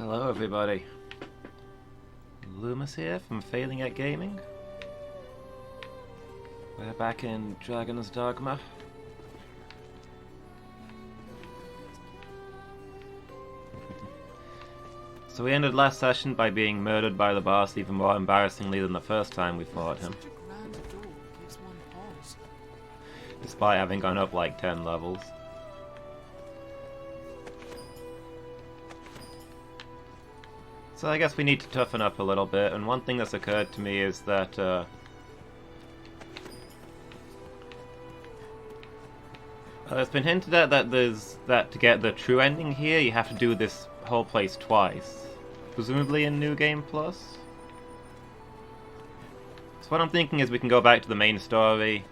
Hello everybody. Lumus here from Failing at Gaming. We're back in Dragon's Dogma. So we ended last session by being murdered by the boss even more embarrassingly than the first time we fought him. Despite having gone up like 10 levels. So I guess we need to toughen up a little bit, and one thing that's occurred to me is that it's been hinted at that to get the true ending here you have to do this whole place twice. Presumably in New Game Plus? So what I'm thinking is we can go back to the main story,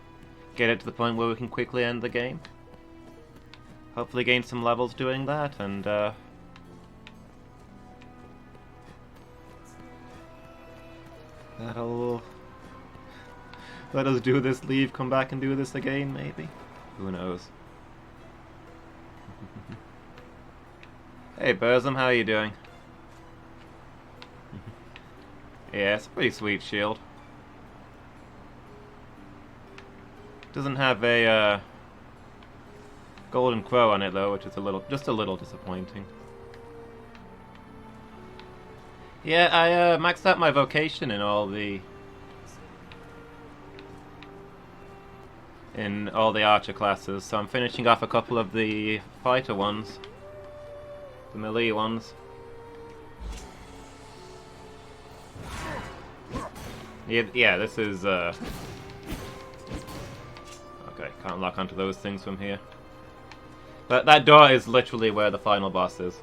get it to the point where we can quickly end the game. Hopefully gain some levels doing that, and that'll let us do this, leave, come back and do this again, maybe? Who knows? Hey Burzum, how are you doing? Yeah, it's a pretty sweet shield. Doesn't have a golden crow on it though, which is just a little disappointing. Yeah, I maxed out my vocation in all the archer classes, so I'm finishing off a couple of the fighter ones, the melee ones. Yeah, this is okay, can't lock onto those things from here. But that door is literally where the final boss is.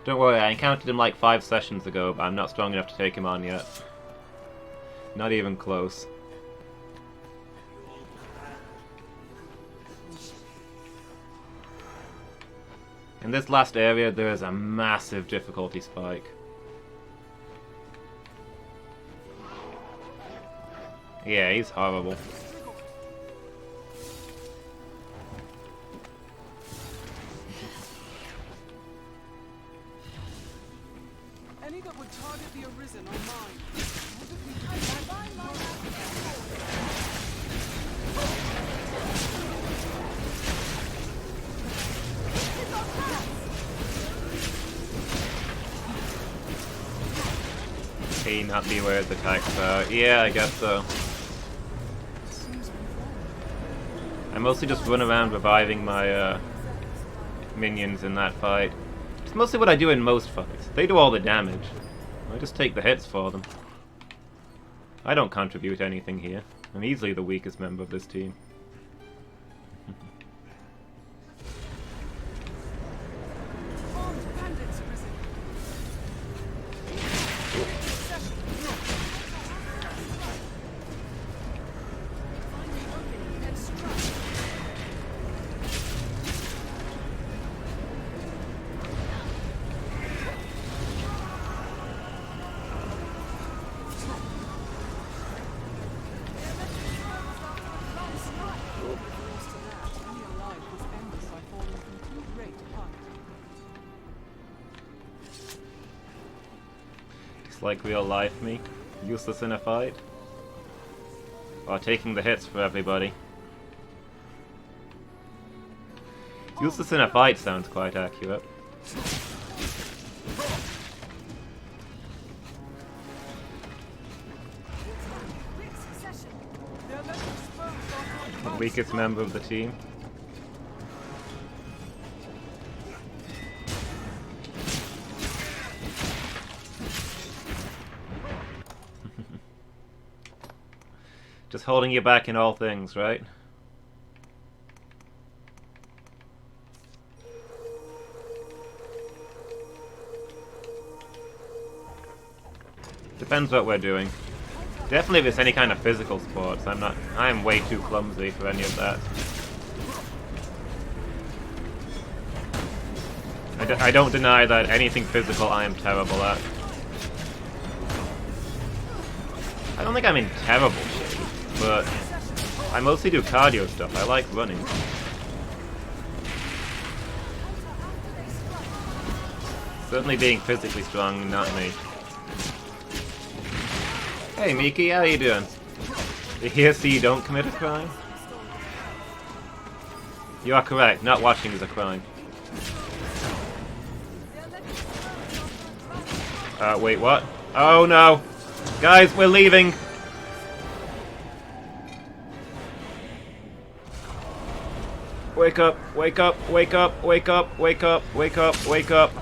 Don't worry, I encountered him like 5 sessions ago, but I'm not strong enough to take him on yet. Not even close. In this last area, there is a massive difficulty spike. Yeah, he's horrible. Any that would target the Arisen are mine. Hey, not be aware of the attacks. Yeah, I guess so. I mostly just run around reviving my minions in that fight. It's mostly what I do in most fights. They do all the damage. I just take the hits for them. I don't contribute anything here. I'm easily the weakest member of this team. Like real life me, useless in a fight, while taking the hits for everybody. Useless in a fight sounds quite accurate. The weakest member of the team. Just holding you back in all things, right? Depends what we're doing. Definitely if it's any kind of physical sports, I am way too clumsy for any of that. I don't deny that anything physical I am terrible at. I don't think I'm in terrible shape, but I mostly do cardio stuff. I like running. Certainly being physically strong, not me. Hey Miki, how you doing? Here so you don't commit a crime? You are correct, not watching is a crime. Wait, what? Oh no! Guys, we're leaving! Wake up, wake up, wake up, wake up, wake up, wake up, wake up.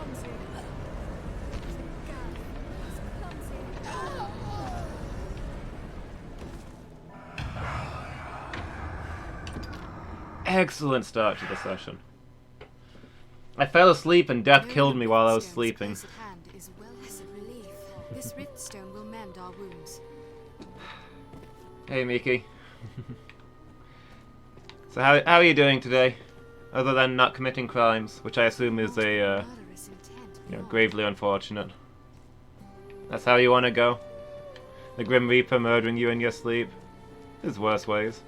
Excellent start to the session. I fell asleep and death killed me while I was sleeping. This rift stone will mend our wounds. Hey Miki. So how are you doing today? Other than not committing crimes, which I assume is a gravely unfortunate. That's how you want to go? The Grim Reaper murdering you in your sleep? There's worse ways.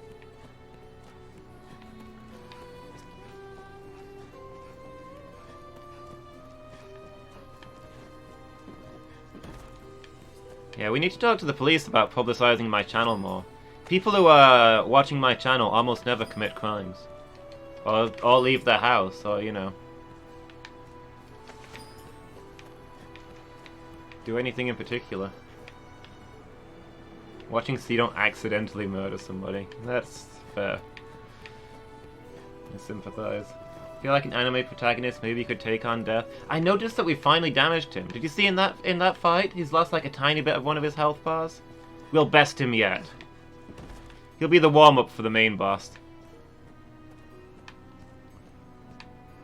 Yeah, we need to talk to the police about publicizing my channel more. People who are watching my channel almost never commit crimes. Or leave their house, or, you know. Do anything in particular. Watching so you don't accidentally murder somebody. That's fair. I sympathize. Feel like an anime protagonist maybe could take on death. I noticed that we finally damaged him. Did you see in that fight? He's lost like a tiny bit of one of his health bars. We'll best him yet. He'll be the warm-up for the main boss.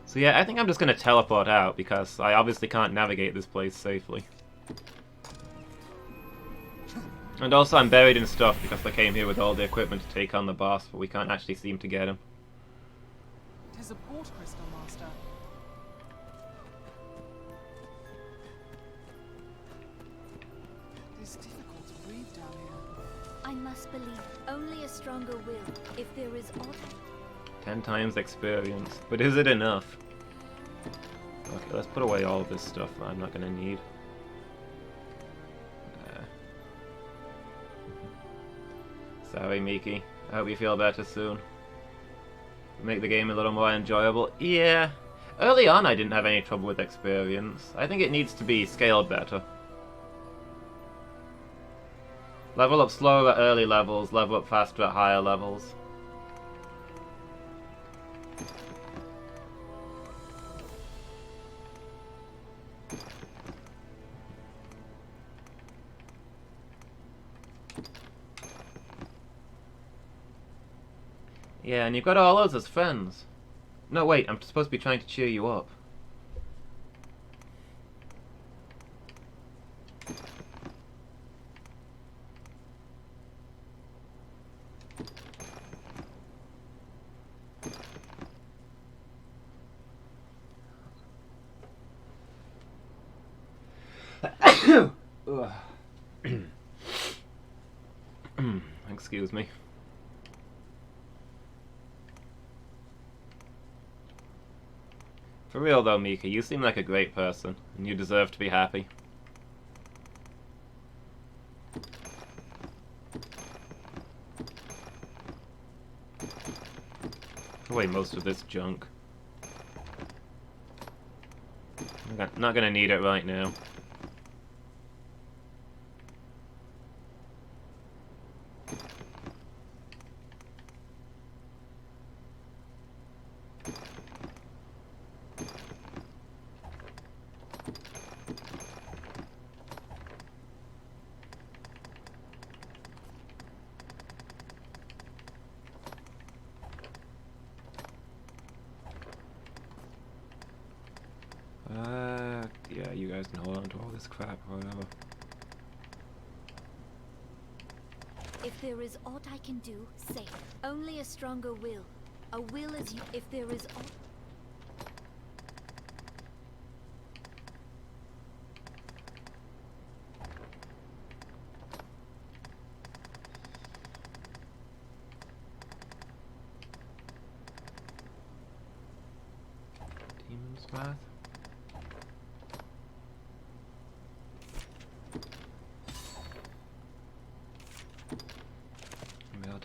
So yeah, I think I'm just gonna teleport out because I obviously can't navigate this place safely. And also I'm buried in stuff because I came here with all the equipment to take on the boss, but we can't actually seem to get him. It is a port crystal, Master. It is difficult to breathe down here. I must believe only a stronger will, if there is aught. 10 times experience. But is it enough? Okay, let's put away all of this stuff that I'm not gonna need. Sorry, Miki. I hope you feel better soon. Make the game a little more enjoyable. Yeah. Early on I didn't have any trouble with experience. I think it needs to be scaled better. Level up slower at early levels, level up faster at higher levels. Yeah, and you've got all those as friends. No, wait, I'm supposed to be trying to cheer you up. Excuse me. For real though, Mika, you seem like a great person, and you deserve to be happy. Put away most of this junk. I'm not gonna need it right now. Yeah, you guys can hold on to all this crap or whatever. If there is aught I can do, say. Only a stronger will. A will is you. If there is aught. Demon's Wrath?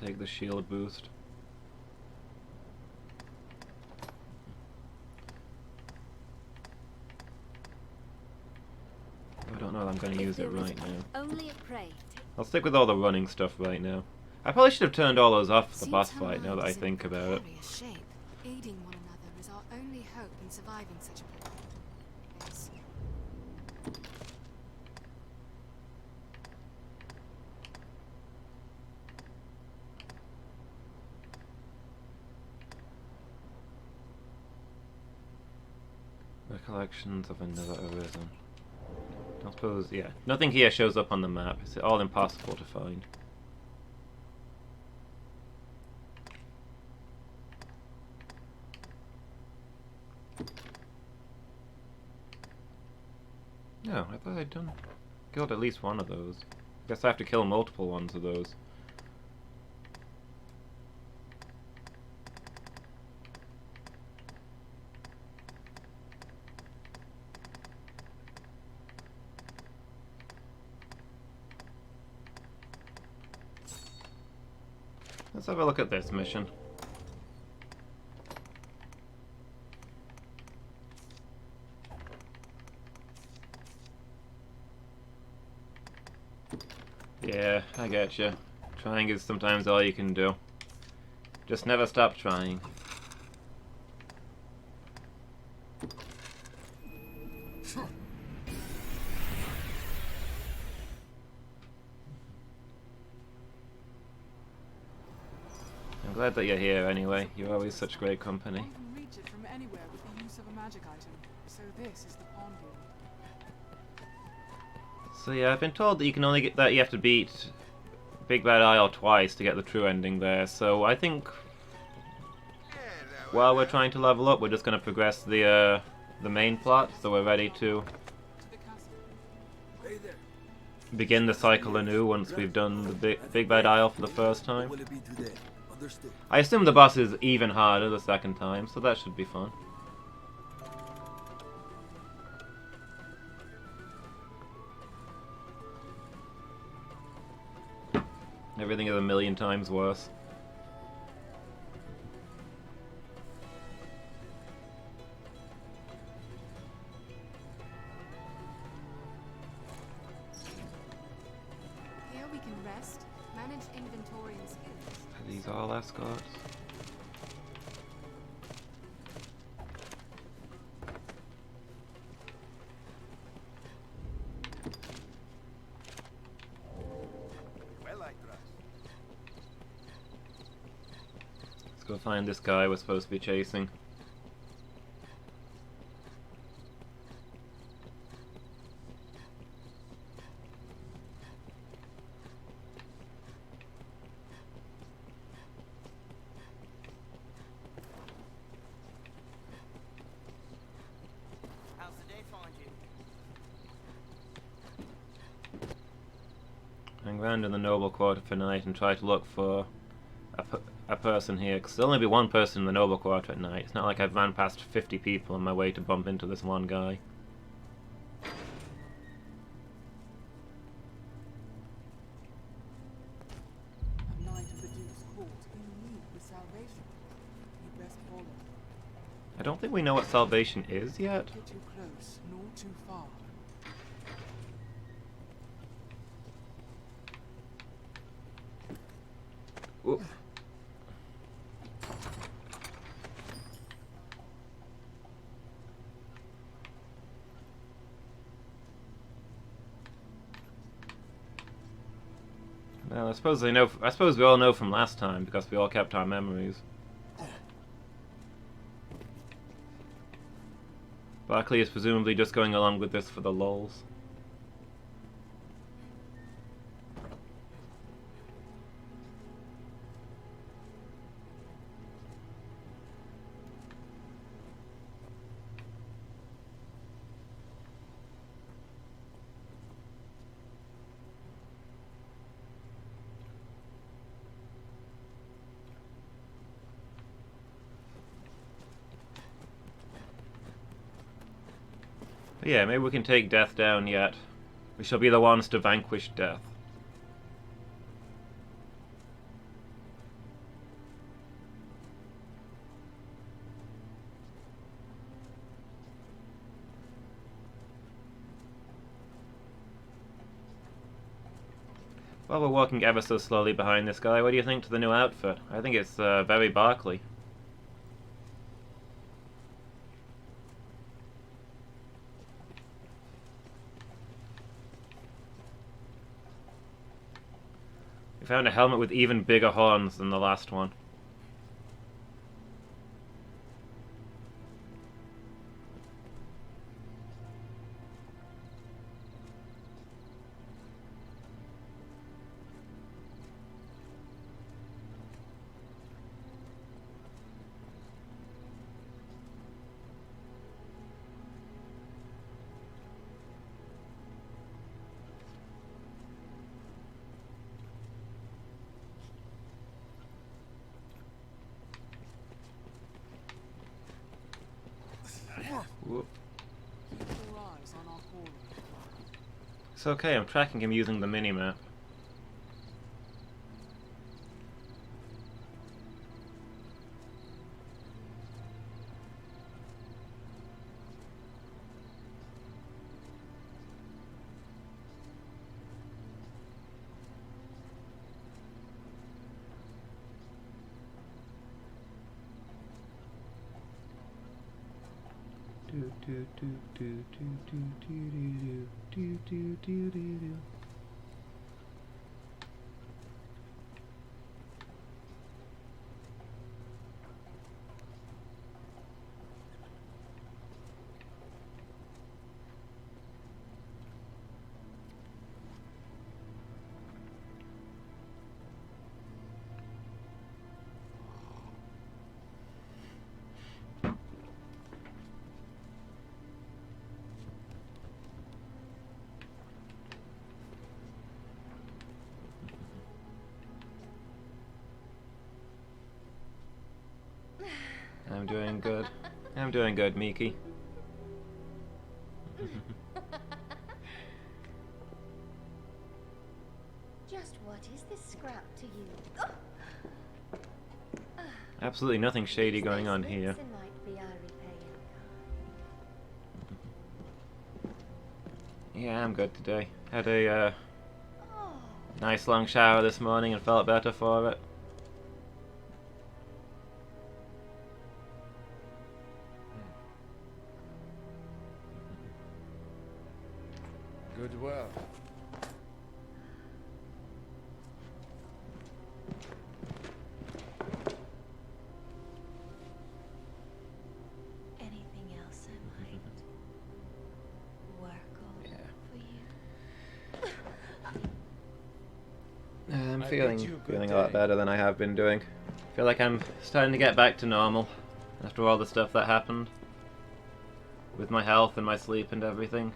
take the shield boost. I don't know that I'm going to use it right now. Only a prey. I'll stick with all the running stuff right now. I probably should have turned all those off for the boss fight now that I think about it. Shape. Aiding one another is our only hope in surviving such a place. Recollections of another arisen. I suppose, yeah. Nothing here shows up on the map. It's all impossible to find. No, I thought I'd killed at least one of those. I guess I have to kill multiple ones of those. Let's have a look at this mission. Yeah, I get you. Trying is sometimes all you can do. Just never stop trying. I'm glad that you're here anyway. You're always such great company. One can reach it from anywhere with the use of a magic item. So this is the pawn guild. So yeah, I've been told that you can only get that you have to beat Big Bad Isle twice to get the true ending there. So I think while we're trying to level up, we're just going to progress the main plot. So we're ready to The castle. begin the cycle anew once we've done the Big Bad Isle for the first time. I assume the boss is even harder the second time, so that should be fun. Everything is a million times worse. Here we can rest, manage inventory and skills. Are these all escorts? Let's go find this guy we're supposed to be chasing. How's the day find you? Hang around in the noble quarter for night and try to look for a person here, because there'll only be one person in the noble quarter at night. It's not like I've ran past 50 people on my way to bump into this one guy. A knight of the Duke's court in need with salvation. You best follow. I don't think we know what salvation is yet. Get too close, nor too far. Ooh. Well, I suppose they know. I suppose we all know from last time because we all kept our memories. Barkley is presumably just going along with this for the lulz. But yeah, maybe we can take death down yet. We shall be the ones to vanquish death. Well, we're walking ever so slowly behind this guy. What do you think to the new outfit? I think it's very Barkley. We found a helmet with even bigger horns than the last one. Whoop. Keep your eyes on our caller. It's okay, I'm tracking him using the minimap. I'm doing good. I'm doing good, Miki. Just what is this scrap to you? Absolutely nothing shady going on here. Might be our repaying Yeah, I'm good today. Had a card. nice long shower this morning and felt better for it. Good work. Anything else I might work on for you? I'm I feeling bid you good feeling a lot day. better than I have been doing. Feel like I'm starting to get back to normal after all the stuff that happened with my health and my sleep and everything.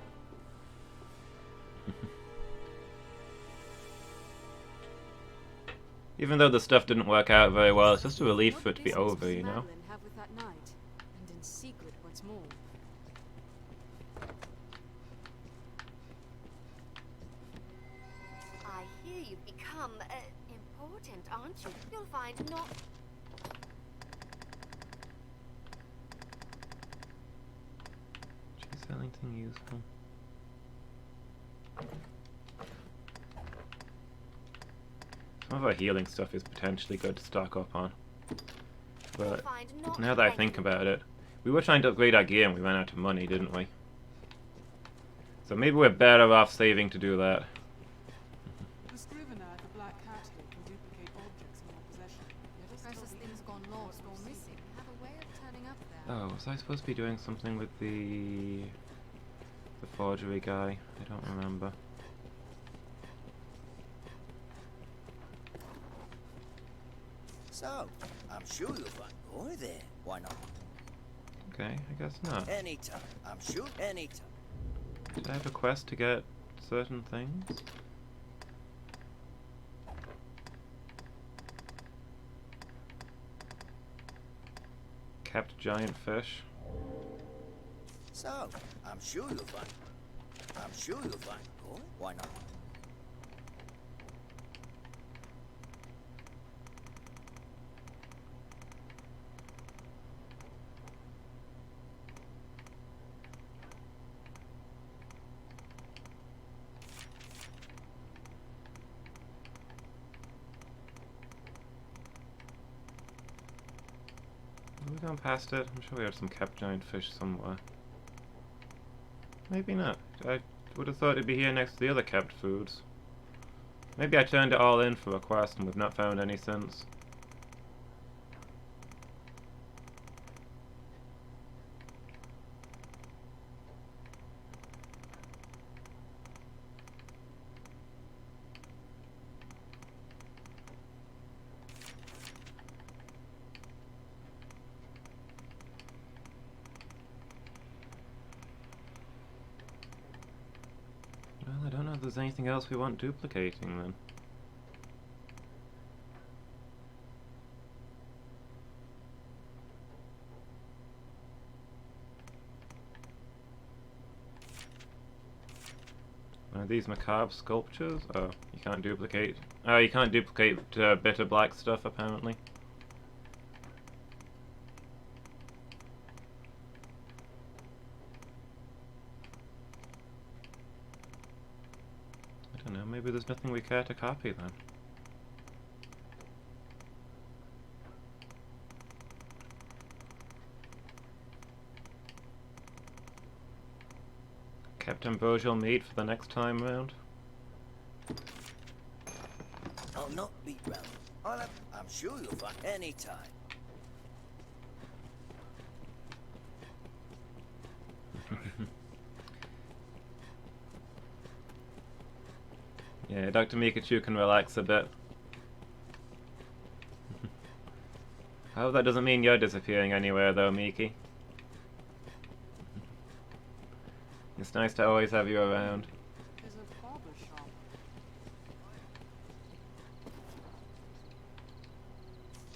Even though the stuff didn't work out very well, it's just a relief for it to be over, you know? Have with that night, and in secret once more. I hear you've become important, aren't you? You'll find not. Should I sell anything useful? Some of our healing stuff is potentially good to stock up on. You'll But find not now that I thank think you. about it, we were trying to upgrade our gear and we ran out of money, didn't we? So maybe we're better off saving to do that. The scrivener at the Black Cat Gate can duplicate objects in your possession. Let us Precious tell the things gone Emperor lost or what missing received. have a way of turning up there. Oh, was I supposed to be doing something with the forgery guy? I don't remember. So, I'm sure you'll find more there. Why not? Okay, I guess not. Anytime. I'm sure. Anytime. Did I have a quest to get certain things? Kept giant fish. So, I'm sure you'll find. I'm sure you'll find more. Why not? Have we gone past it? I'm sure we had some cap giant fish somewhere. Maybe not. I would have thought it'd be here next to the other kept foods. Maybe I turned it all in for a quest and we've not found any since. Well, I don't know if there's anything else we want duplicating then. Are these macabre sculptures? Oh, you can't duplicate. Oh, you can't duplicate bitter black stuff apparently. I don't know, maybe there's nothing we care to copy then. Kept ambrosial meat for the next time round. I'll not beat round. I'm sure you'll find any time. Yeah, Dr. Mikachu can relax a bit. I hope that doesn't mean you're disappearing anywhere though, Miki. It's nice to always have you around. There's a barber shop.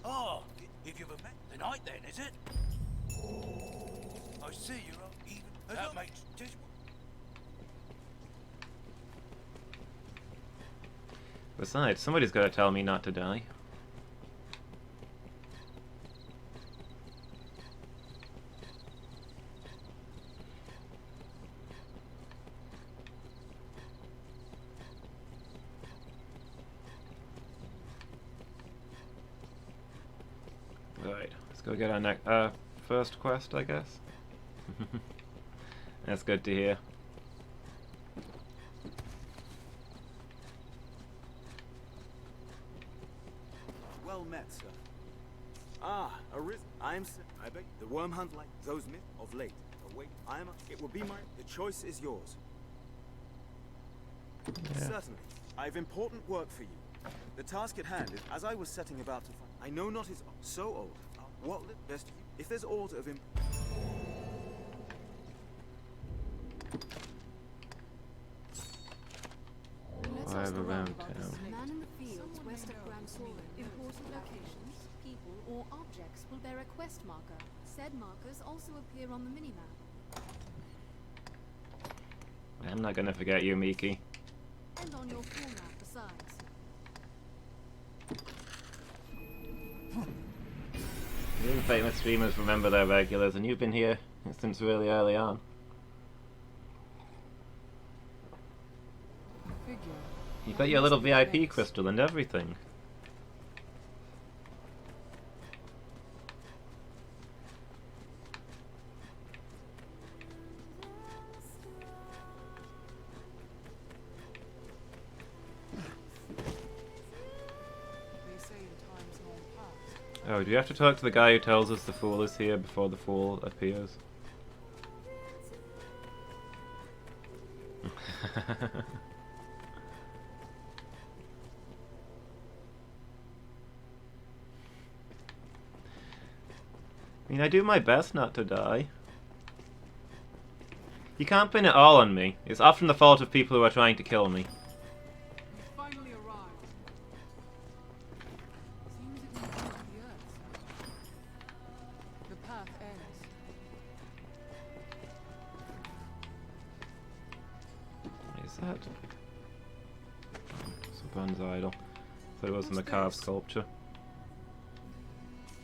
Oh, if you've met tonight then, is it? I see you're up even. That makes just. Besides, somebody's got to tell me not to die. Right, let's go get our next first quest, I guess. That's good to hear. Well met, sir. Ah, I beg the worm hunt like those myths of late. Await, it will be the choice is yours. Yeah. Certainly. I have important work for you. The task at hand is, as I was setting about to find, I know not is so old. What best if there's aught of him. Five around town. Man in the fields west of Grand Soren. Important locations, people, or objects will bear a quest marker. Said markers also appear on the minimap. I'm not gonna forget you, Miki. And on your floor map besides. Even famous streamers remember their regulars, and you've been here since really early on. Figure. You got your little VIP crystal and everything. They say in times long past. Oh, do you have to talk to the guy who tells us the fool is here before the fool appears? I mean, I do my best not to die. You can't pin it all on me. It's often the fault of people who are trying to kill me. We finally arrived. Seems it will reach the earth. The path ends. What is that? It's a bronze idol. Thought it was a macabre sculpture.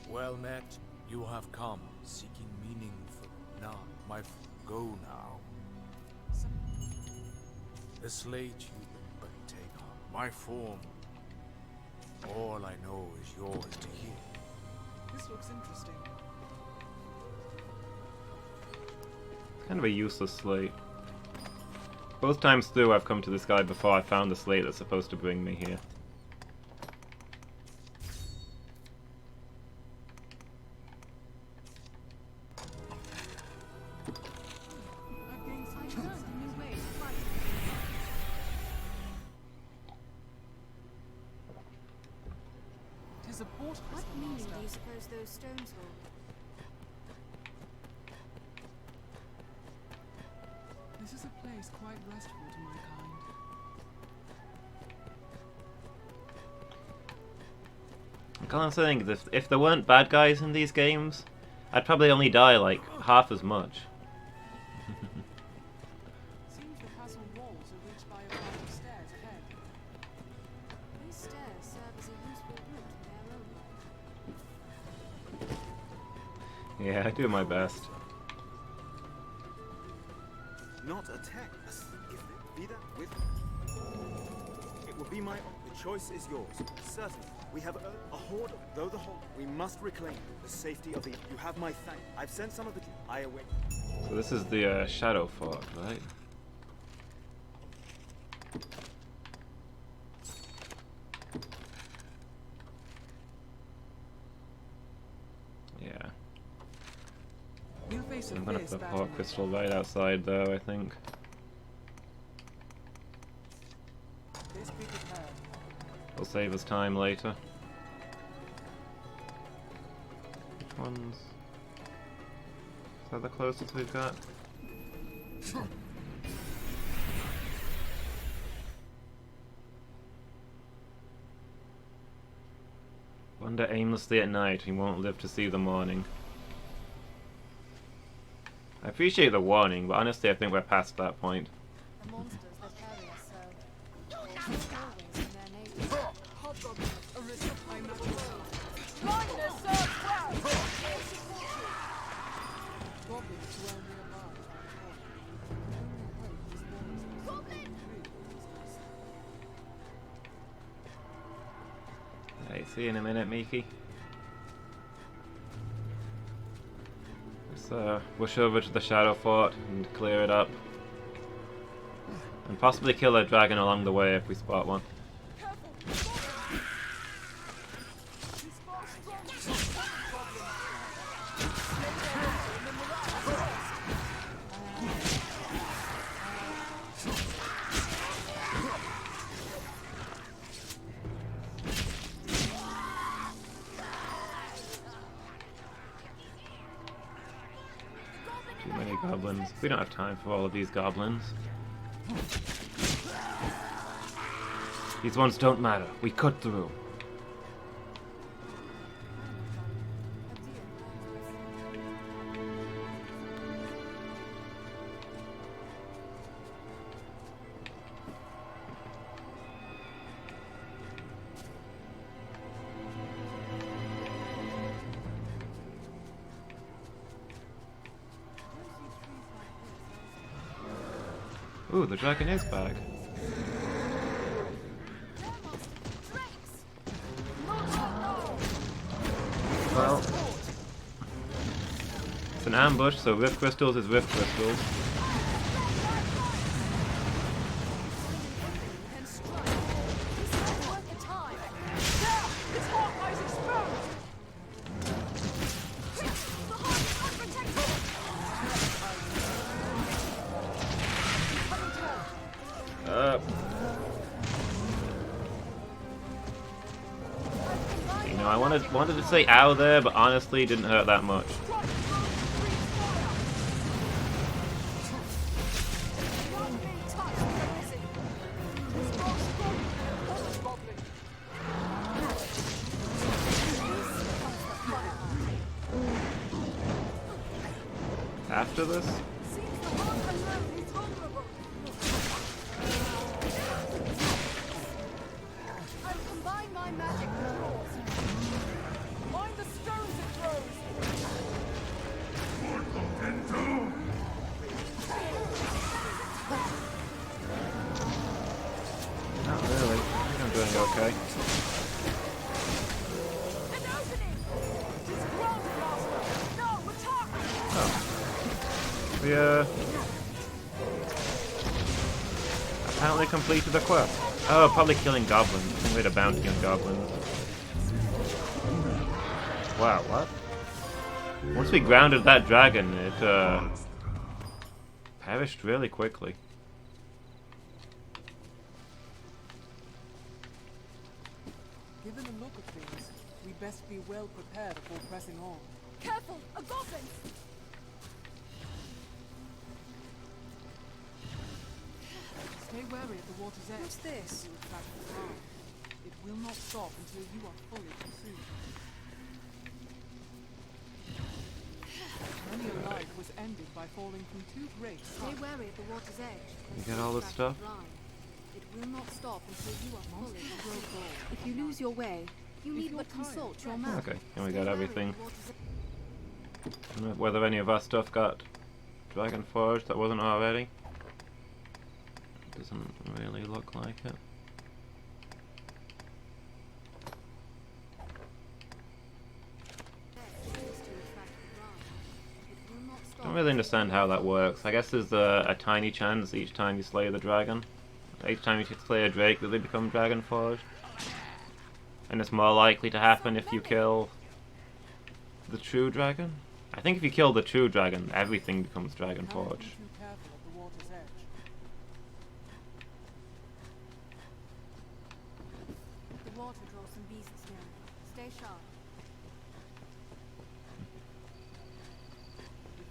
Well met. You have come, seeking meaning for now. Go now. The slate you but take on my form. All I know is yours to hear. This looks interesting. Kind of a useless slate. Both times through I've come to this guy before I found the slate that's supposed to bring me here. Tis a portal, What meaning do master. you suppose those stones hold? This is a place quite restful to my kind. All I'm saying is if there weren't bad guys in these games, I'd probably only die like half as much. Seems the castle walls are reached by a flight of stairs ahead. These stairs serve as a useful route to their own. Yeah, I do my best. Not attack us. If they be that with it will be my the choice is yours. Certainly. We have a horde of though the whole we must reclaim the safety of the you have my thank. I've sent some of the I await. So this is the Shadow Fort, right? Yeah. We'll face I'm a gonna fierce put a battle. Port Crystal right outside though, I think. This be prepared. It'll save us time later. Which ones? Is that the closest we've got? Wander aimlessly at night, he won't live to see the morning. I appreciate the warning, but honestly I think we're past that point. The monsters that harry us so. Always in their nature. Hobgoblins, Arista, I'm not alone. Blindness serves well! Goblins dwell nearby, I'm told. Only hope is Alright, see you in a minute, Miki. Let's push over to the Shadow Fort and clear it up. And possibly kill a dragon along the way if we spot one. Too many goblins. We don't have time for all of these goblins. These ones don't matter. We cut through. Ooh, the dragon is back. Well, it's an ambush, so Rift Crystals is Rift Crystals. You know, I wanted to say ow there, but honestly, didn't hurt that much. After this? I'll combine my magic with yours. Mind the stones it throws. Not really. I think I'm doing okay. An opening. It is ground blaster. Now attack. We Apparently completed the quest. Oh, probably killing goblins. I think we had a bounty on goblins. Wow, what? Once we grounded that dragon, it perished really quickly. Given the look of things, we best be well prepared before pressing on. Careful! A goblin! Stay wary at the water's edge. What's this? You attract the drown. It will not stop until you are fully consumed. Many a life was ended by falling from too great Stay height. wary at the water's edge. You get all this stuff? It will not stop until you are fully Monsters consumed. grow bold. If you lose your way, you If need you're but tired, consult your rest. map. Okay, and we Stay got wary at everything. the water's edge. I don't know whether any of our stuff got Dragon Forge that wasn't already. Doesn't really look like it. I don't really understand how that works. I guess there's a tiny chance each time you slay the dragon. Each time you slay a drake that they become Dragon Forged. And it's more likely to happen if you kill the true dragon. I think if you kill the true dragon, everything becomes Dragon Cannot be Forged. too careful at the water's edge. The water draws some beasts here. Stay sharp.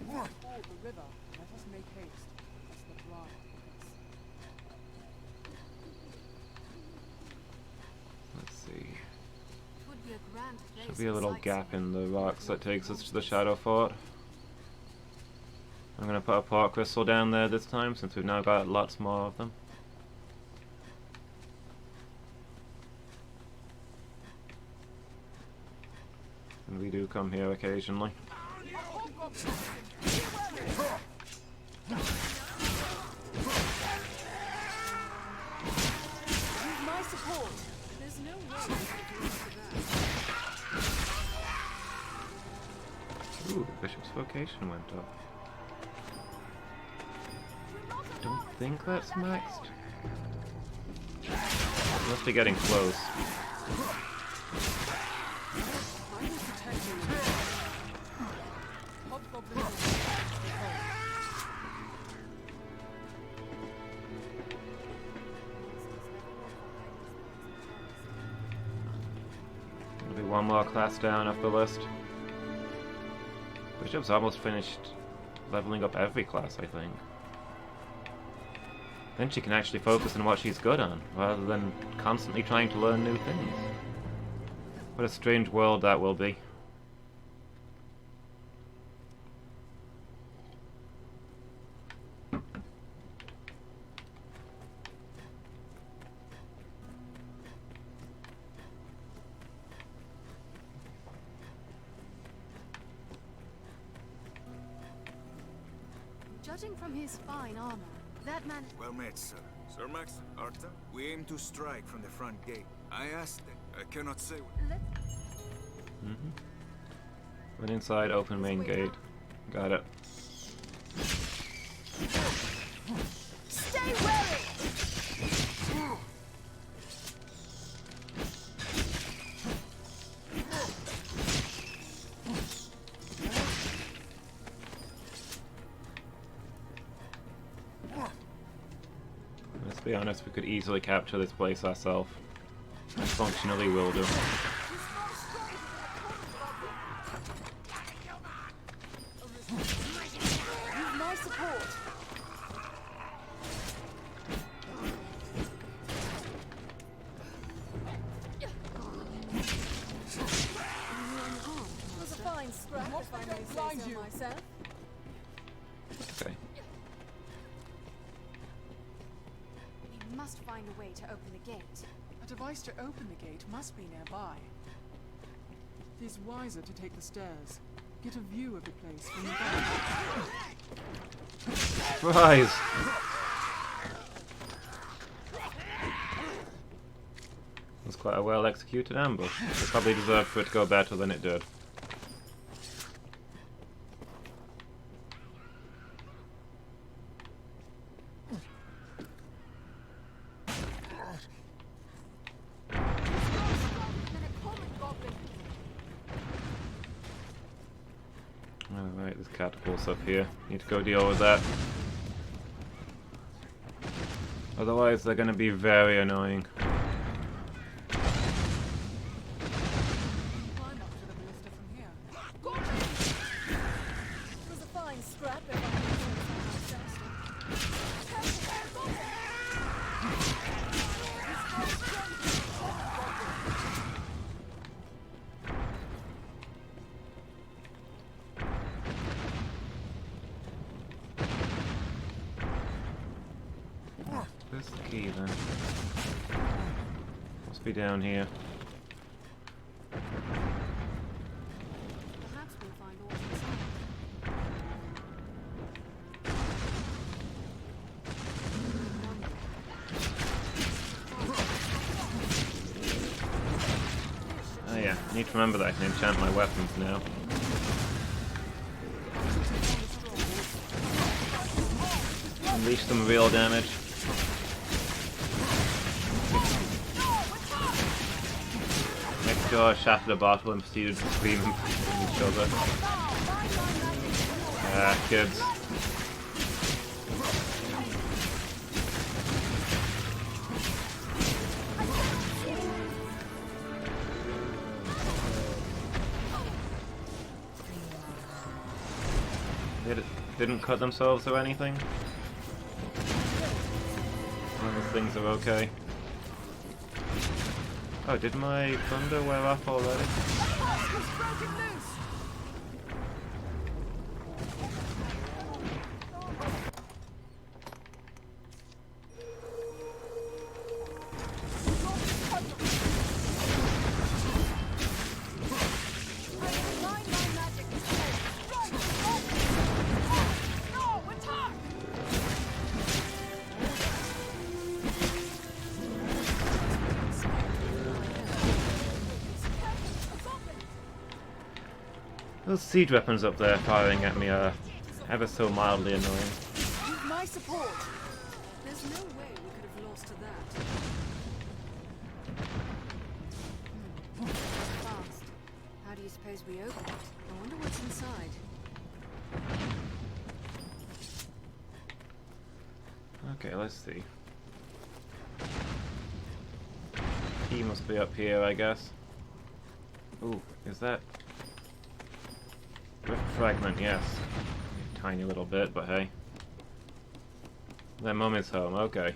If you can ford the river, let us make haste, lest the bride press. Let's see. It would be a grand place Should be a for little gap sightseeing. in the rocks that takes us to the Shadow Fort. I'm gonna put a port crystal down there this time since we've now got lots more of them. And we do come here occasionally. Use my support. There's no way Ooh, Bishop's vocation went up. Don't think that's maxed. Must be getting close. I will protect you. Hobgoblin There'll be one more class down off the list. Bishop's almost finished leveling up every class, I think. Then she can actually focus on what she's good on, rather than constantly trying to learn new things. What a strange world that will be. Judging from his fine armor, that man. Well met, sir. Sir Max, Arta, we aim to strike from the front gate. I asked them. I cannot say what... Went inside, open main gate. Got it. Stay wary! Let's be honest, we could easily capture this place ourselves. And functionally will do. Use my support. It was a fine scrap, if I may say blind so you. myself. Okay. We must find a way to open the gate. A device to open the gate must be nearby. It is wiser to take the stairs. Get a view of the place from the back. Surprise! That's quite a well executed ambush. It probably deserved for it to go better than it did. There's catapults up here. Need to go deal with that. Otherwise, they're going to be very annoying. Climb up to the ballista from here. It was a fine scrap if I Where's the key then? Must be down here. perhaps we'll find all inside. Oh yeah, I need to remember that I can enchant my weapons now. Unleash some real damage. Next door, shattered a bottle and proceeded to scream at each other. Ah, kids. Didn't cut themselves or anything? None of the things are okay. Oh, did my thunder wear off already? Those siege weapons up there firing at me are ever so mildly annoying. With my support. There's no way we could have lost to that. Fast. How do you suppose we open it? I wonder what's inside. Okay, let's see. Key must be up here, I guess. Ooh, is that... Rift fragment, yes. A tiny little bit, but hey. Their mum is home, okay.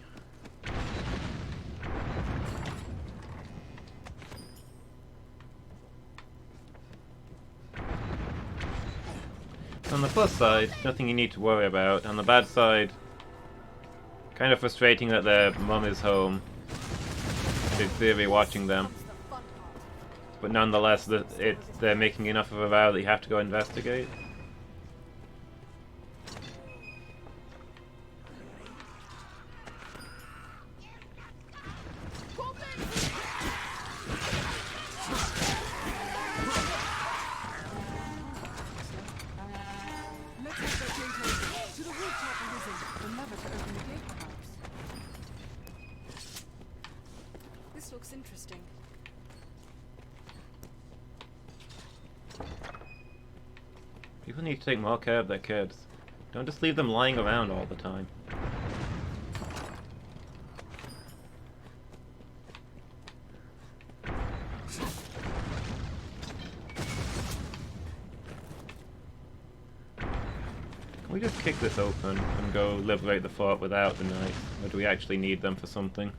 On the plus side, nothing you need to worry about. On the bad side, kind of frustrating that their mum is home. In theory, watching them. But nonetheless, they're making enough of a vow that you have to go investigate. Let's have that gate open. To the rooftop and visit the lever to open the gate, perhaps. This looks interesting. People need to take more care of their kids. Don't just leave them lying around all the time. Can we just kick this open and go liberate the fort without the knights? Or do we actually need them for something?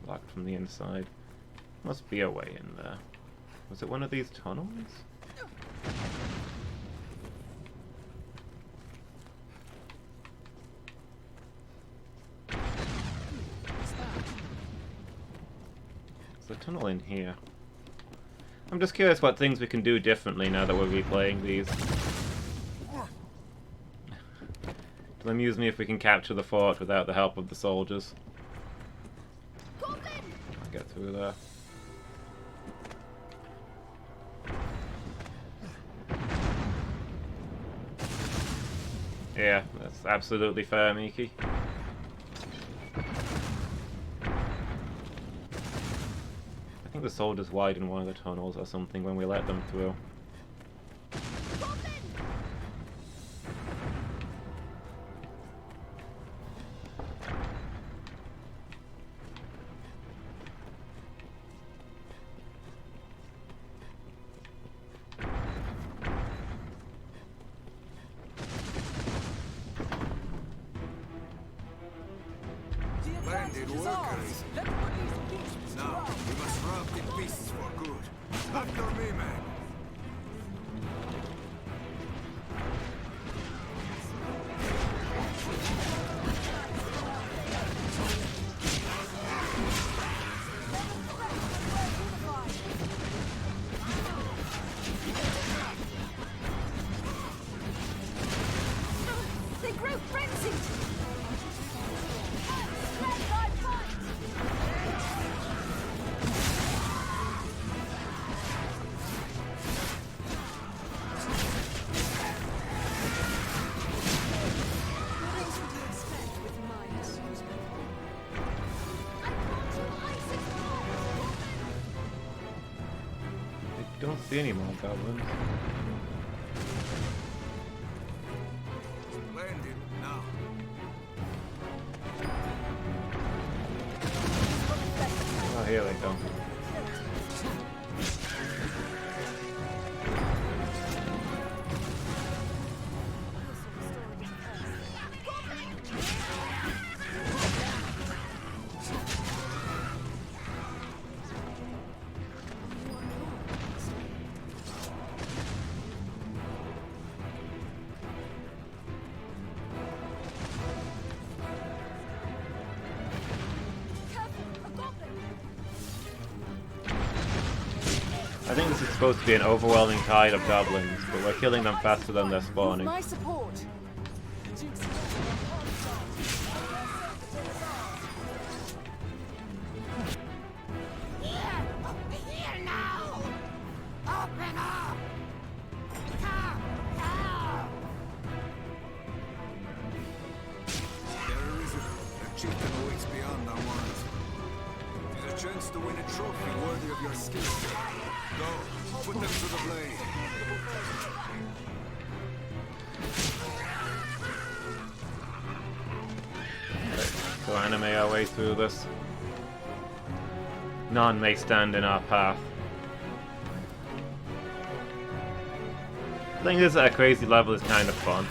Locked from the inside. Must be a way in there. Was it one of these tunnels? There's a tunnel in here. I'm just curious what things we can do differently now that we're replaying these. It'll amuse me if we can capture the fort without the help of the soldiers. I'll get through there. Yeah, that's absolutely fair, Miki. I think the soldiers widen one of the tunnels or something when we let them through. worker is. Now, we must rob the beasts for good. After me, man. They grow frenzied! I don't see any more goblins. Splendid. Now. Oh, here they come. I think this is supposed to be an overwhelming tide of goblins, but we're killing them faster than they're spawning. My support. Here now! Open up! Come! There is a chieftain awaits beyond our walls. It is a chance to win a trophy worthy of your skill. Go, put them to the blade. So anime our way through this. None may stand in our path. I think this at a crazy level is kind of fun.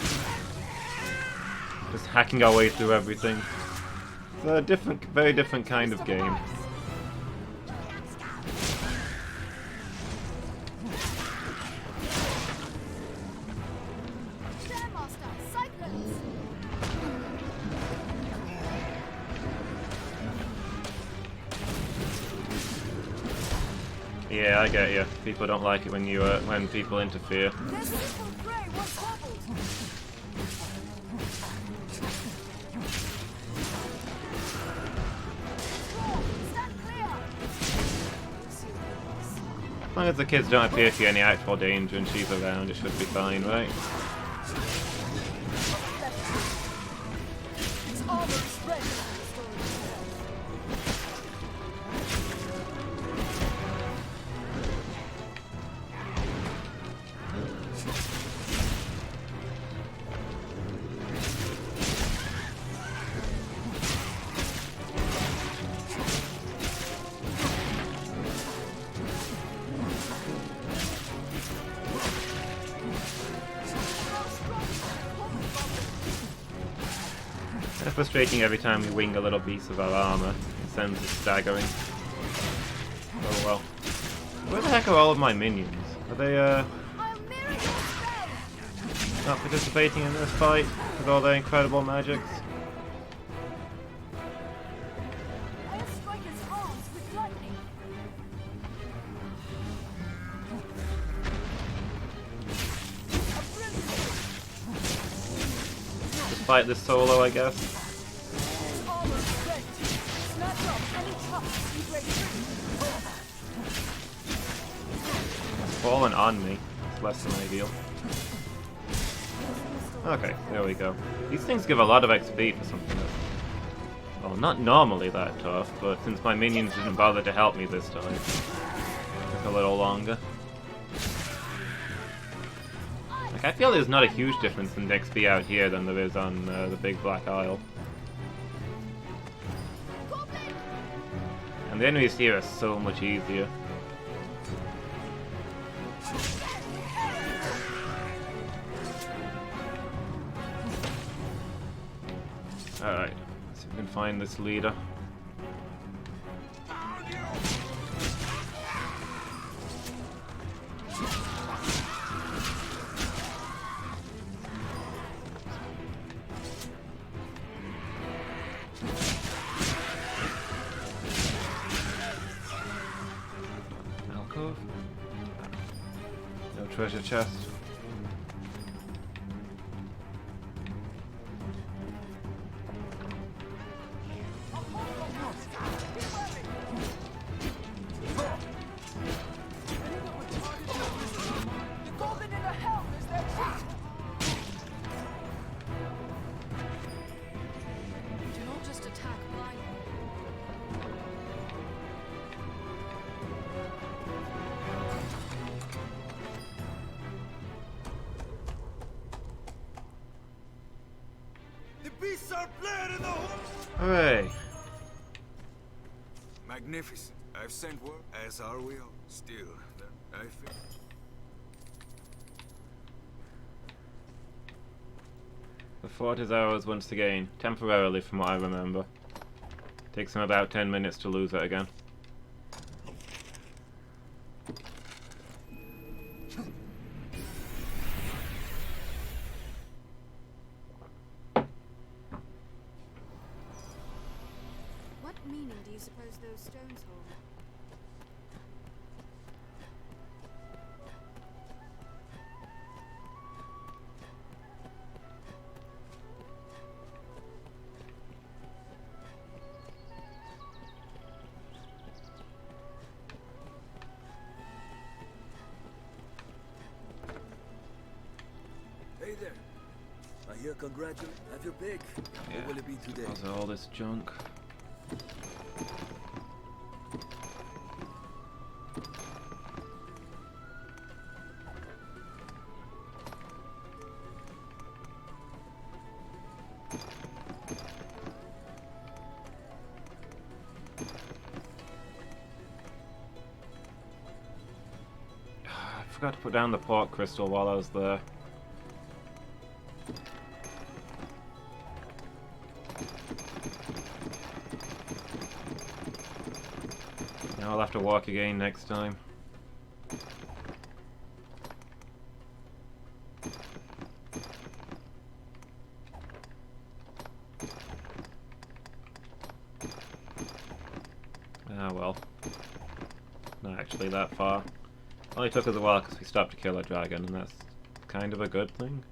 Just hacking our way through everything. It's a different, very different kind of game. Yeah, I get you. People don't like it when you when people interfere. As long as the kids don't appear to be any actual danger and she's around, it should be fine, right? It's frustrating every time we wing a little piece of our armor. It sends us staggering. Oh well. Where the heck are all of my minions? Are they not participating in this fight with all their incredible magics? Just fight this solo, I guess. Fallen on me. It's less than ideal. Okay, there we go. These things give a lot of XP for something that's... well, not normally that tough, but since my minions didn't bother to help me this time, it took a little longer. Like, I feel there's not a huge difference in XP out here than there is on the Big Black Isle. And the enemies here are so much easier. Alright, let's see if we can find this leader. treasure chest. Do not just attack blindly. The beasts are bled in the hooves! Hooray! Magnificent. I've sent word, as are we all. Still, I feel... The fort is ours once again, temporarily from what I remember. Takes him about 10 minutes to lose it again. What meaning do you suppose those stones hold? Hey there. I hear congratulate. Have your pick. Yeah. What will it be today? How's all this junk? I forgot to put down the port crystal while I was there. Now I'll have to walk again next time. Ah well. Not actually that far. Only took us a while because we stopped to kill a dragon, and that's kind of a good thing.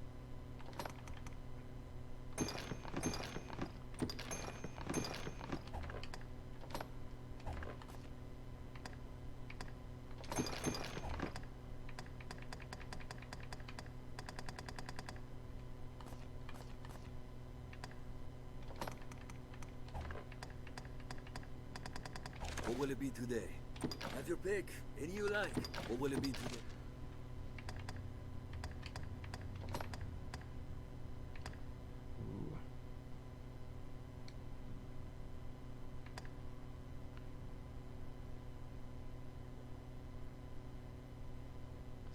What will it be today? Have your pick. Any you like. What will it be today? Ooh.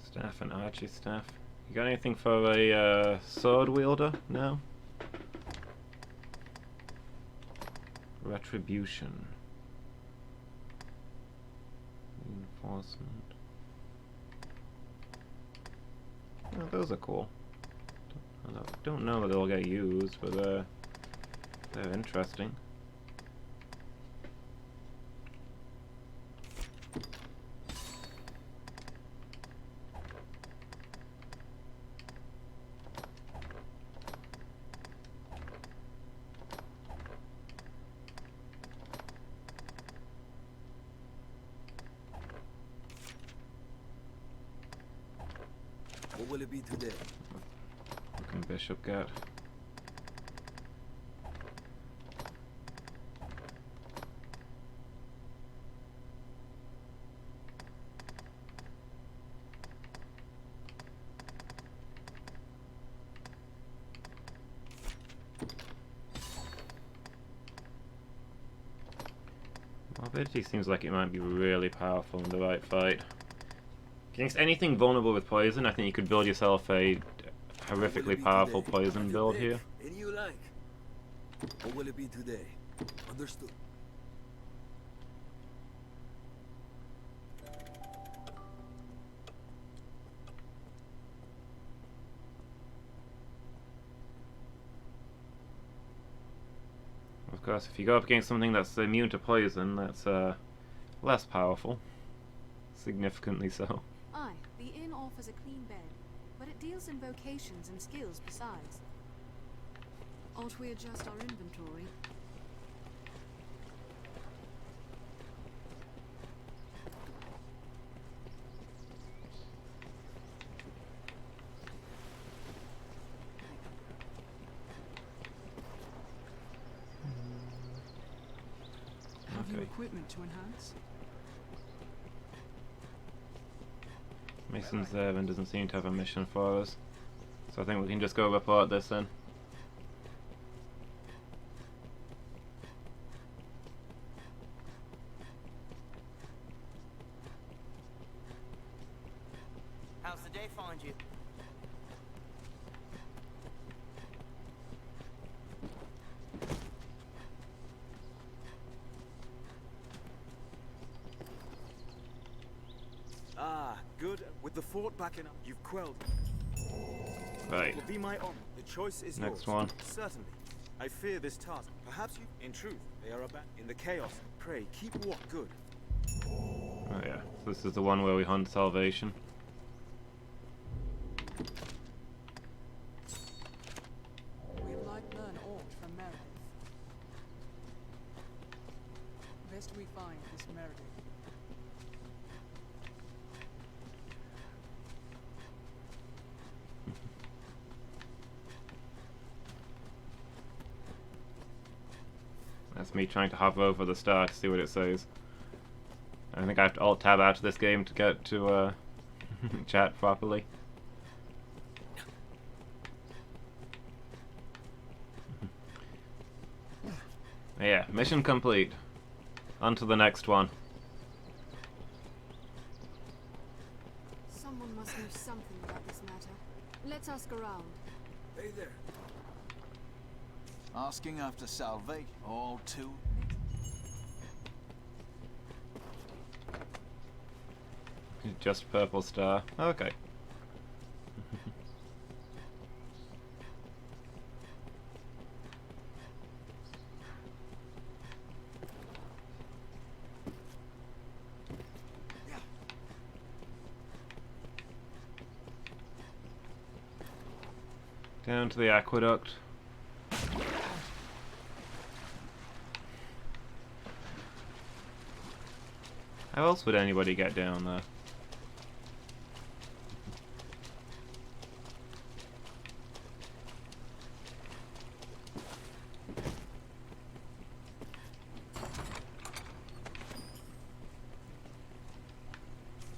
Staff and archery staff. You got anything for a sword wielder? No? Retribution. Reinforcement. Oh, those are cool. Don't know that they'll get used, but they're interesting. What will it be today? What can Bishop get? Mobility seems like it might be really powerful in the right fight. Against anything vulnerable with poison, I think you could build yourself a horrifically powerful poison build here. Any you like. What will it be today? Understood. Of course, if you go up against something that's immune to poison, that's less powerful. Significantly so. Aye, the inn offers offers a clean bed, but it deals in vocations and skills besides. Ought we adjust our inventory? Have you Okay. equipment to enhance? Mason 7 doesn't seem to have a mission for us, so I think we can just go report this then. How's the day find you? Ah, good. With the fort backing up, you've quelled. Right. It will be my honor. The choice is Next yours. one. Certainly. I fear this task. Perhaps you, in truth, they are about in the chaos. Pray, keep what good. Oh yeah, so this is the one where we hunt salvation. We'd like learn aught from Meredith. Best we find this Meredith. That's me trying to hover over the star to see what it says. I think I have to alt-tab out of this game to get to chat properly. Yeah, mission complete. On to the next one. Someone must know something about this matter. Let's ask around. Hey there. Asking after salvation, all too. Just purple star. Okay. Down to the aqueduct. How else would anybody get down there?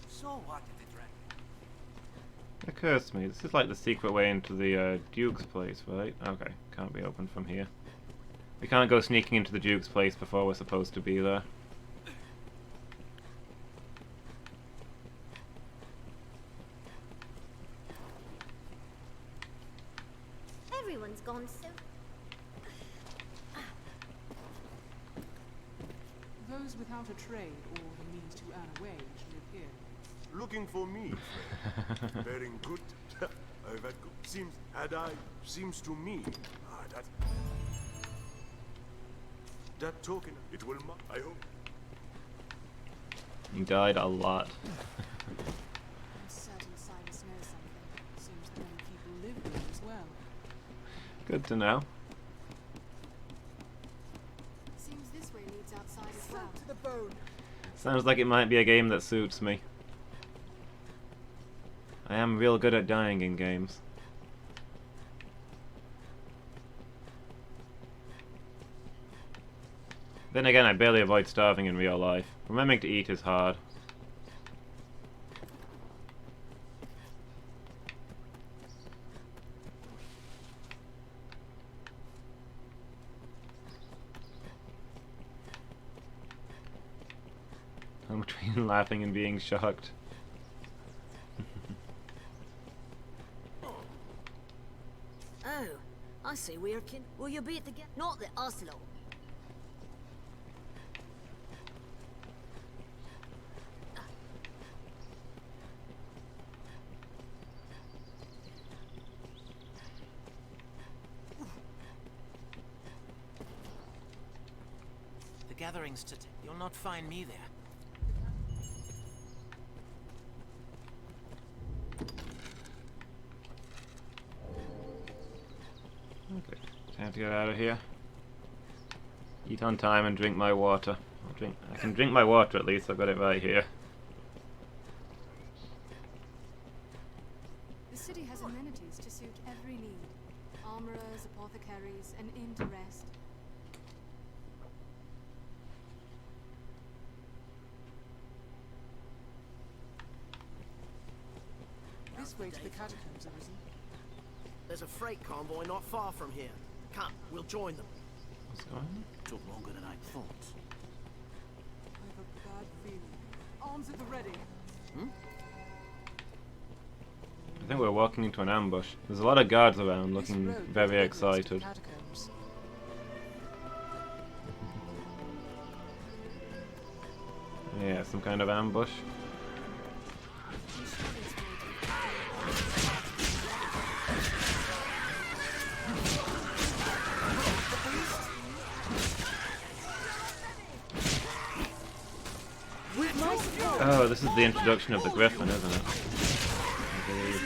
So what did the dragon? It occurs to me, this is like the secret way into the Duke's place, right? Okay, can't be opened from here. We can't go sneaking into the Duke's place before we're supposed to be there. Everyone's gone so. Those without a trade or the means to earn a wage live here. Looking for me, friend. Very good. I've had good. Seems to me. That token, it will I hope. He died a lot. I'm certain Cyrus knows something. Seems that many people live here as well. Good to know. Seems this way leads outside as well. To the bone. Sounds like it might be a game that suits me. I am real good at dying in games. Then again, I barely avoid starving in real life. Remembering to eat is hard. I'm between laughing and being shocked. Oh, I see we're kin. Will you be at the gate? Not the Oslo. The gatherings you'll not find me there. Time to get out of here. Eat on time and drink my water. I can drink my water at least. I've got it right here. The city has amenities to suit every need. Armorers, apothecaries, an inn to rest. This way to the catacombs, Arisen. There's a freight convoy not far from here. Come, we'll join them. What's going on? Took longer than I thought. I have a bad feeling. Arms at the ready. I think we're walking into an ambush. There's a lot of guards around looking This road very leads to the excited. catacombs. Yeah, some kind of ambush. Oh, this is the introduction of the Griffin, isn't it? I believe.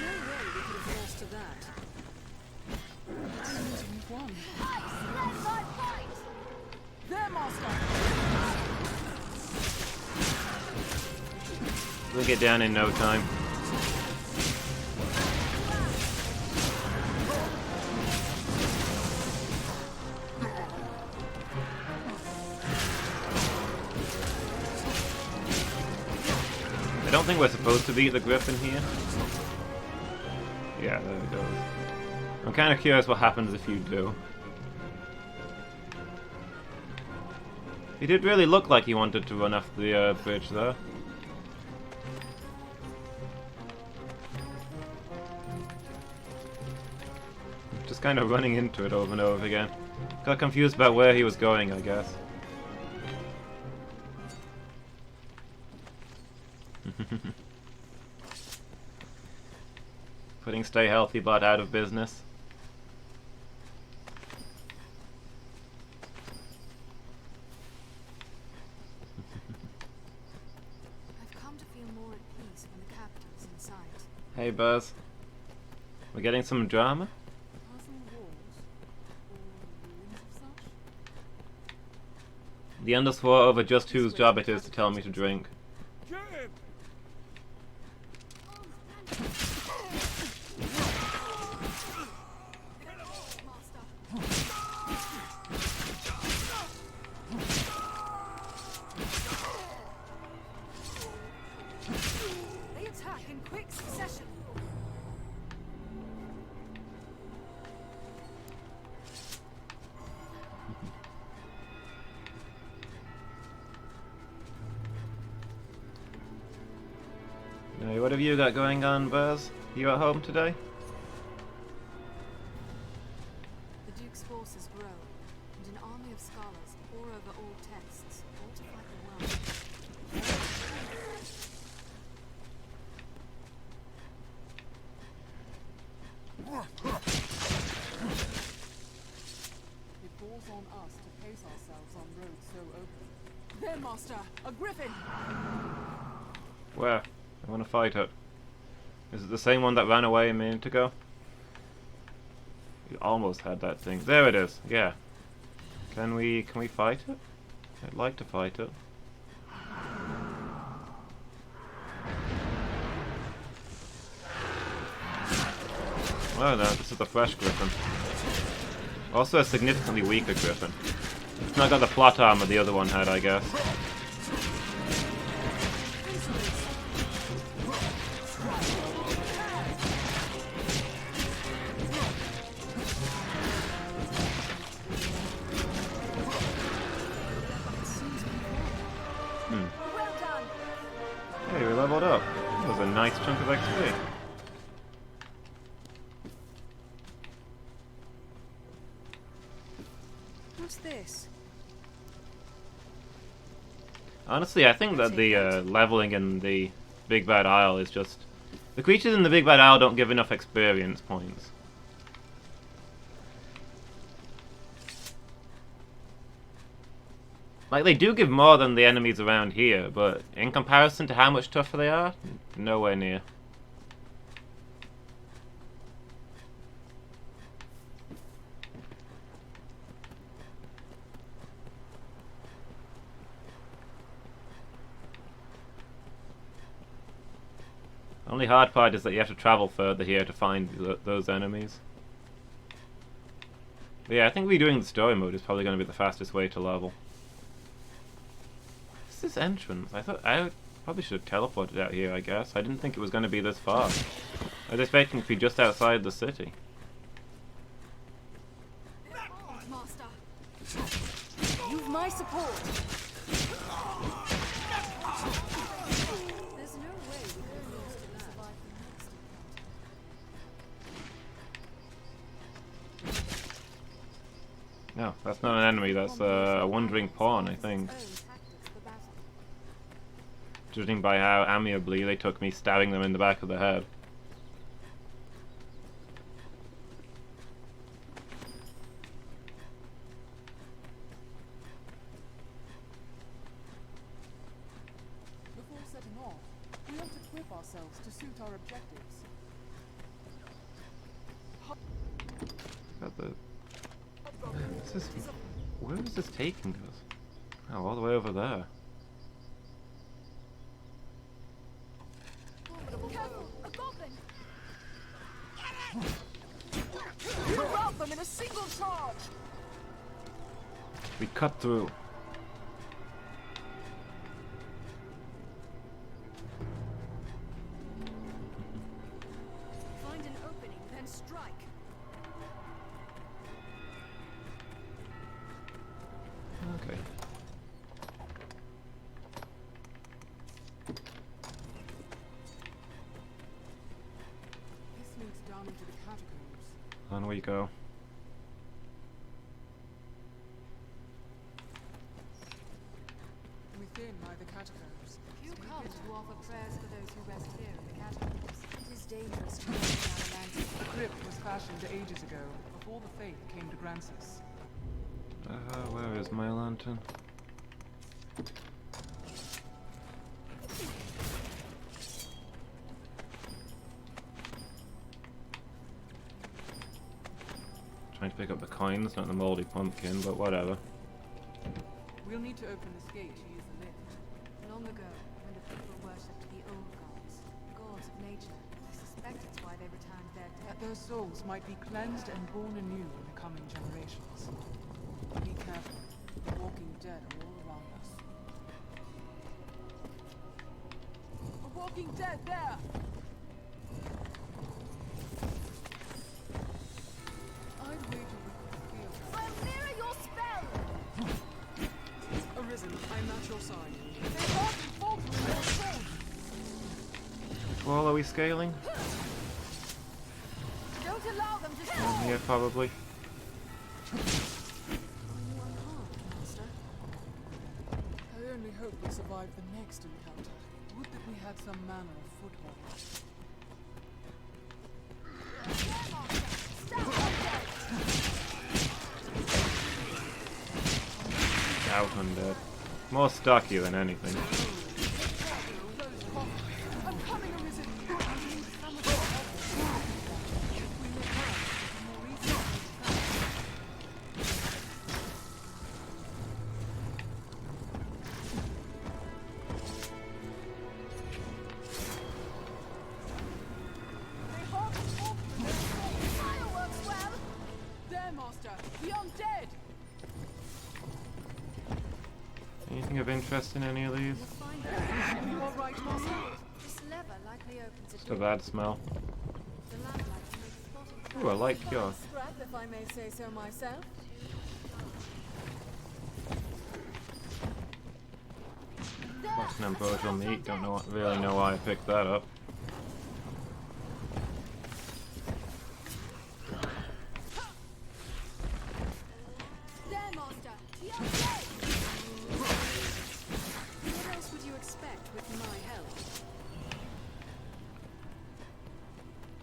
We'll get down in no time. I don't think we're supposed to beat the Griffin here. Yeah, there it goes. I'm kind of curious what happens if you do. He did really look like he wanted to run off the bridge there. Just kind of running into it over and over again. Got confused about where he was going, I guess. Putting Stay Healthy Bot out of business. I've come to feel more at peace when the capital's in sight. Hey Buzz. We're getting some drama? Puzzle walls or ruins of such? The under swore over just whose job it is to tell me to drink. They attack in quick succession. Hey, what have you got going on, Buzz? You at home today? The Duke's forces grow, and an army of scholars pour over all texts, all to fight the world. It falls on us to pace ourselves on roads so open. There, Master! A griffin! Where? I want to fight it. Is it the same one that ran away a minute ago? You almost had that thing. There it is. Yeah. Can we fight it? I'd like to fight it. Oh no, this is the fresh Griffin. Also a significantly weaker Griffin. It's not got the plot armor the other one had, I guess. Hey, we leveled up. That was a nice chunk of XP. What's this? Honestly, I think that the leveling in the Big Bad Isle is just... The creatures in the Big Bad Isle don't give enough experience points. Like, they do give more than the enemies around here, but in comparison to how much tougher they are, nowhere near. Only hard part is that you have to travel further here to find those enemies. But yeah, I think redoing the story mode is probably going to be the fastest way to level. What's this entrance? I probably should have teleported out here, I guess. I didn't think it was going to be this far. I was expecting it to be just outside the city. Master. You've my support. There's no way we could have lost to survive the next encounter. No, that's not an enemy, that's a wandering pawn, I think. Judging by how amiably they took me stabbing them in the back of the head. Before setting off, we ought to equip ourselves to suit our objectives. Got the... Where is this taking us? Oh, all the way over there. Careful! A goblin! Rout them in a single charge! We cut through. Find an opening, then strike. Okay. This leads down into the catacombs. On we go. Within lie the catacombs. Few come to offer prayers for those who rest here in the catacombs. It is dangerous to walk down a lantern. The crypt was fashioned ages ago, before the faith came to Grancis. Where is my lantern? Trying to pick up the coins, not the moldy pumpkin, but whatever. We'll need to open this gate to use the lift. Long ago, when the people worshipped the old gods of nature, I suspect it's why they returned their That dead. their souls might be cleansed and born anew in the coming generations. Be careful. The walking dead are all around us. A walking dead there! I'd wager we could feel that. I'll mirror your spell! Arisen, I'm at your side. They hardly falter in their strength. Which wall are we scaling? Don't allow them to Down here, probably. Are you unharmed, Master? I only hope we survive the next encounter. Would that we had some manner of foothold. Out undead. More stocky than anything. I'm coming, Arisen! I need some of your help. If we look right, it's more easy to track. They hardly fall through their souls. Fireworks well! There, Master! The undead! Anything of interest in any of these? Find them. You all right, Master? This lever likely opens Just a a door. bad smell. The lamplight makes spotting. Ooh, I like yours. Scrap, if I may say so myself. What's an ambrosial meat? Don't know. Really know why I picked that up. There, Master! The undead! What else would you expect with my help?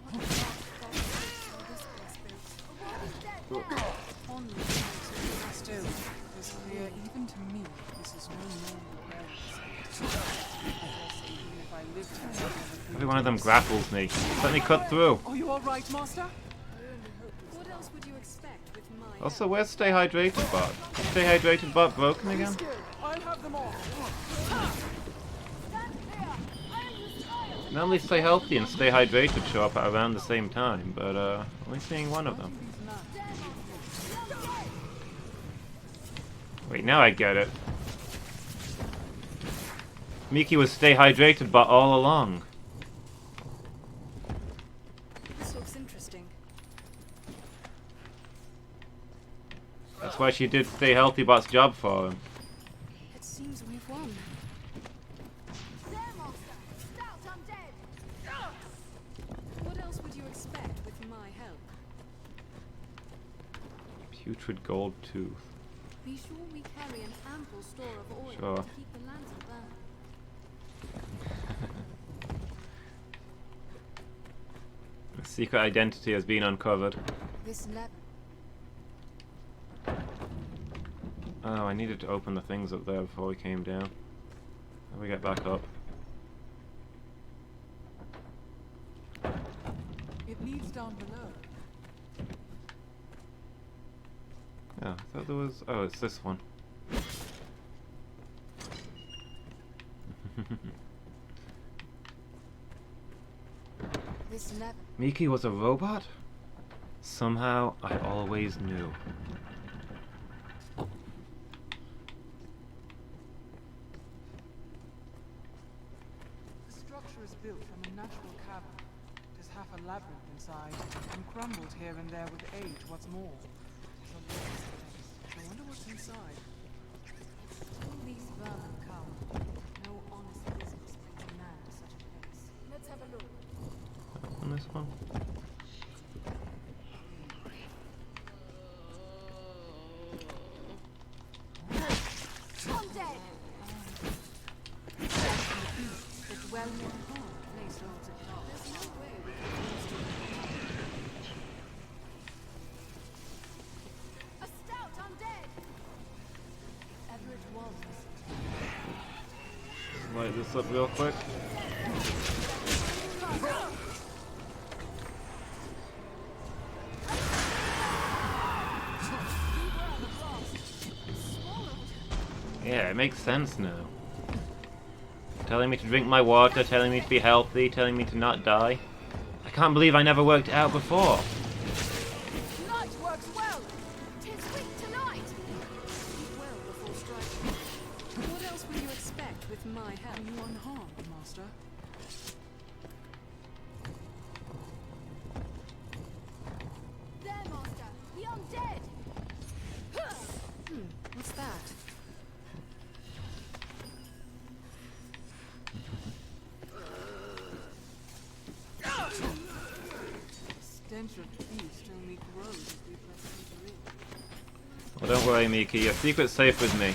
What the fuck is this place built? A walking dead there! Only the still, it is clear even to me this is no normal reality. Even if I lived here, Every one of them grapples me. Let me cut through. are you all right, Master? What else would you expect with my help? Also, where's Stay Hydrated Bot? Is Stay Hydrated Bot broken again? I'll have them all. Stand clear! I am your Normally Stay Healthy and Stay Hydrated show up at around the same time, but only seeing one of them. Wait, now I get it. Miki was Stay Hydrated but all along. This looks interesting. That's why she did Stay Healthy bot's job for him. It seems we've won. What else would you expect with my help? Putrid gold tooth. Be sure we carry an ample store of oil Sure. to keep the lantern burning. The secret identity has been uncovered. This lever. Oh, I needed to open the things up there before we came down. How do we get back up? It leads down below. Oh, I thought there was... Oh, it's this one. This lever. Miki was a robot? Somehow, I always knew. The structure is built from a natural cavern. It is half a labyrinth inside, and crumbled here and there with age. What's more, it's a lost place. I wonder what's inside. Till these vermin come, no honest business brings a man to such a place. Let's have a look. On this one? I'm dead! The dwelling place holds a dark. There's no way we can use it. A stout undead! Ever it was. Light this up real quick. Yeah, it makes sense now. Telling me to drink my water, telling me to be healthy, telling me to not die. I can't believe I never worked it out before. Light works well! 'Tis weak tonight! Eat well before striking. What else will you expect with my help? Are you unharmed, Master? There, Master! The undead! What's that? Stench of beast only grows as we press deeper in. Well, don't worry, Miki. Your secret's safe with me.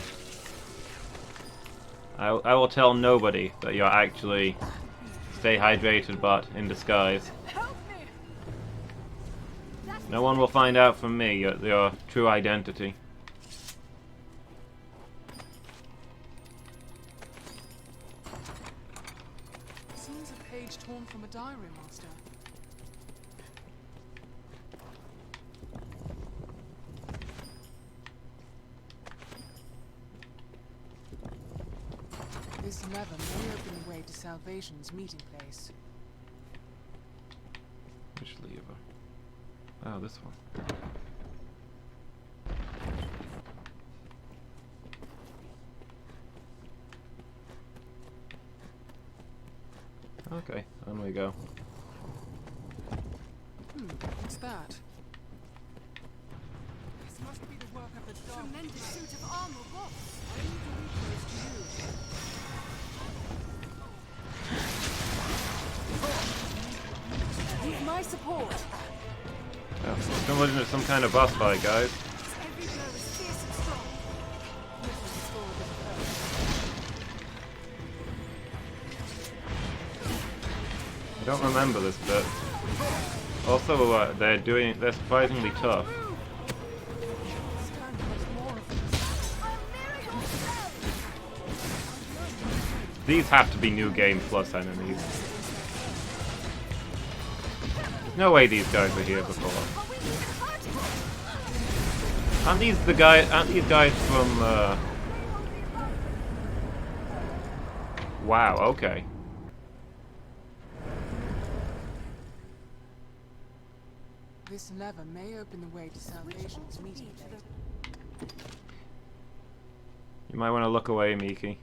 I will tell nobody that you're actually Stay Hydrated bot in disguise. No one will find out from me your true identity. Seems a page torn from a diary, Master. This lever may open the way to Salvation's meeting place. Which lever? Oh, this one. Okay, on we go. What's that? This must be the work of the dog. Tremendous suit of armor, what? I need to reach those to you. With my support! Oh, somebody into some kind of boss fight, guys. Every blow is fierce and strong. I don't remember this bit. Also, they're surprisingly tough. These have to be New Game Plus enemies. There's no way these guys were here before. Aren't these guys from, Wow, okay. This lever may open the way to Salvation's meeting place. You might want to look away, Miki.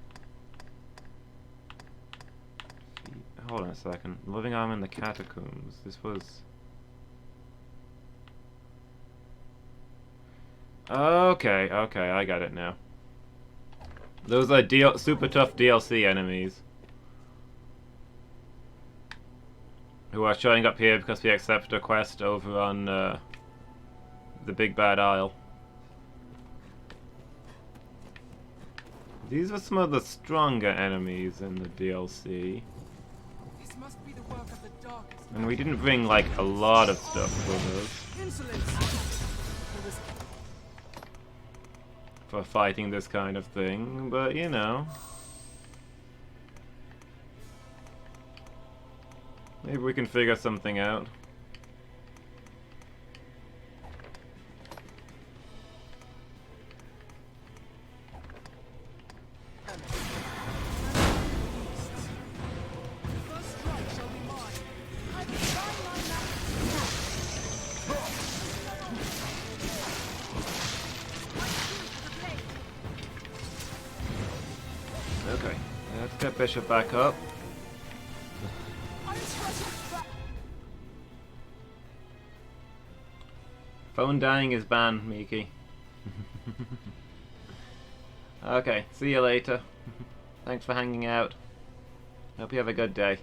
Hold on a second. Living arm in the catacombs. This was... Okay, okay, I got it now. Those are super tough DLC enemies. Who are showing up here because we accepted a quest over on the Big Bad Isle. These are some of the stronger enemies in the DLC. This must be the work of the darkest. And we didn't bring like a lot of stuff with us for fighting this kind of thing, but you know. Maybe we can figure something out. Okay, let's get Bishop back up. Phone dying is banned, Miki. Okay, see you later. Thanks for hanging out. Hope you have a good day.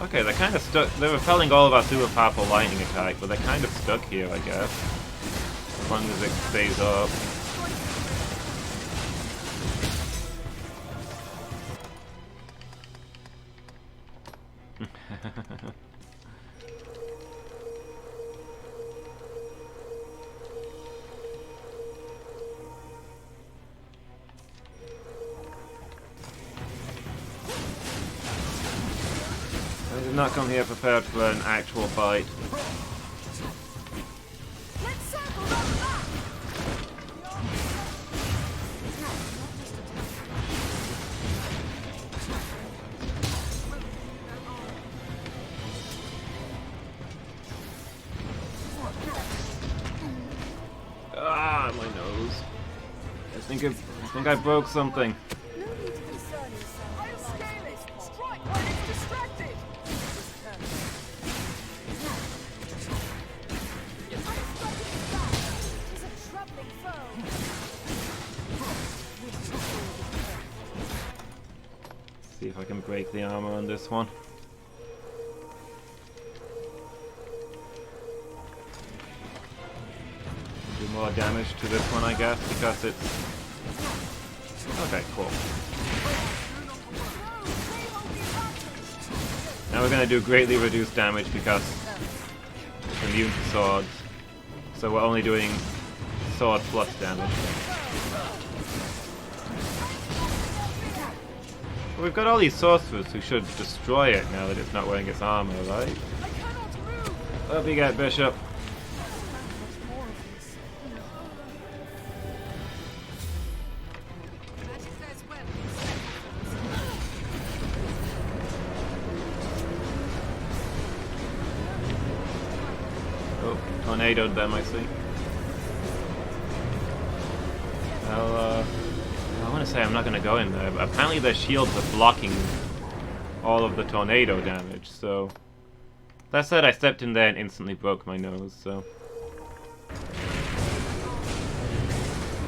Okay, they're kind of stuck. They're repelling all of our super powerful lightning attack, but they're kind of stuck here, I guess. As long as it stays up. I did not come here prepared for an actual fight. Ah, my nose. I think I broke something. See if I can break the armor on this one. Do more damage to this one, I guess, because it's... Okay, cool. Now we're going to do greatly reduced damage because it's immune to swords. So we're only doing sword plus damage. But we've got all these sorcerers who should destroy it now that it's not wearing its armor, right? Up you get, Bishop. Tornadoed them, I see. Well, I want to say I'm not going to go in there, but apparently their shields are blocking all of the tornado damage, so... That said, I stepped in there and instantly broke my nose, so...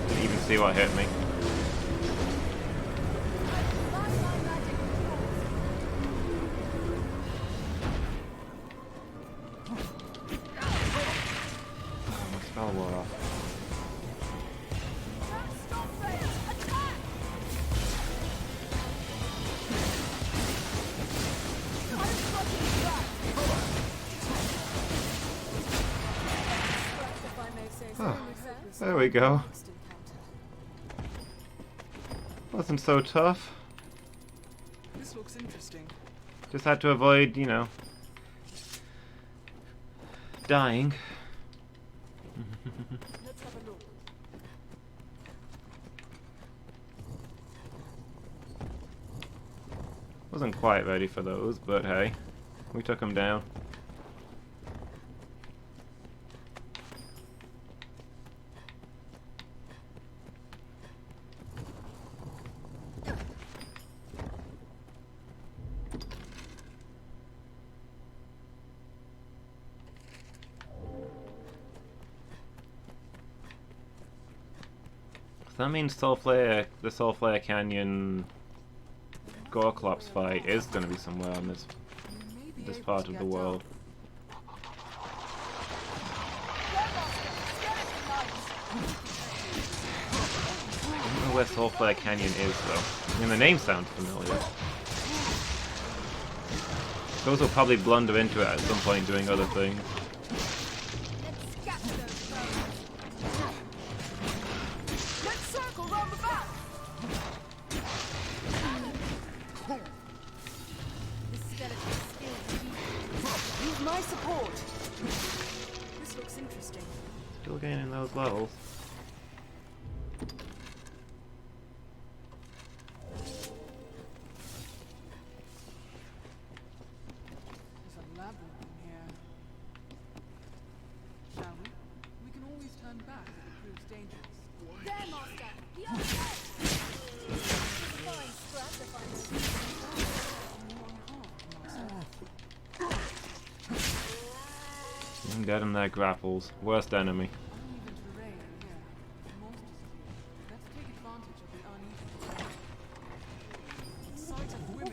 Didn't even see what hit me. There we go. Wasn't so tough. This looks interesting. Just had to avoid, you know, dying. Let's have a look. Wasn't quite ready for those, but hey, we took them down. So that means the Soulflare Canyon Gorklops fight is going to be somewhere on this part of the world. I don't know where Soulflare Canyon is though. I mean, the name sounds familiar. Those will probably blunder into it at some point doing other things. My support. This looks interesting. Still gaining those levels. There's a labyrinth in here. Shall we? We can always turn back if it proves dangerous. There, Master! The other way! Fine scrap if I'm dead in their grapples. Worst enemy. Uneven terrain here. Monsters appear. Let's take advantage of the uneven terrain. Sight of women,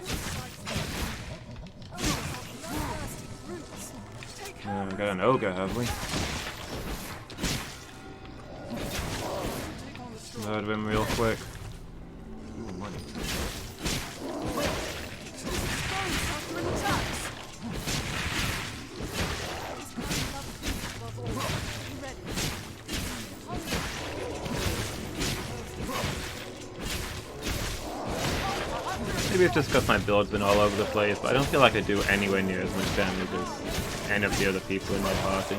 We got an ogre, have we? Murder him real quick. Ooh, money. Maybe it's just because my build's been all over the place, but I don't feel like I do anywhere near as much damage as any of the other people in my party.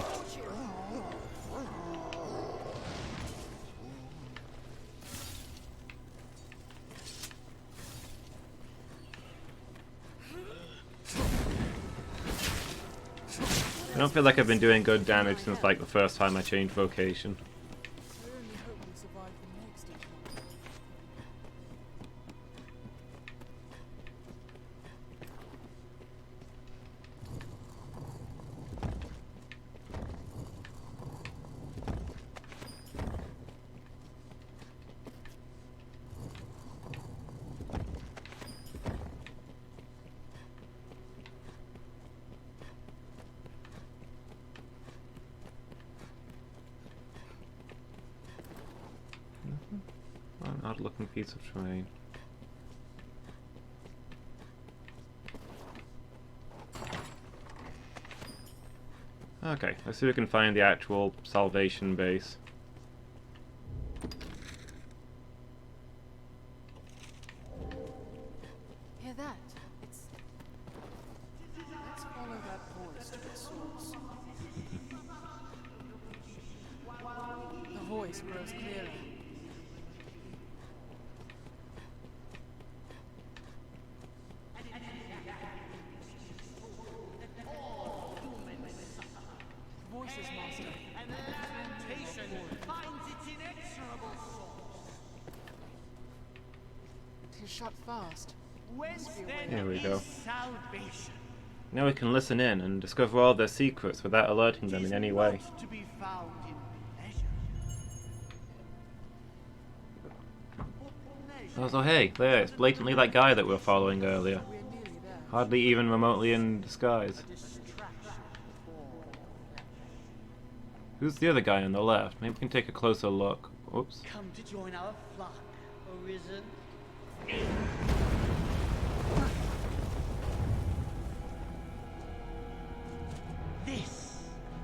I don't feel like I've been doing good damage since like the first time I changed vocation. I only hope we survive the next one. An odd looking piece of terrain. Okay, let's see if we can find the actual salvation base. Hear that? Let's follow that voice to its source. The voice grows clearer. Voices, Master. And lamentation finds its inexorable source. Tis shut fast. Whence then Here we go. is salvation? Now we can listen in and discover all their secrets without alerting them in any way. To be found in pleasure. Oh, hey, there, it's blatantly that guy that we were following earlier. Hardly even remotely in disguise. Who's the other guy on the left? Maybe we can take a closer look. Oops. Come to join our flock, Arisen.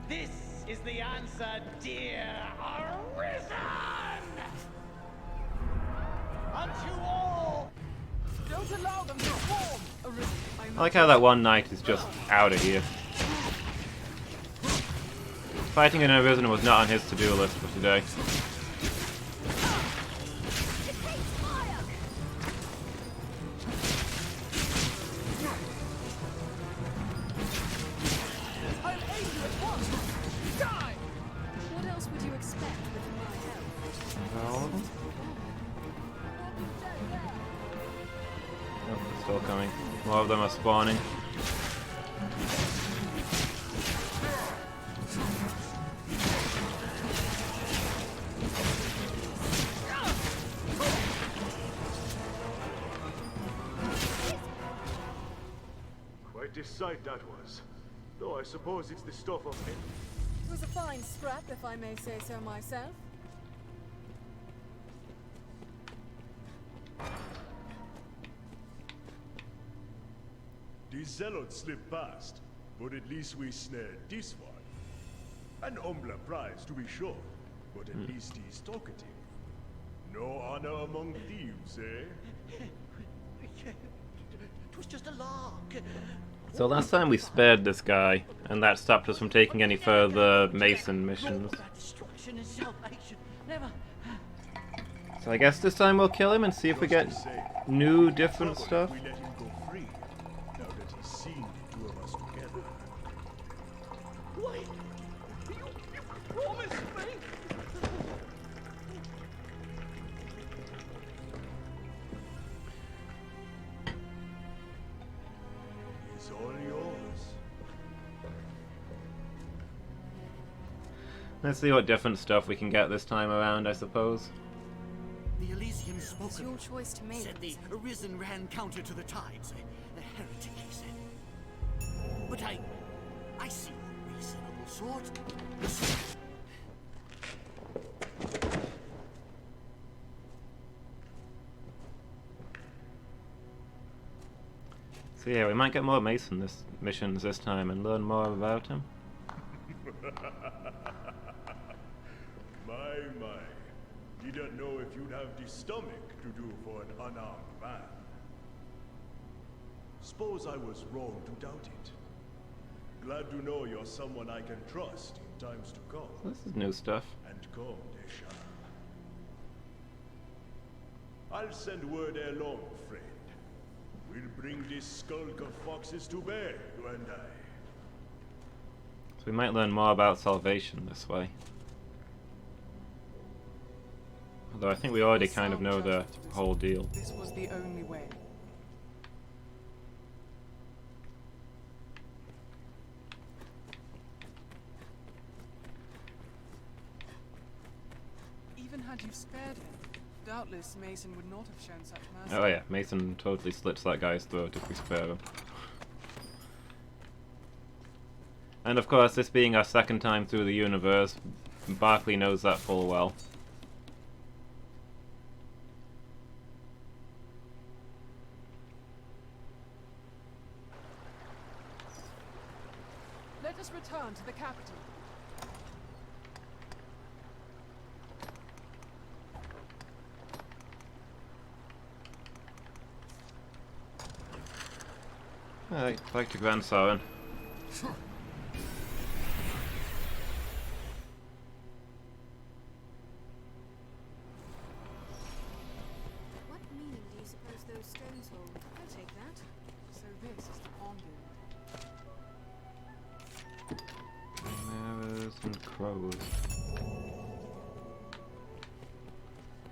This is the answer, dear Arisen! Unto all! Don't allow them to swarm! I like how that one knight is just out of here. Fighting an Arisen was not on his to-do list for today. What else would you expect with my help? Oh, they're still coming. More of them are spawning. Quite a sight that was. Though I suppose it's the stuff of him. It was a fine scrap, if I may say so myself. The zealots slipped past, but at least we snared this one. An humbler prize, to be sure, but at least he's talkative. No honor among thieves, eh? It was just a lark. So last time we spared this guy, and that stopped us from taking any further Mason missions. Destruction and salvation. Never. So I guess this time we'll kill him and see if we get new, different stuff. We let him go free, now that he's seen the two of us together. Wait! You promised me! It's all yours. Let's see what different stuff we can get this time around, I suppose. The Elysium spoke It's of your it. choice to make. Said the Arisen ran counter to the tides. The heretic, he said. But I see a reasonable sort. Listen. So yeah, we might get more Mason missions this time and learn more about him. My. Didn't know if you'd have the stomach to do for an unarmed man. Suppose I was wrong to doubt it. Glad to know you're someone I can trust in times to come. This is new stuff. And come they shall. I'll send word ere long, friend. We'll bring this skulk of foxes to bear, you and I. So we might learn more about salvation this way. Although I think we already kind of know the whole deal. This was the only way. Even had you spared him, doubtless Mason would not have shown such mercy. Oh yeah, Mason totally slits that guy's throat if we spare him. And of course, this being our second time through the universe, Barkley knows that full well. Let us return to the capital. Alright, back to Grand Sorin. What meaning do you suppose those stones hold? I'll take that. So this is the pond. Mares and crows.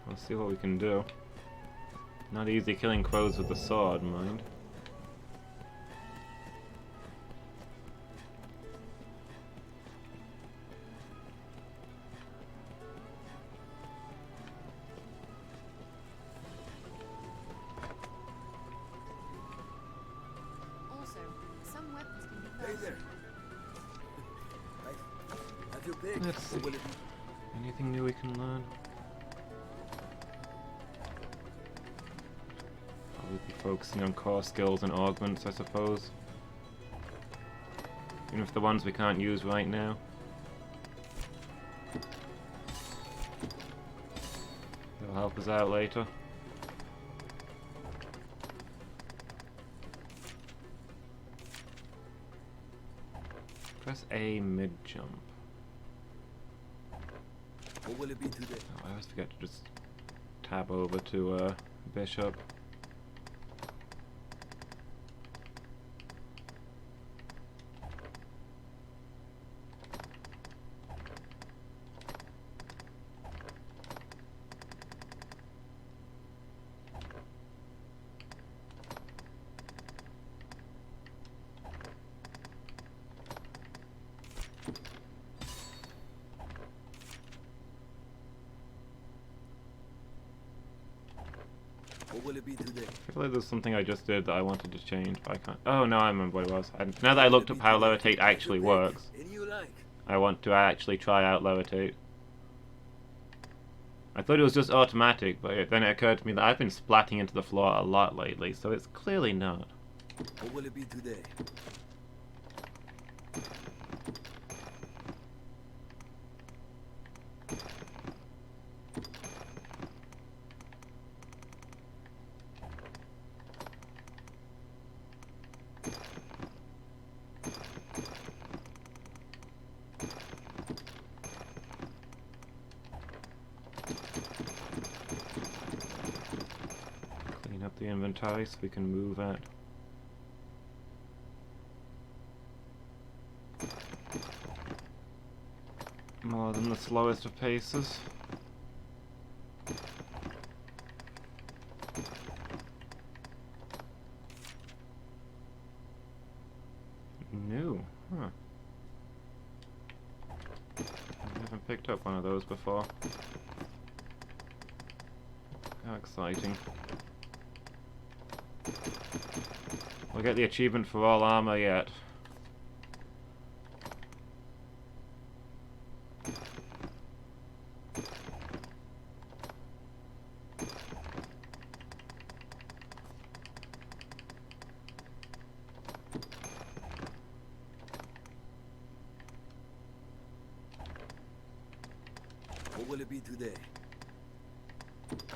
Let's see what we can do. Not easy killing crows with the sword, mind. Also, some weapons can be Hey fastened. there. Have your pick. Let's see. Or will it Anything new we can learn? Probably be focusing on core skills and augments, I suppose. Even if the ones we can't use right now. They'll help us out later. Press A mid-jump. What will it be today? Oh, I always forget to just tab over to Bishop. What will it be today? I feel like there's something I just did that I wanted to change, but I can't. Oh, no, I remember what it was. Now that I looked up how levitate actually works, I want to actually try out levitate. I thought it was just automatic, but then it occurred to me that I've been splatting into the floor a lot lately, so it's clearly not. What will it be today? Clean up the inventory so we can move it. More than the slowest of paces. New, huh. I haven't picked up one of those before. How exciting. We'll get the achievement for all armor yet. What will it be today?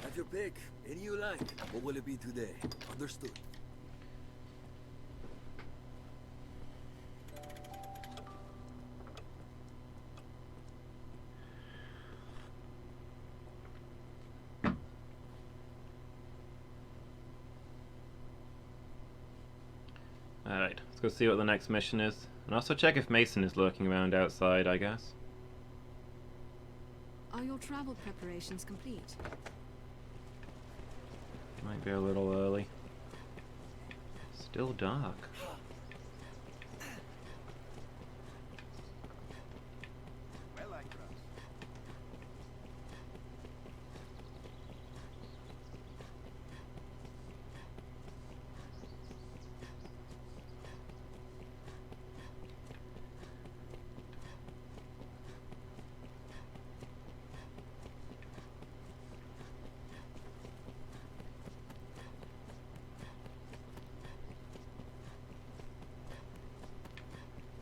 Have your pick. Any you like. What will it be today? Understood. Alright, let's go see what the next mission is. And also check if Mason is lurking around outside, I guess. Are your travel preparations complete? Might be a little early. Still dark.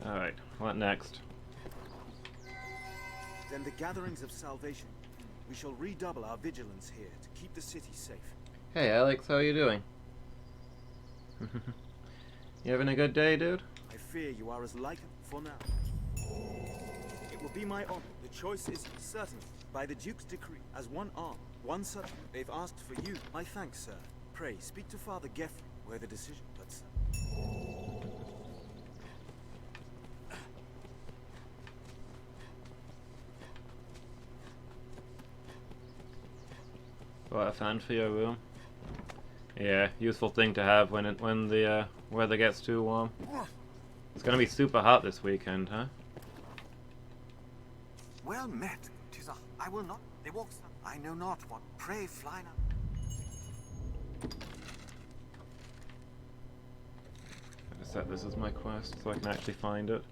Alright, what next? Then the gatherings of salvation. We shall redouble our vigilance here to keep the city safe. Hey Alex, how are you doing? You having a good day, dude? I fear you are as like for now. It will be my honor. The choice is certain. By the Duke's decree, as one arm, one such. They've asked for you. My thanks, sir. Pray, speak to Father Geoffrey, where the decision. But sir. What a fan for your room. Yeah, useful thing to have when the weather gets too warm. It's gonna be super hot this weekend, huh? Well met, 'tis I will not. They walk. I know not what. Pray, fly now. I'm gonna set this as my quest so I can actually find it.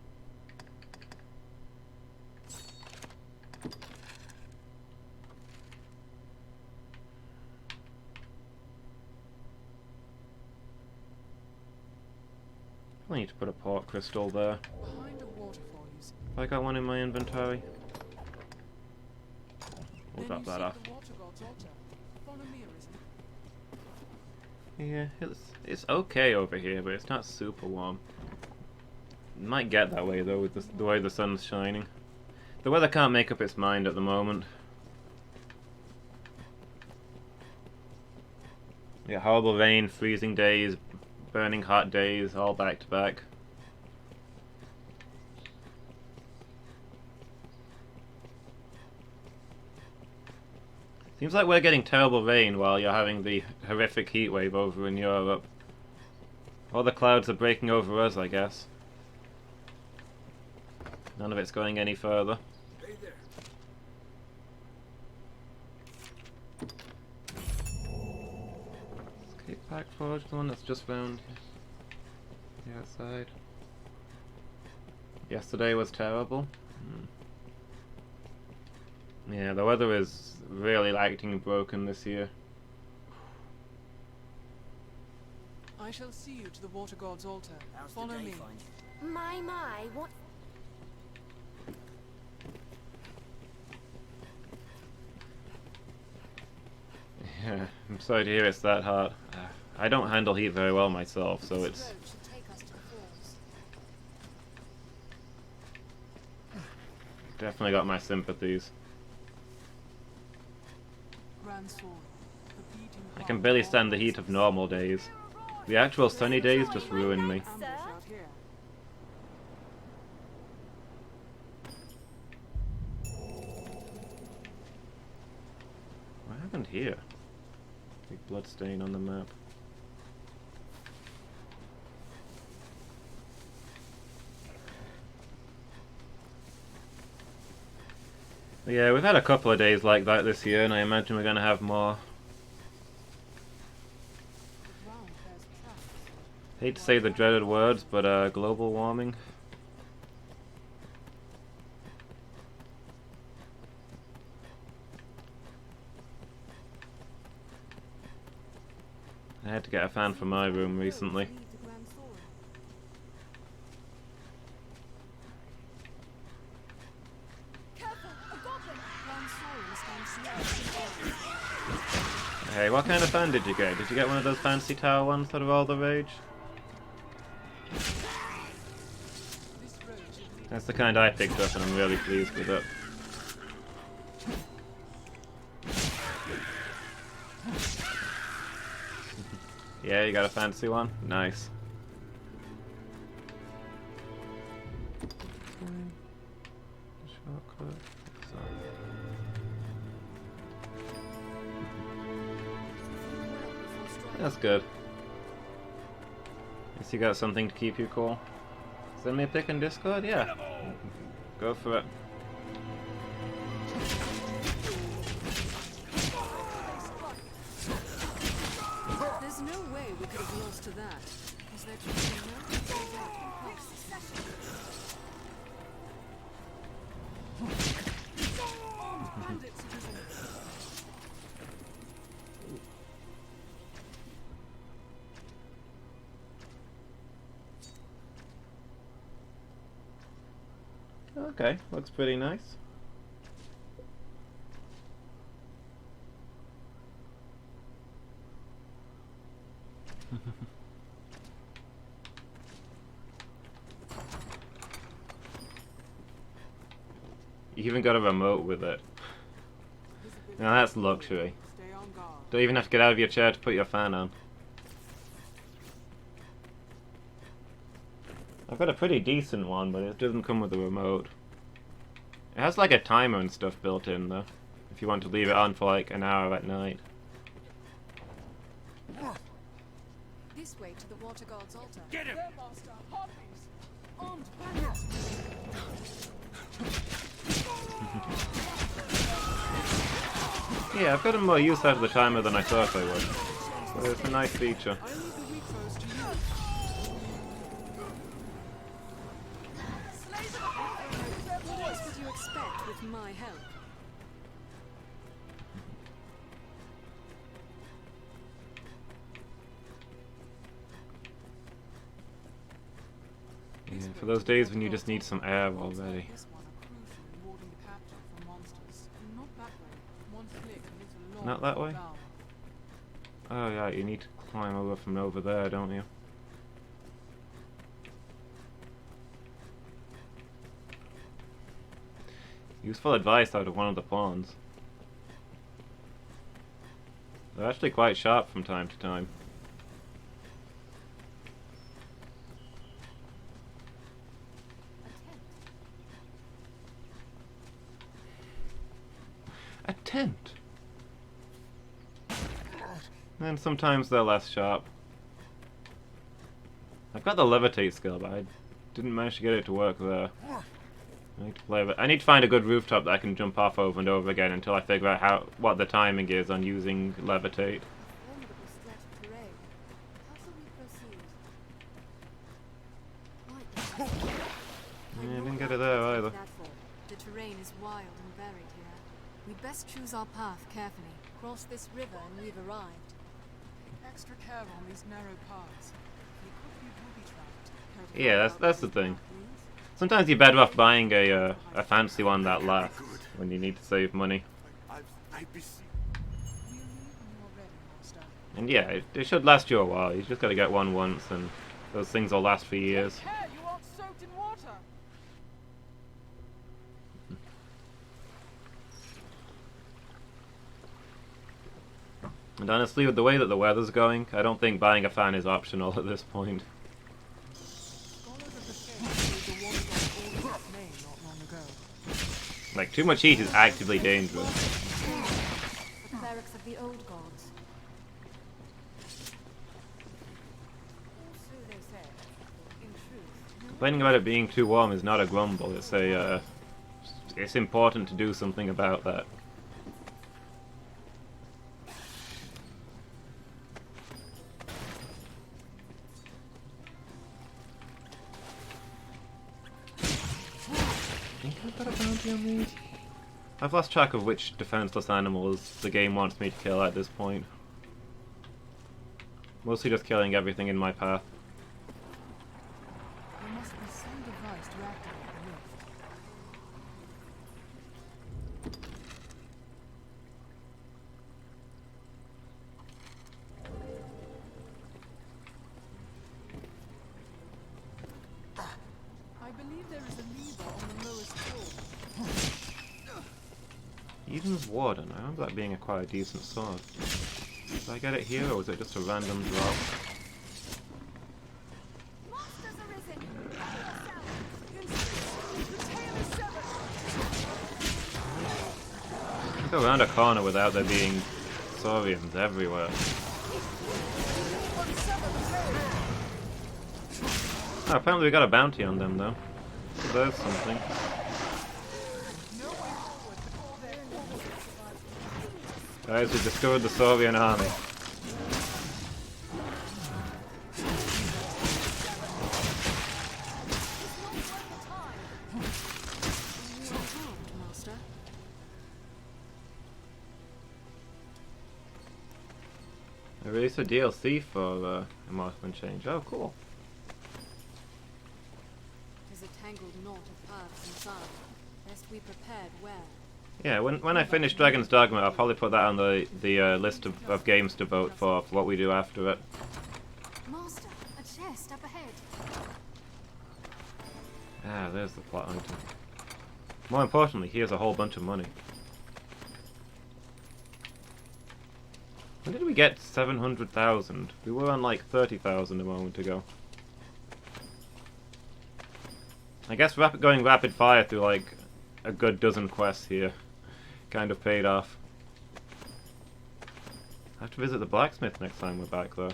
I need to put a port crystal there. Behind a waterfall, you see. Have I got one in my inventory? We'll drop that off. The water god's altar. Bonamir, isn't it? Yeah, it's okay over here, but it's not super warm. It might get that way though with the way the sun's shining. The weather can't make up its mind at the moment. Yeah, horrible rain, freezing days, burning hot days, all back to back. Seems like we're getting terrible rain while you're having the horrific heat wave over in Europe. All the clouds are breaking over us, I guess. None of it's going any further. Hey there. Escape Pack Forge, the one that's just found the outside. Yesterday was terrible. Yeah, the weather is really acting broken this year. I shall see you to the water god's altar. How's the Follow day me. find you? My, what? Yeah, I'm sorry to hear it's that hot. I don't handle heat very well myself, so This it's road should take us to the falls. definitely got my sympathies. Grand Sword, the beating I heart can barely of stand the all heat of monsters. normal days. The actual sunny days just ruin me. Ambush out here. What happened here? Big blood stain on the map. Yeah, we've had a couple of days like that this year, and I imagine we're going to have more. The ground bears tracks. Hate to say the dreaded words, but global warming. I had to get a fan for my room recently. Lead the Grand Sword. Careful! A goblin! Grand Sword stands near. Hey, what kind of fan did you get? Did you get one of those fancy tower ones that are all the rage? This road should lead That's the kind I picked up, and I'm really pleased with it. Yeah, you got a fancy one? Nice. Shortcut. That's good. Guess you got something to keep you cool. Send me a pic in Discord? Yeah. Go for it. There's no way we could have lost to that. Is there truly no way past this session? bandit citizen. Okay, looks pretty nice. You even got a remote with it. Now that's luxury. Stay on guard. Don't even have to get out of your chair to put your fan on. I've got a pretty decent one, but it doesn't come with a remote. It has like a timer and stuff built in though, if you want to leave it on for like an hour at night. This way to the water god's altar. Get him! Their master, harpies. Armed bandits. Yeah, I've gotten more use out of the timer than I thought I would. So it's a nice feature. I leave the weak foes to you. What else would you expect with my help? Yeah, for those days when you just need some air already. This one are crucial in warding the capture from monsters. Not that way. One flick and it's a long Not that fall way? down. Oh yeah, you need to climb over from over there, don't you? Useful advice out of one of the pawns. They're actually quite sharp from time to time. A tent! And sometimes they're less sharp. I've got the levitate skill, but I didn't manage to get it to work there. I need to find a good rooftop that I can jump off over and over again until I figure out what the timing is on using levitate. Yeah, I didn't get it there either. The terrain is wild and varied here. We'd best choose our path carefully. Cross this river and we've arrived. Take extra care on these narrow paths. They could be booby-trapped. Yeah, that's the thing. Sometimes you're better off buying a fancy one that lasts when you need to save money. And yeah, it should last you a while. You just gotta get one once, and those things will last for years. Take care, you aren't soaked in water. And honestly, with the way that the weather's going, I don't think buying a fan is optional at this point. Like, too much heat is actively dangerous. The clerics of the old gods. So they say. In truth, Complaining about it being too warm is not a grumble. It's important to do something about that. I've lost track of which defenseless animals the game wants me to kill at this point. Mostly just killing everything in my path. there must be some device to activate the rift. I believe there is a lever on the lowest floor. Eden's Warden. I remember that being quite a decent sword. Did I get it here, or was it just a random drop? Monsters arisen! I go around a corner without there being saurians everywhere. Oh, apparently we got a bounty on them though. So there's something. Guys, we discovered the Saurian army. I released a DLC for Immortal and Change. Oh, cool. There's a tangled knot of paths inside. Best we prepared well. Yeah, when I finish Dragon's Dogma, I'll probably put that on the list of games to vote for what we do after it. Master, a chest up ahead. Ah, there's the plot item. More importantly, here's a whole bunch of money. When did we get 700,000? We were on like 30,000 a moment ago. I guess going rapid fire through like a good dozen quests here kind of paid off. I have to visit the blacksmith next time we're back though.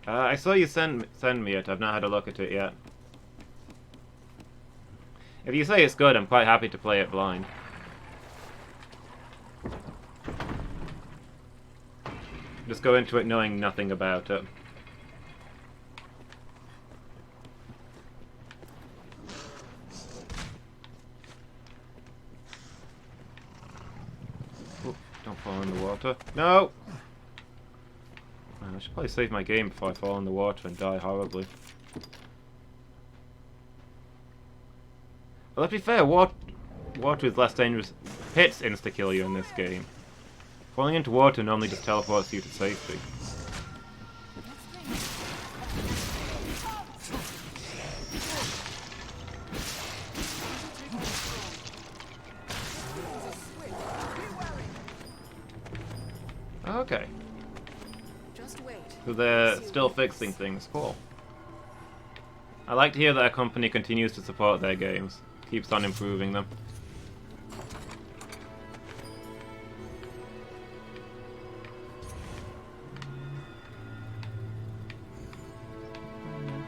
I saw you send me it. I've not had a look at it yet. If you say it's good, I'm quite happy to play it blind. Just go into it knowing nothing about it. Ooh, don't fall in the water. No! Man, I should probably save my game before I fall in the water and die horribly. Well, to be fair, water is less dangerous. Pits insta-kill you in this game. Falling into water normally just teleports you to safety. Okay. Just wait. So they're still fixing things. Cool. I like to hear that a company continues to support their games. Keeps on improving them.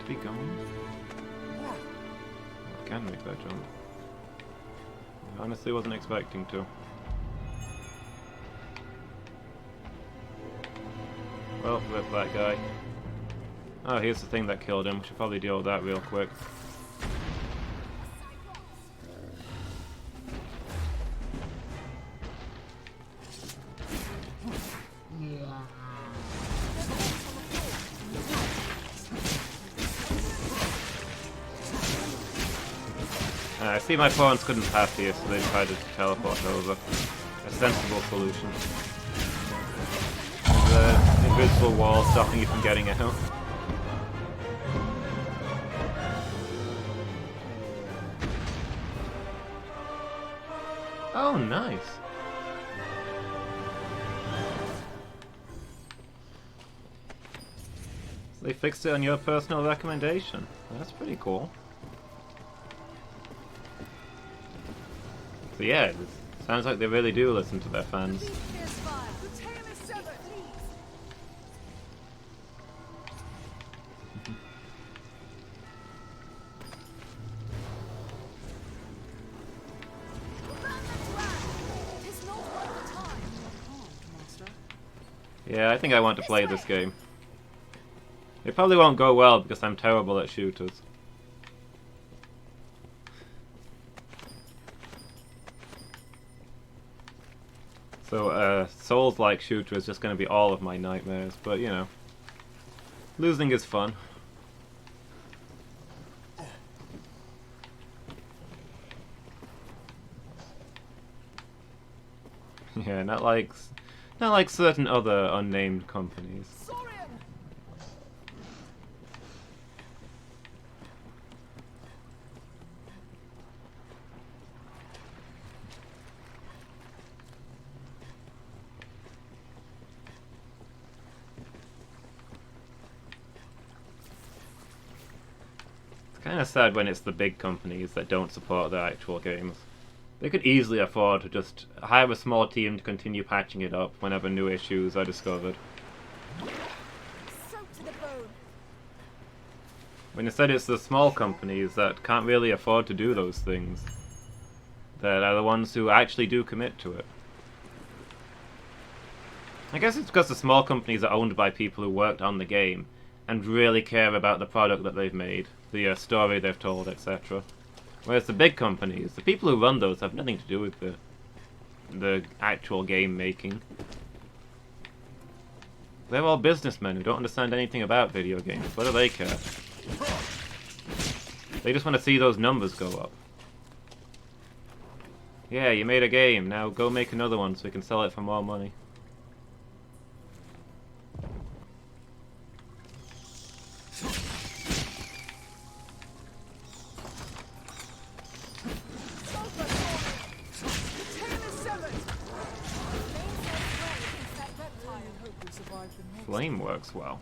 To be gone. I can make that jump. I honestly wasn't expecting to. Well, rip that guy. Oh, here's the thing that killed him. Should probably deal with that real quick. I see my pawns couldn't pass here, so they tried to teleport over. A sensible solution. The invisible wall stopping you from getting out. Oh, nice. So they fixed it on your personal recommendation. That's pretty cool. So yeah, it sounds like they really do listen to their fans. Yeah, I think I want to play this game. It probably won't go well because I'm terrible at shooters. So, Souls-like shooter is just going to be all of my nightmares, but you know. Losing is fun. Yeah, not like certain other unnamed companies. It's kind of sad when it's the big companies that don't support their actual games. They could easily afford to just hire a small team to continue patching it up whenever new issues are discovered. When instead it's the small companies that can't really afford to do those things that are the ones who actually do commit to it. I guess it's because the small companies are owned by people who worked on the game and really care about the product that they've made, the story they've told, etc. Whereas the big companies, the people who run those have nothing to do with the actual game making. They're all businessmen who don't understand anything about video games. What do they care? They just want to see those numbers go up. Yeah, you made a game, now go make another one so we can sell it for more money. Flame works well.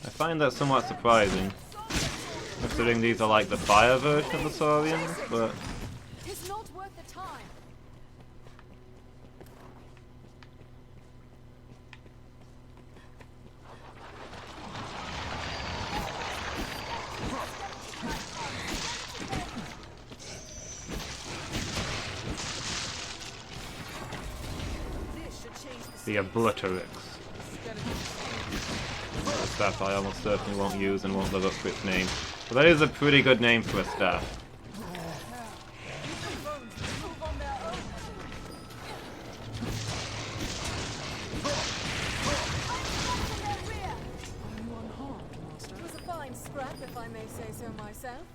I find that somewhat surprising, considering these are like the fire version of the Saurians, but... It's not worth the time. The Obliterix. A staff I almost certainly won't use and won't live up to its name. But that is a pretty good name for a staff. It was a fine scrap, if I may say so myself.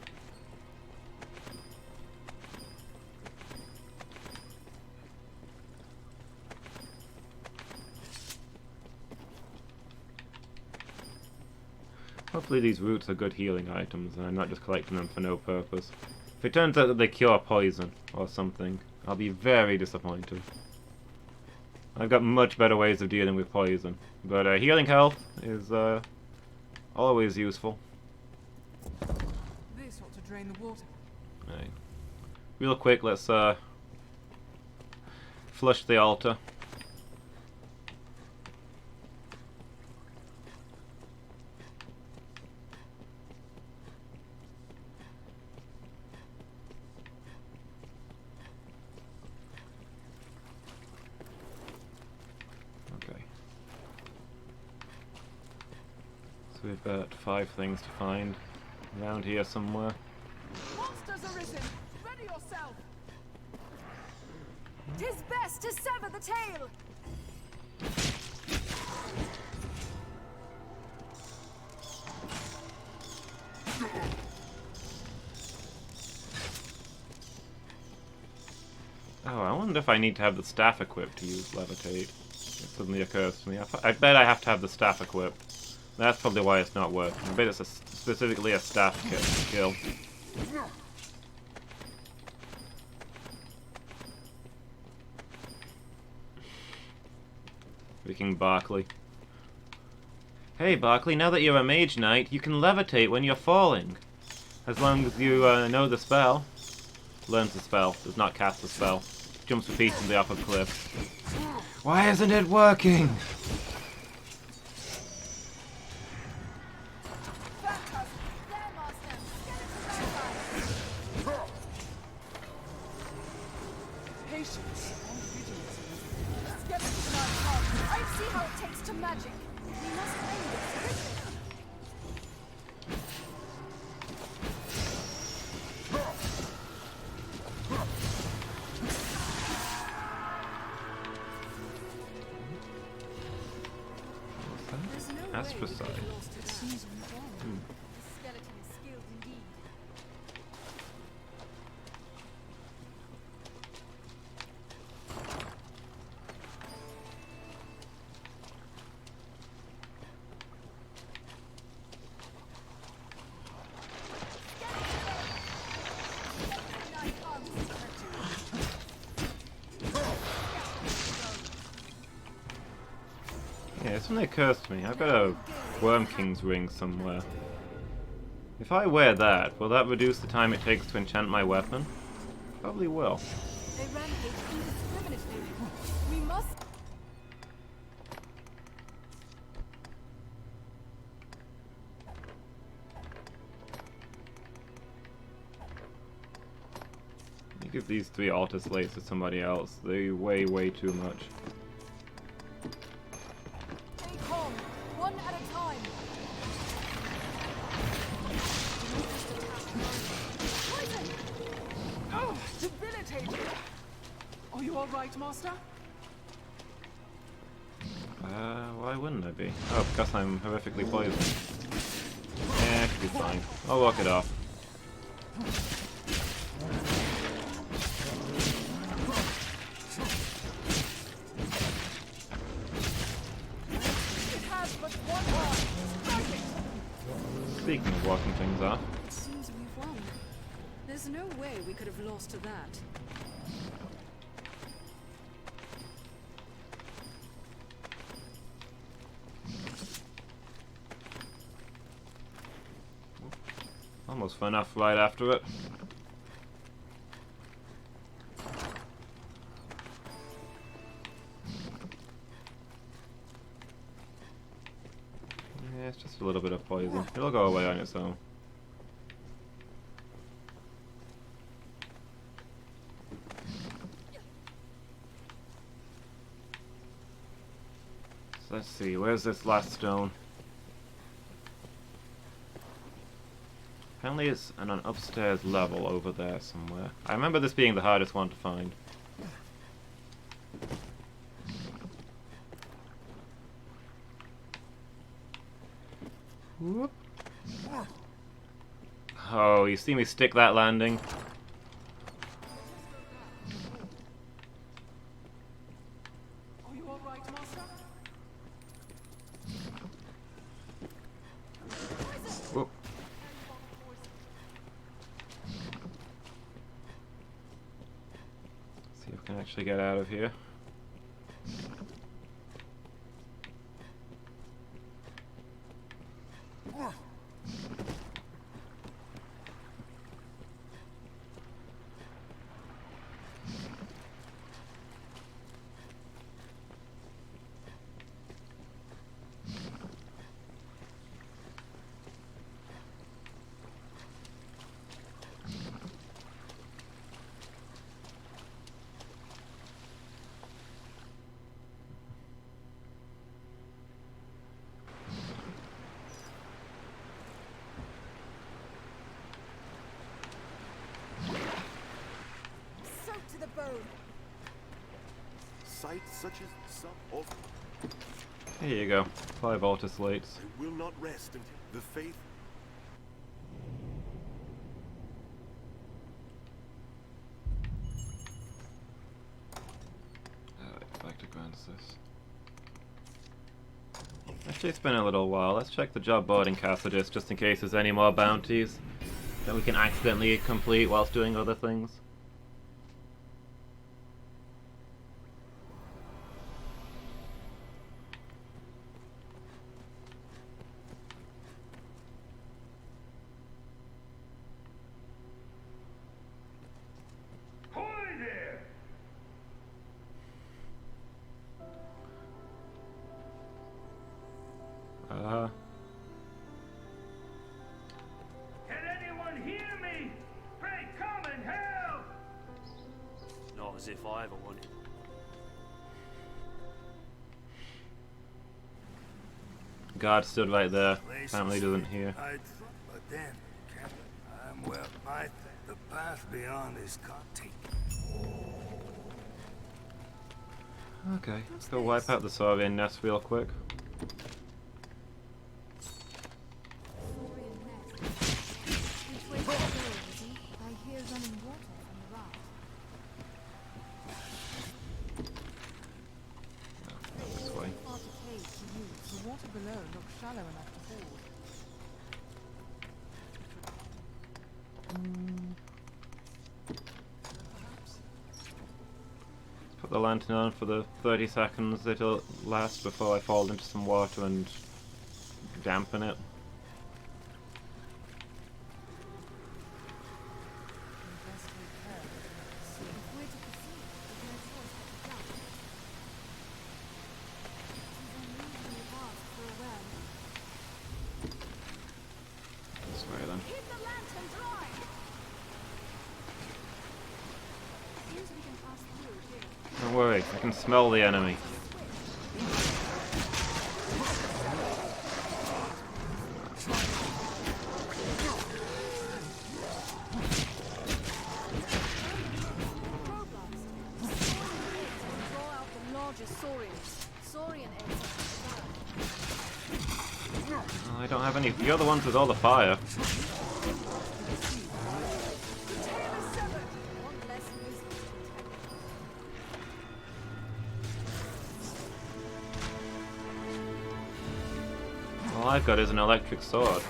Hopefully these roots are good healing items and I'm not just collecting them for no purpose. If it turns out that they cure poison or something, I'll be very disappointed. I've got much better ways of dealing with poison. But healing health is always useful. This ought to drain the water. Right. Real quick, let's flush the altar. We've got 5 things to find around here somewhere. Monsters arisen! Ready yourself! 'Tis best to sever the tail! Oh, I wonder if I need to have the staff equipped to use levitate. It suddenly occurs to me. I bet I have to have the staff equipped. That's probably why it's not working. I bet it's specifically a staff skill. Freaking Barkley. Hey Barkley, now that you're a mage knight, you can levitate when you're falling. As long as you know the spell. Learns the spell, does not cast the spell. Jumps repeatedly off a cliff. Why isn't it working? Yeah, something occurs to me. I've got a Worm King's ring somewhere. If I wear that, will that reduce the time it takes to enchant my weapon? Probably will. They rampage indiscriminately. We must... Let me give these 3 altar slates to somebody else. They weigh way too much. One at a time. Poison! Oh, debilitated! Are you all right, Master? Why wouldn't I be? Oh, because I'm horrifically poisoned. Yeah, it should be fine. I'll walk it off. Speaking of walking things off. It seems we've won. There's no way we could have lost to that. Almost fun enough right after it. Yeah, it's just a little bit of poison. It'll go away on its own. So let's see, where's this last stone? Apparently it's on an upstairs level over there somewhere. I remember this being the hardest one to find. Whoop. Oh, you see me stick that landing? Are you all right, Master? Whoop. I can actually get out of here. Soaked to the bone. Sights such as some of Here you go. 5 altar slates. will not rest until the faith. I'd like to grant this. Actually, it's been a little while. Let's check the job board in Cassidus just in case there's any more bounties that we can accidentally complete whilst doing other things. Can anyone hear me? Pray come and help! Not as if I ever wanted. Guard stood right there. Apparently doesn't hear. But then, Captain, I'm well. The path beyond is take. Okay, let's go wipe out the Saurian nest real quick. Which way to go, Lizzie? I hear running water from the right. This way. Hard to cave to use. The water below looks shallow enough to ford. Put the lantern on for the 30 seconds it'll last before I fall into some water and dampen it. This way then. Don't worry, I can smell the enemy. Oh, I don't have any. You're the ones with all the fire. All I've got is an electric sword.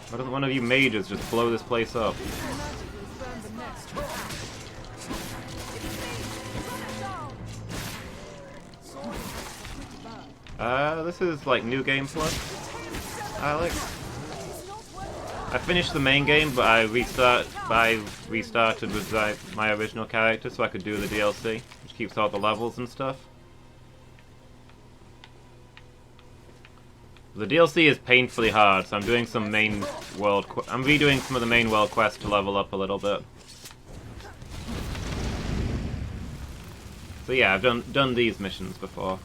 Why doesn't one of you mages just blow this place up? This is like new game plus, Alex. I finished the main game, but I restarted with my original character so I could do the DLC, which keeps all the levels and stuff. The DLC is painfully hard, so I'm doing some main world. I'm redoing some of the main world quests to level up a little bit. So yeah, I've done these missions before.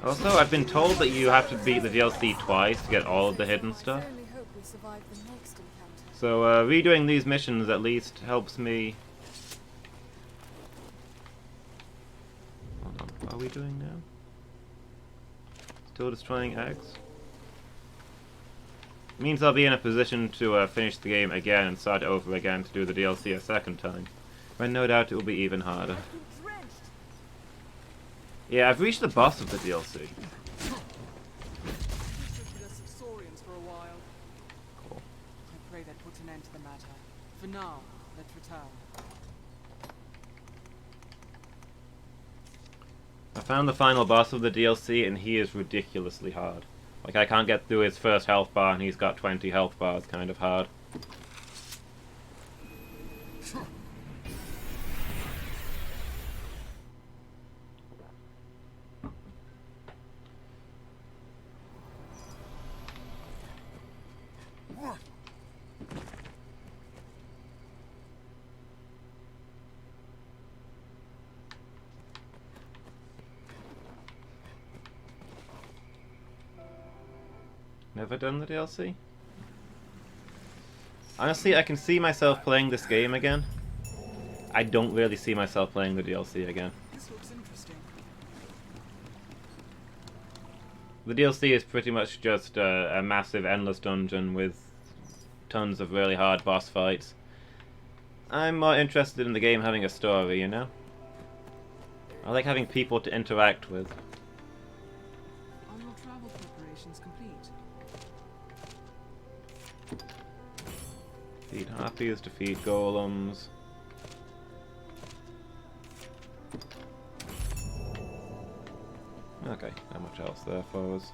Also, I've been told that you have to beat the DLC twice to get all of the hidden stuff. So redoing these missions at least helps me... Hold on, what are we doing now? Still destroying eggs? Means I'll be in a position to finish the game again and start over again to do the DLC a second time. When no doubt it will be even harder. Yeah, I've reached the boss of the DLC. Cool. I pray that puts an end to the matter. For now, let's return. I found the final boss of the DLC and he is ridiculously hard. Like, I can't get through his first health bar and he's got 20 health bars, kind of hard. Never done the DLC? Honestly, I can see myself playing this game again. I don't really see myself playing the DLC again. This looks interesting. The DLC is pretty much just a massive endless dungeon with tons of really hard boss fights. I'm more interested in the game having a story, you know? I like having people to interact with. Are your travel preparations complete? Defeat harpies, defeat golems. Okay, not much else there for us.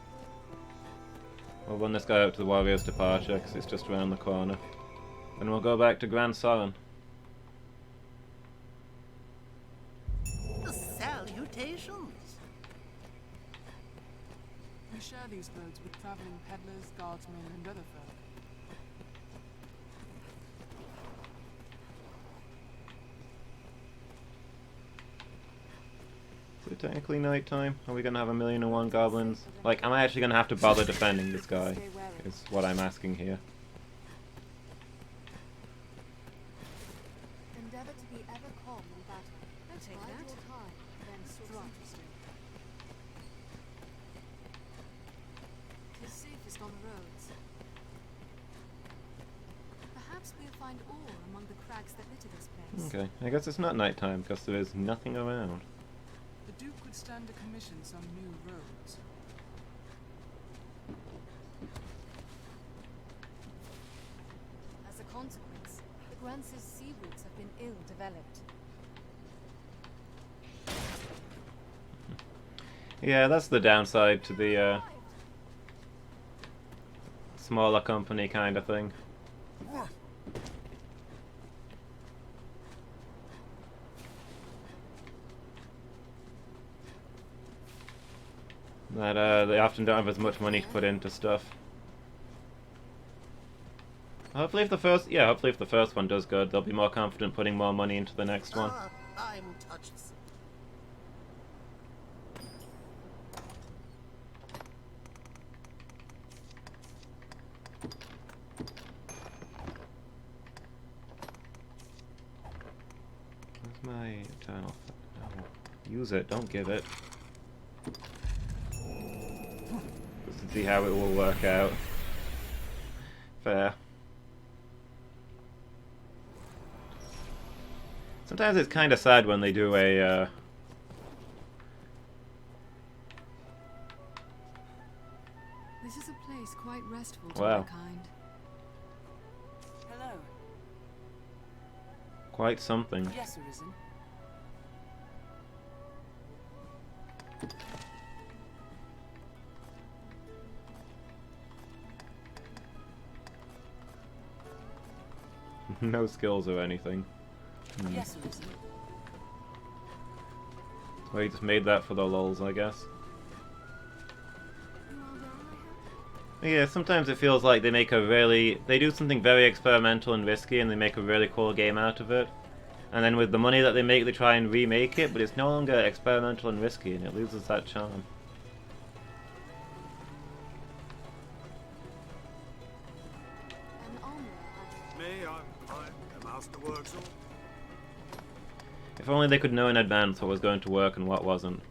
We'll run this guy out to the warrior's departure because it's just around the corner. Then we'll go back to Grand Sorin. Salutations! We share these roads with traveling peddlers, guardsmen, and other folk. Is it technically nighttime? Are we gonna have 1,000,001 goblins? Like, am I actually gonna have to bother defending this guy? Is what I'm asking here. Endeavor to be ever calm in battle. I'll take that. Time, then strong. Tis safest on the roads. Perhaps we'll find ore among the crags that litter this place. Okay, I guess it's not nighttime because there is nothing around. The Duke could stand to commission some new roads. As a consequence, the Grant's sea routes have been ill-developed. Yeah, that's the downside to the smaller company kind of thing. That they often don't have as much money to put into stuff. Hopefully if the first one does good, they'll be more confident putting more money into the next one. I'm touched. Where's my eternal? No. Use it, don't give it. Just to see how it will work out. Fair. Sometimes it's kind of sad when they do a This is a place quite restful to Wow. our kind. Hello. quite something. Yes, Arisen. No skills or anything. Yes, Arisen. Well, you just made that for the lulz, I guess. Yeah, sometimes it feels like they do something very experimental and risky and they make a really cool game out of it. And then with the money that they make, they try and remake it, but it's no longer experimental and risky and it loses that charm. How's the work, so? If only they could know in advance what was going to work and what wasn't.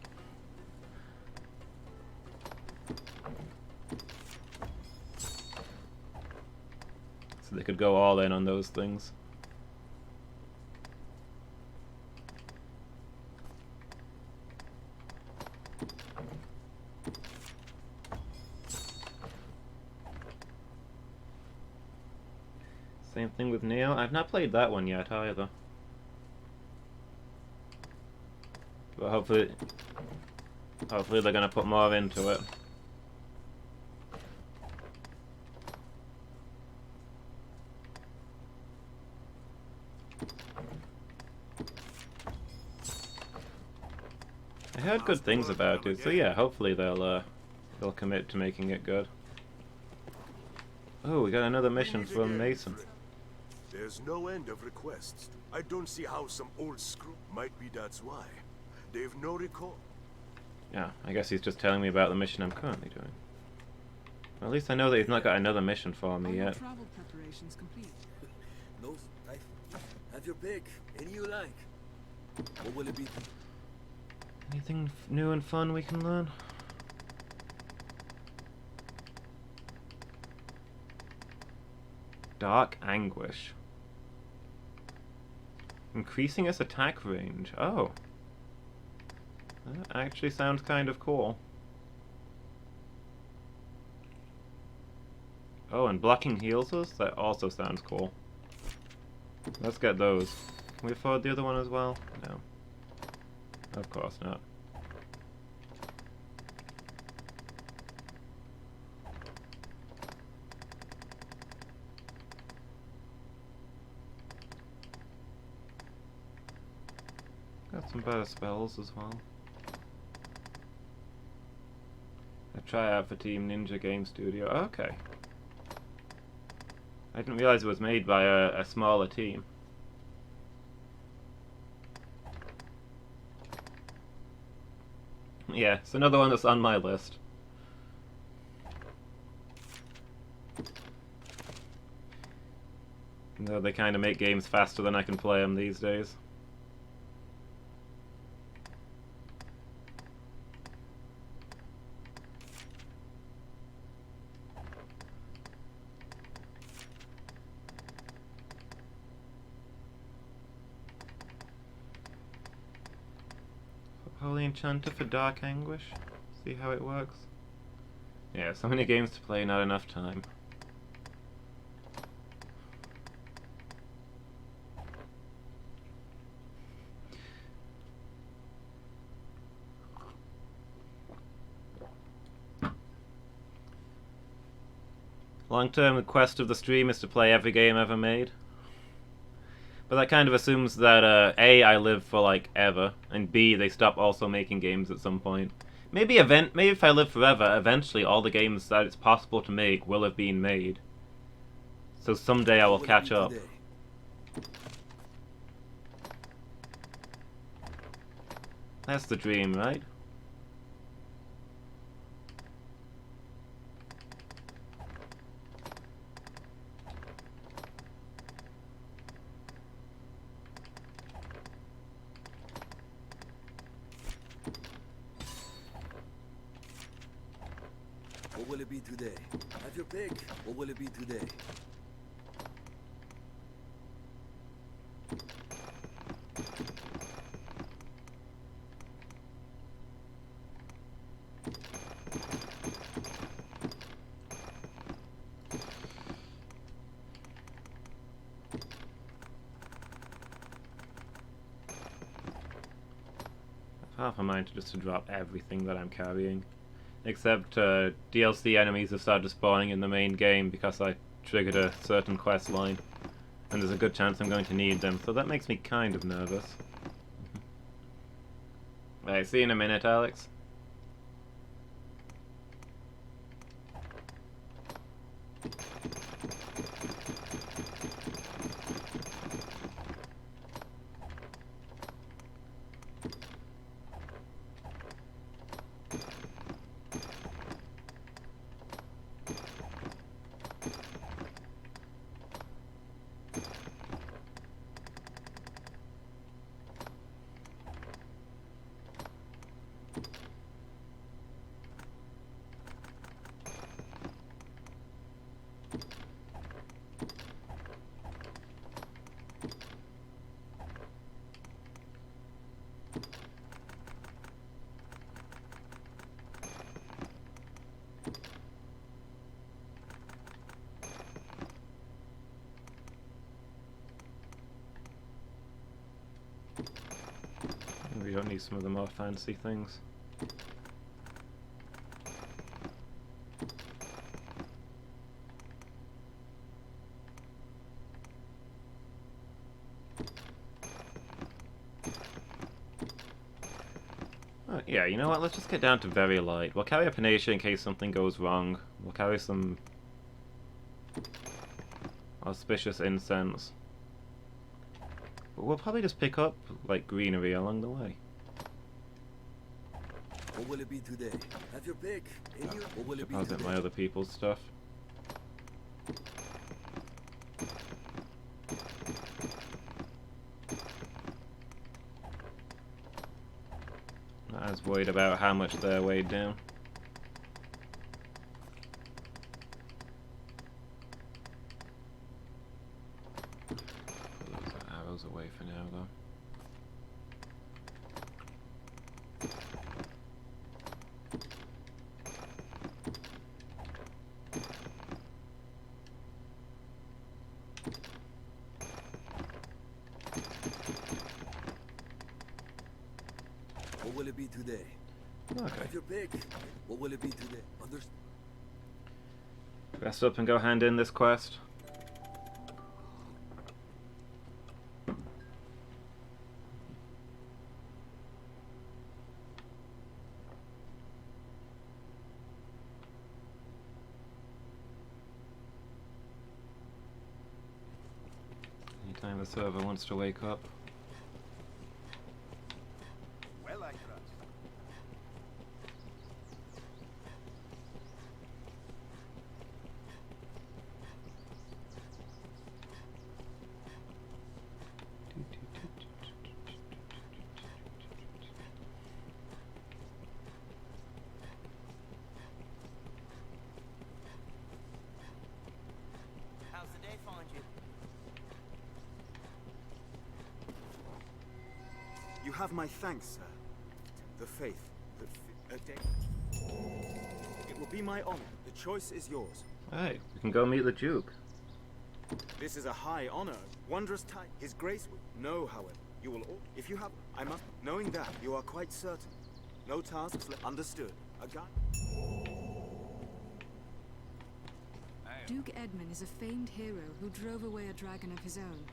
So they could go all in on those things. Same thing with Neo. I've not played that one yet either. But hopefully they're gonna put more into it. I heard good things about it, so yeah, hopefully they'll commit to making it good. Oh, we got another mission from Mason. There's no end of requests. I don't see how some old screw might be that's why. They've no recall. Yeah, I guess he's just telling me about the mission I'm currently doing. Well, at least I know that he's not got another mission for me yet. Travel preparations complete. No, have your pick. Any you like. What will it be? Anything new and fun we can learn? Dark Anguish. Increasing its attack range. Oh. That actually sounds kind of cool. Oh, and blocking heals us? That also sounds cool. Let's get those. Can we afford the other one as well? No. Of course not. Got some better spells as well. A tryout for Team Ninja Game Studio. Okay. I didn't realize it was made by a smaller team. Yeah, it's another one that's on my list. Though they kind of make games faster than I can play them these days. Holy Enchanter for Dark Anguish. See how it works. Yeah, so many games to play, not enough time. Long-term, the quest of the stream is to play every game ever made. But that kind of assumes that A, I live for like ever, and B, they stop also making games at some point. Maybe if I live forever, eventually all the games that it's possible to make will have been made. So someday I will catch up. That's the dream, right? What will it be today? Have your pick. What will it be today? Half a mind just to drop everything that I'm carrying. Except DLC enemies have started spawning in the main game because I triggered a certain quest line. And there's a good chance I'm going to need them, so that makes me kind of nervous. Right, see you in a minute, Alex. We don't need some of the more fancy things. Yeah, you know what, let's just get down to very light. We'll carry a panacea in case something goes wrong. We'll carry some auspicious incense. But we'll probably just pick up, like, greenery along the way. What will it be today? Have your pick. What will it be Deposit today? my other people's stuff. Not as worried about how much they're weighed down. Put those arrows away for now, though. What will it be today? Okay. Have your pick. What will it be today? Rest up and go hand in this quest. Anytime the server wants to wake up. Well, I trust. How's the day find you? You have my thanks, sir. The faith, it will be my honor. The choice is yours. Hey, we can go meet the Duke. This is a high honor, wondrous time. His grace will know, however, you will all. If you have, I must. Knowing that, you are quite certain. No tasks understood. A guide. Duke Edmund is a famed hero who drove away a dragon of his own.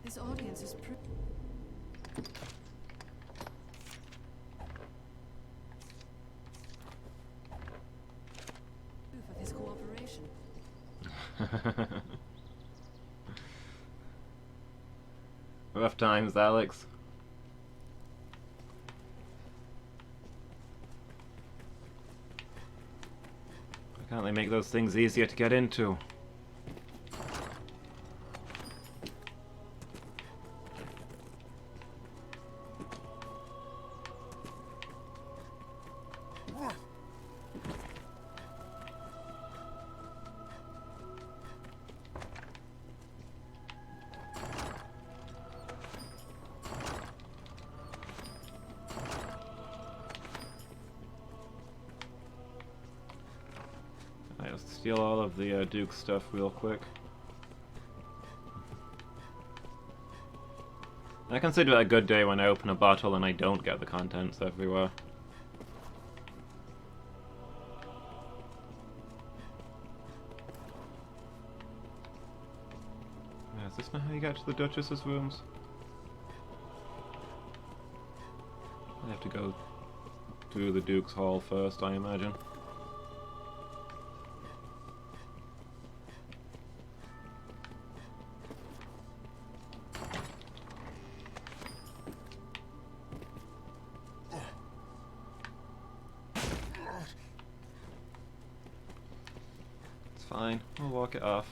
This audience is proof of his cooperation. Rough times, Alex. Why can't they make those things easier to get into? I'll steal all of the Duke stuff real quick. I consider it a good day when I open a bottle and I don't get the contents everywhere. Is this not how you get to the Duchess's rooms? I have to go through the Duke's hall first, I imagine. It's fine, we'll walk it off.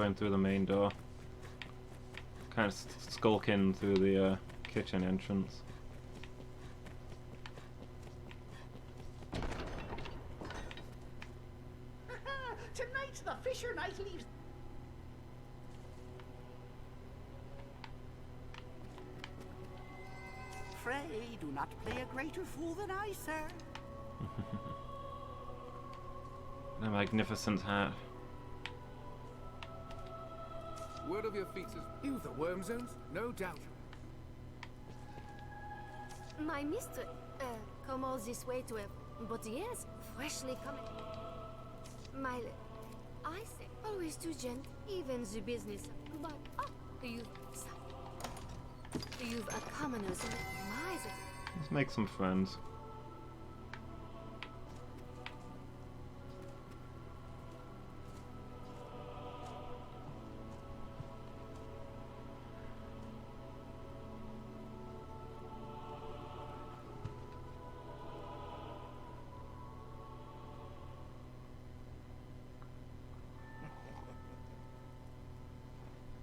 going through the main door. Kind of skulking through the kitchen entrance. Tonight's the Fisher night leaves. Pray do not play a greater fool than I, sir. A magnificent hat. Word of your features. You the worm zones? No doubt. My mistress, come all this way to but yes, freshly coming. My, I say, always too gentle, even the business. But, you've a commoners in my. Let's make some friends.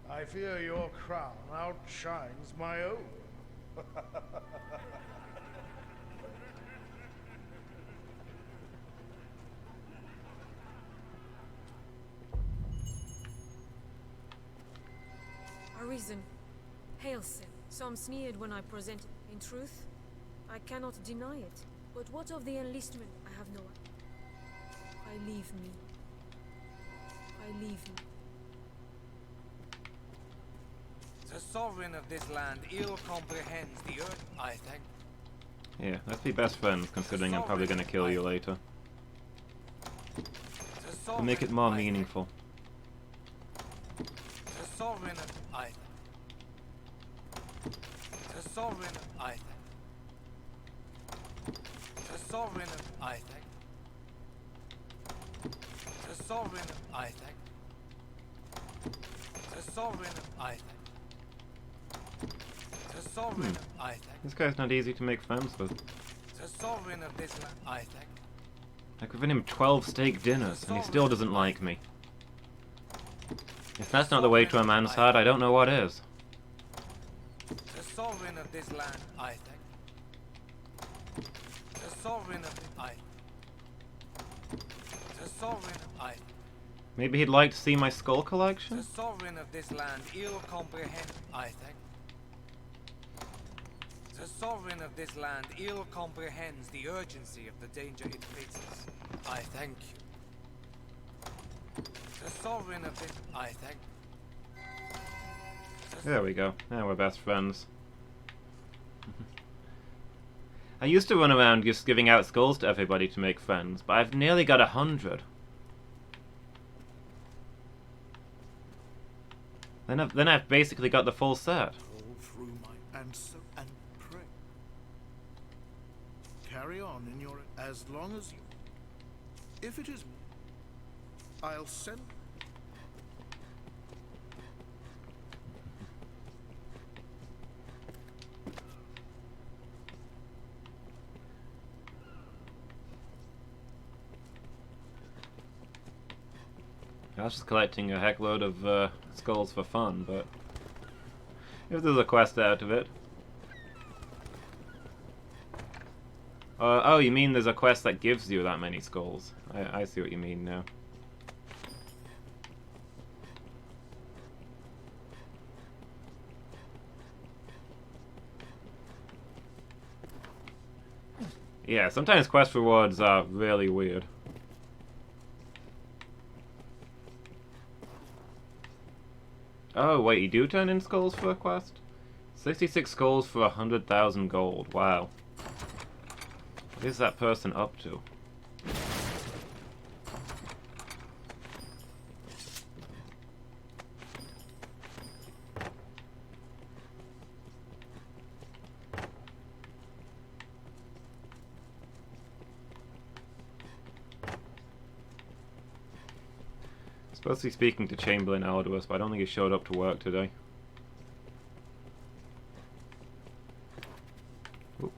I fear your crown outshines my own. Arisen. Hail, sir. Some sneered when I presented. In truth, I cannot deny it. But what of the enlistment? I have no idea. I leave me. I leave me. The sovereign of this land ill comprehends the earth. I thank. Yeah, let's be best friends, considering I'm probably gonna kill you later. To make it more meaningful. The sovereign of I thank. The sovereign of I thank. The sovereign of I thank. The sovereign of I thank. The sovereign of I thank. The sovereign of I thank. This guy's not easy to make friends with. The sovereign of this land I thank. I've given him 12 steak dinners, and he still doesn't like me. If that's not the way to a man's heart, I don't know what is. The sovereign of this land I thank. The sovereign of I. The sovereign of I. Maybe he'd like to see my skull collection? The sovereign of this land ill comprehend I thank. The sovereign of this land ill comprehends the urgency of the danger it faces. I thank you. The sovereign of this I thank. There we go. Now we're best friends. I used to run around just giving out skulls to everybody to make friends, but I've nearly got 100. Then I've basically got the full set. Call through my answer and pray. Carry on in your as long as you. If it is, I'll send. I was just collecting a heckload of skulls for fun, but if there's a quest out of it. Oh, you mean there's a quest that gives you that many skulls? I see what you mean now. Yeah, sometimes quest rewards are really weird. Oh, wait, you do turn in skulls for a quest? 66 skulls for 100,000 gold. Wow. What is that person up to? Supposed to be speaking to Chamberlain Aldous, but I don't think he showed up to work today. Oop.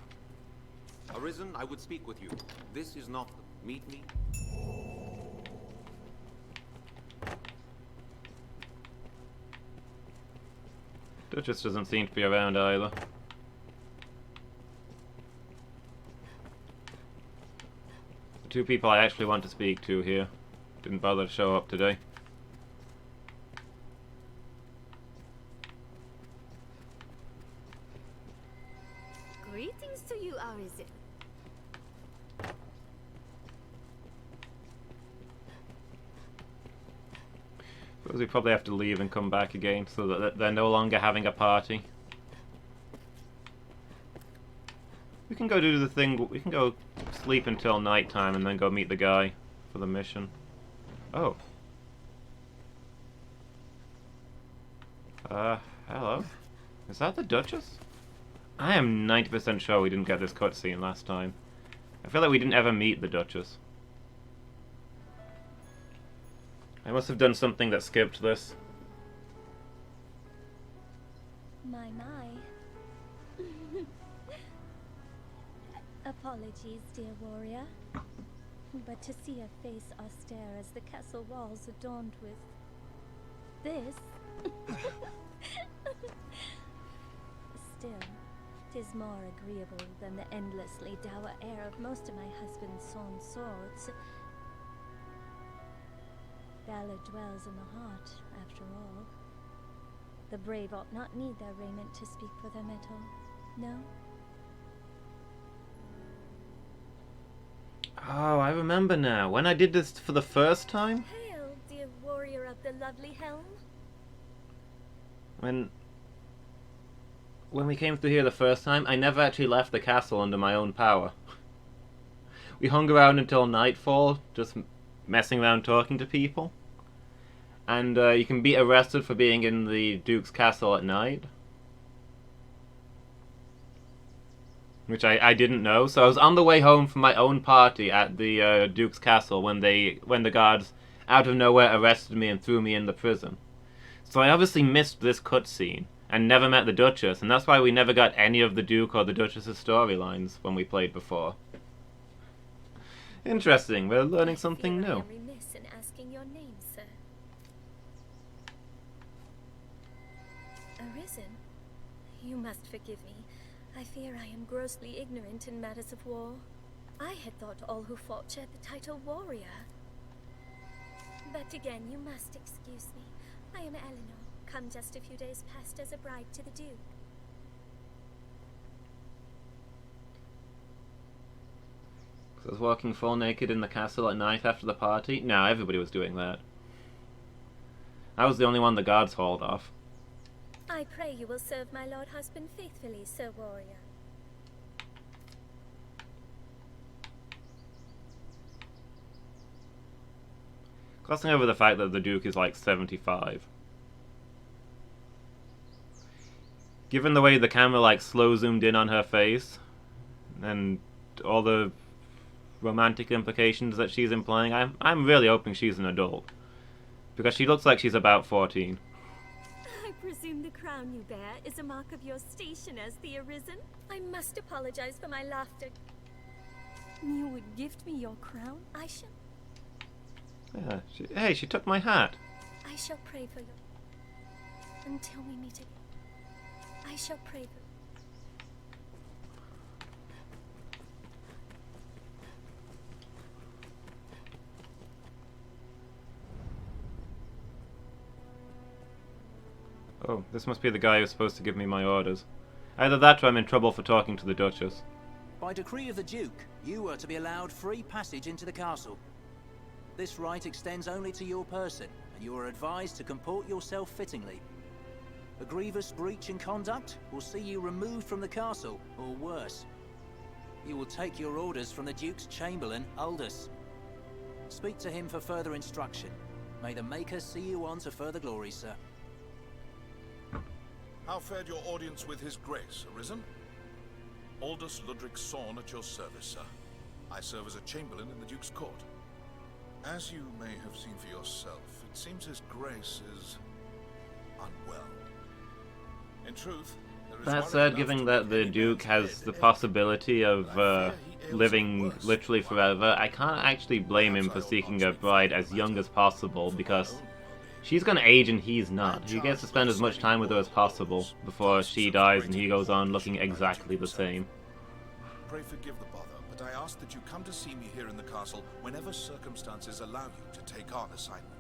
Arisen, I would speak with you. This is not meet me. Duchess doesn't seem to be around either. The two people I actually want to speak to here didn't bother to show up today. Greetings to you, Arisen. Suppose we probably have to leave and come back again so that they're no longer having a party. We can go do the thing, we can go sleep until nighttime and then go meet the guy for the mission. Oh. Hello? Is that the Duchess? I am 90% sure we didn't get this cutscene last time. I feel like we didn't ever meet the Duchess. I must have done something that skipped this. My. Apologies, dear warrior. But to see a face austere as the castle walls adorned with this... Still, 'tis more agreeable than the endlessly dour air of most of my husband's sawn swords. Valor dwells in the heart, after all. The brave ought not need their raiment to speak for their mettle, no? Oh, I remember now. When I did this for the first time? Hail, dear warrior of the lovely helm. When we came through here the first time, I never actually left the castle under my own power. We hung around until nightfall, just messing around talking to people. And you can be arrested for being in the Duke's castle at night. Which I didn't know, so I was on the way home from my own party at the Duke's castle when the guards out of nowhere arrested me and threw me in the prison. So I obviously missed this cutscene and never met the Duchess, and that's why we never got any of the Duke or the Duchess's storylines when we played before. Interesting, we're learning something new. I am remiss in asking your name, sir. Arisen? You must forgive me. I fear I am grossly ignorant in matters of war. I had thought all who fought shared the title warrior. But again, you must excuse me. I am Eleanor, come just a few days past as a bride to the Duke. I was walking full naked in the castle at night after the party? No, everybody was doing that. I was the only one the guards hauled off. I pray you will serve my lord husband faithfully, Sir Warrior. Glossing over the fact that the Duke is like 75. Given the way the camera like slow zoomed in on her face, and all the romantic implications that she's implying, I'm really hoping she's an adult. Because she looks like she's about 14. I presume the crown you bear is a mark of your station as the Arisen? I must apologize for my laughter. You would gift me your crown? I shall... Yeah, hey, she took my hat. I shall pray for you. Until we meet again. I shall pray for you. Oh, this must be the guy who's supposed to give me my orders. Either that or I'm in trouble for talking to the Duchess. By decree of the Duke, you are to be allowed free passage into the castle. This right extends only to your person, and you are advised to comport yourself fittingly. A grievous breach in conduct will see you removed from the castle, or worse. You will take your orders from the Duke's Chamberlain, Aldous. Speak to him for further instruction. May the Maker see you on to further glory, sir. How fared your audience with His Grace, Arisen? Aldous Ludric Sorn at your service, sir. I serve as a Chamberlain in the Duke's court. As you may have seen for yourself, it seems His Grace is unwell. In truth, there is That said, given that the Duke has the possibility of living literally forever, I can't actually blame him for seeking a bride as young as possible, because She's gonna age and he's not. He gets to spend as much time with her as possible before she dies and he goes on looking exactly the same. Pray forgive the bother, but I ask that you come to see me here in the castle whenever circumstances allow you to take on assignment.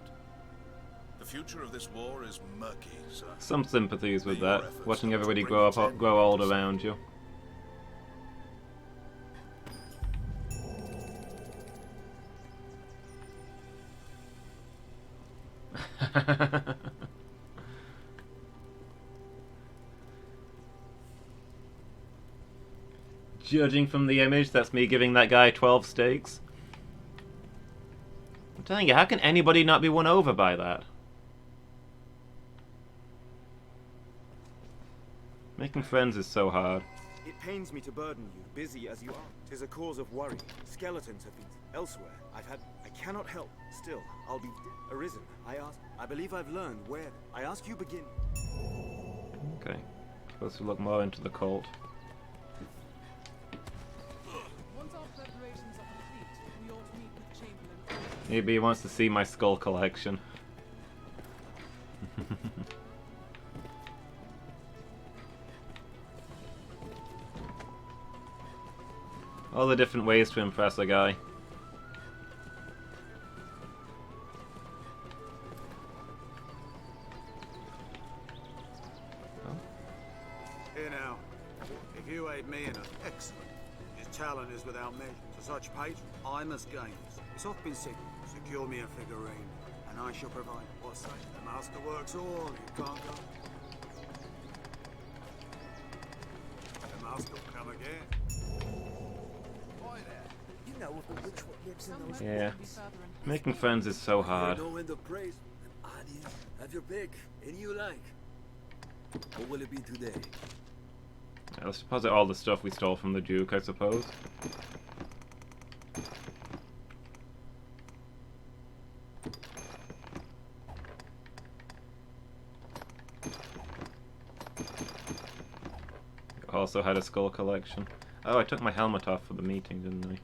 The future of this war is murky, sir. Some sympathies with that, watching everybody grow old around you. Judging from the image, that's me giving that guy 12 steaks. I'm telling you, how can anybody not be won over by that? Making friends is so hard. It pains me to burden you, busy as you are. 'Tis a cause of worry. Skeletons have been elsewhere. I cannot help. Still, I'll be arisen. I believe I've learned where. I ask you begin. Okay. Supposed to look more into the cult. Once our preparations are complete, we ought to meet with Chamberlain. Maybe he wants to see my skull collection. All the different ways to impress a guy. Here now, if you aid me enough, excellent. His talent is without measure. To such patron, I must gain this. It's oft been said, secure me a figurine, and I shall provide. What's that? The master works all, you can't go. The master will come again. Boy there, you know of the witch what lives in those... Yeah. Making friends is so hard. No end of praise. Adios. Have your pick. Any you like. What will it be today? Yeah, let's deposit all the stuff we stole from the Duke, I suppose. Also had a skull collection. Oh, I took my helmet off for the meeting, didn't I?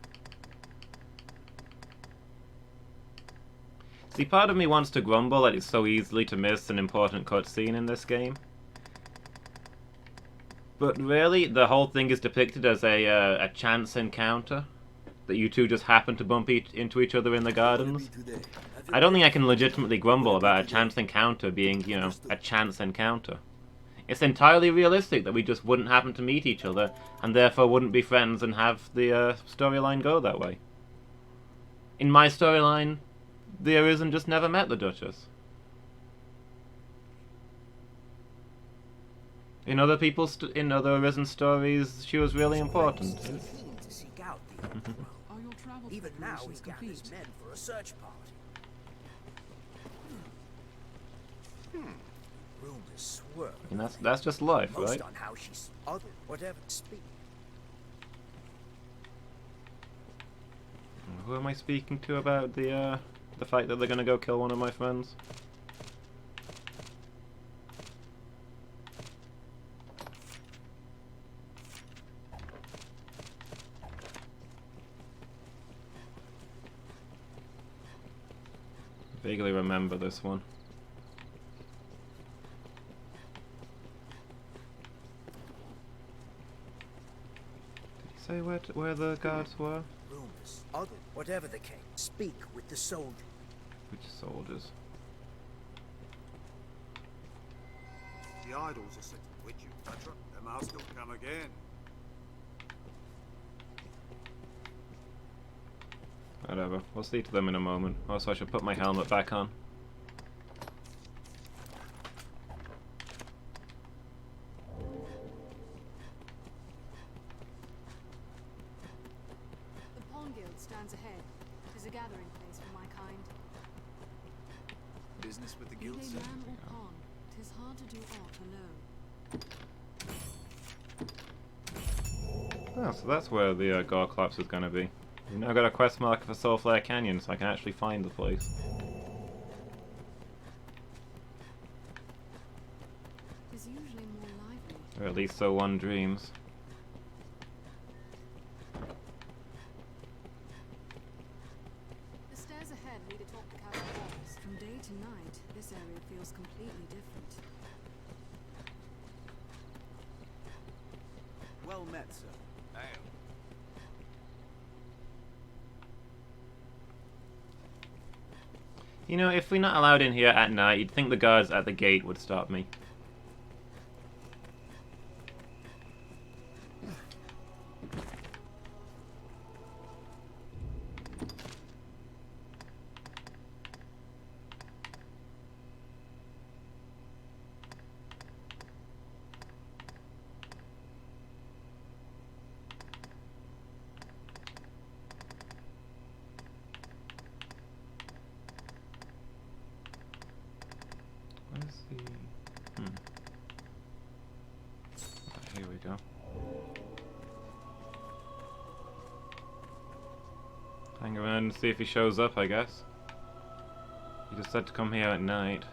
See, part of me wants to grumble that it's so easily to miss an important cutscene in this game. But really, the whole thing is depicted as a chance encounter. That you two just happen to bump into each other in the gardens. I don't think I can legitimately grumble about a chance encounter being, you know, a chance encounter. It's entirely realistic that we just wouldn't happen to meet each other, and therefore wouldn't be friends and have the storyline go that way. In my storyline, the Arisen just never met the Duchess. In other people's, in other Arisen stories, she was really important. Even now, he gathers men for a search party. Rumors swirl. And that's just life, Most right? on how she's other, whatever speak. Who am I speaking to about the fact that they're gonna go kill one of my friends? Vaguely remember this one. Did he say where the guards were? Rumors, other, whatever the case, speak with the soldier. Which soldiers? The idols are set with you, Petra. The master will come again. Whatever. We'll see to them in a moment. Also, I should put my helmet back on. The Pawn Guild stands ahead. It is a gathering place for my kind. Business with the Be guild, they sir? man or pawn, 'tis hard to do aught alone. Oh, so that's where the Gore Collapse is going to be. We've now got a quest marker for Soulflare Canyon, so I can actually find the place. Tis usually more lively. Or at least so one dreams. The stairs ahead lead atop the castle walls. From day to night, this area feels completely different. Well met, sir. You know, if we're not allowed in here at night, you'd think the guards at the gate would stop me. Here we go. Hang around and see if he shows up, I guess. He just said to come here at night.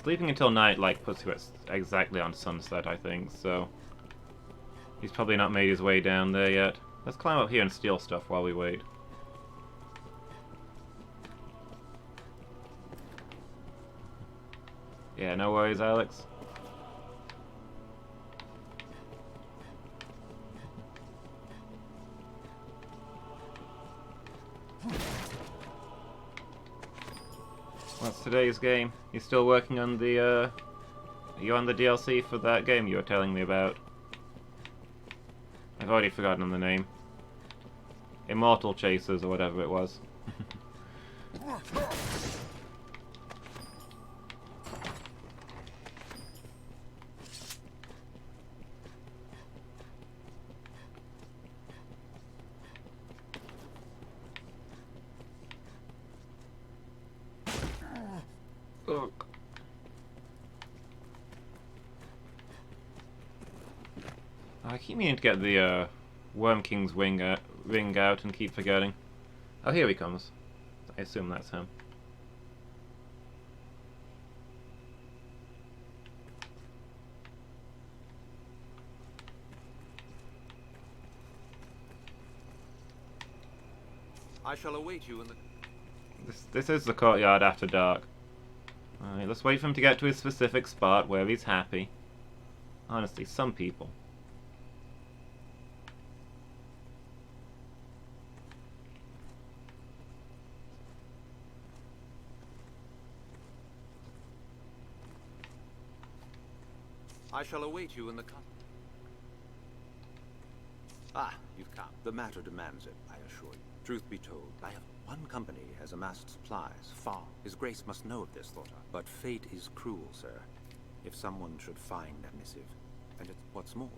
Sleeping until night, like, puts you at exactly on sunset, I think, so... He's probably not made his way down there yet. Let's climb up here and steal stuff while we wait. Yeah, no worries, Alex. What's today's game? You still working on the, Are you on the DLC for that game you were telling me about? I've already forgotten the name. Immortal Chasers or whatever it was. Ugh. I keep meaning to get the Worm King's ring out and keep forgetting. Oh, here he comes. I assume that's him. I shall await you in the... This is the courtyard after dark. Alright, let's wait for him to get to his specific spot where he's happy. Honestly, some people. I shall await you in the Ah, you've come. The matter demands it, I assure you. Truth be told, I have one company has amassed supplies far. His Grace must know of this, thought I. But fate is cruel, sir. If someone should find that missive, and it's what's more,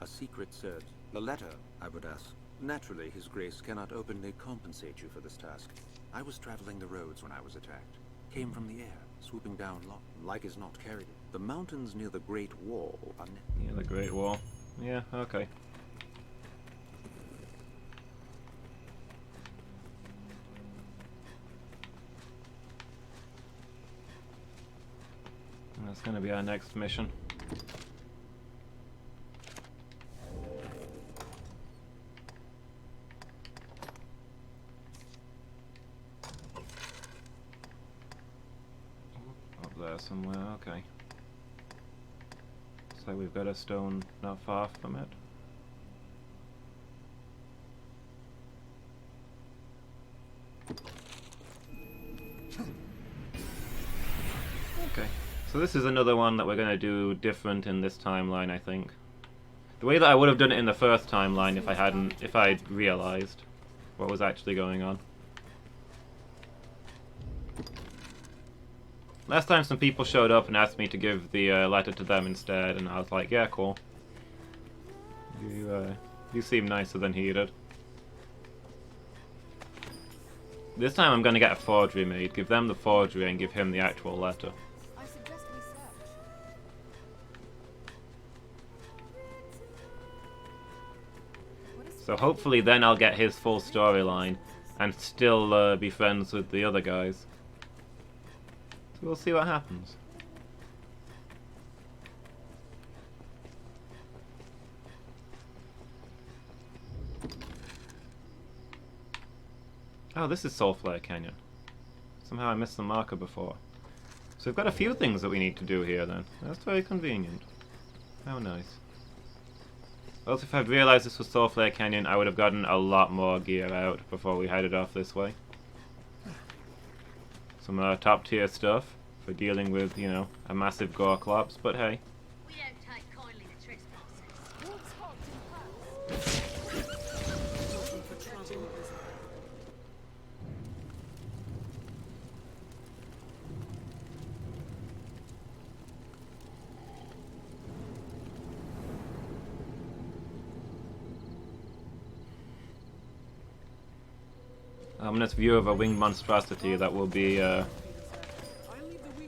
a secret served. The letter, I would ask. Naturally, His Grace cannot openly compensate you for this task. I was traveling the roads when I was attacked. Came from the air, swooping down like is not carried. The mountains near the Great Wall are near the Great Wall. Yeah, okay. That's going to be our next mission. Up there somewhere, okay. So we've got a stone not far from it. Okay. So this is another one that we're going to do different in this timeline, I think. The way that I would have done it in the first timeline if I'd realized what was actually going on. Last time some people showed up and asked me to give the letter to them instead, and I was like, yeah, cool. You seem nicer than he did. This time I'm going to get a forgery made, give them the forgery and give him the actual letter. So hopefully then I'll get his full storyline and still be friends with the other guys. So we'll see what happens. Oh, this is Soulflare Canyon. Somehow I missed the marker before. So we've got a few things that we need to do here then. That's very convenient. How nice. Also, if I'd realised this was Soulflare Canyon, I would have gotten a lot more gear out before we headed off this way. Some top tier stuff for dealing with, you know, a massive Gorklops, but hey. We don't take kindly to trespassers. Ominous view of a winged monstrosity that will be, that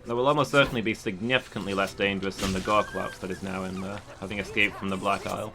will almost certainly be significantly less dangerous than the Gorklops that is now in there, having escaped from the Black Isle.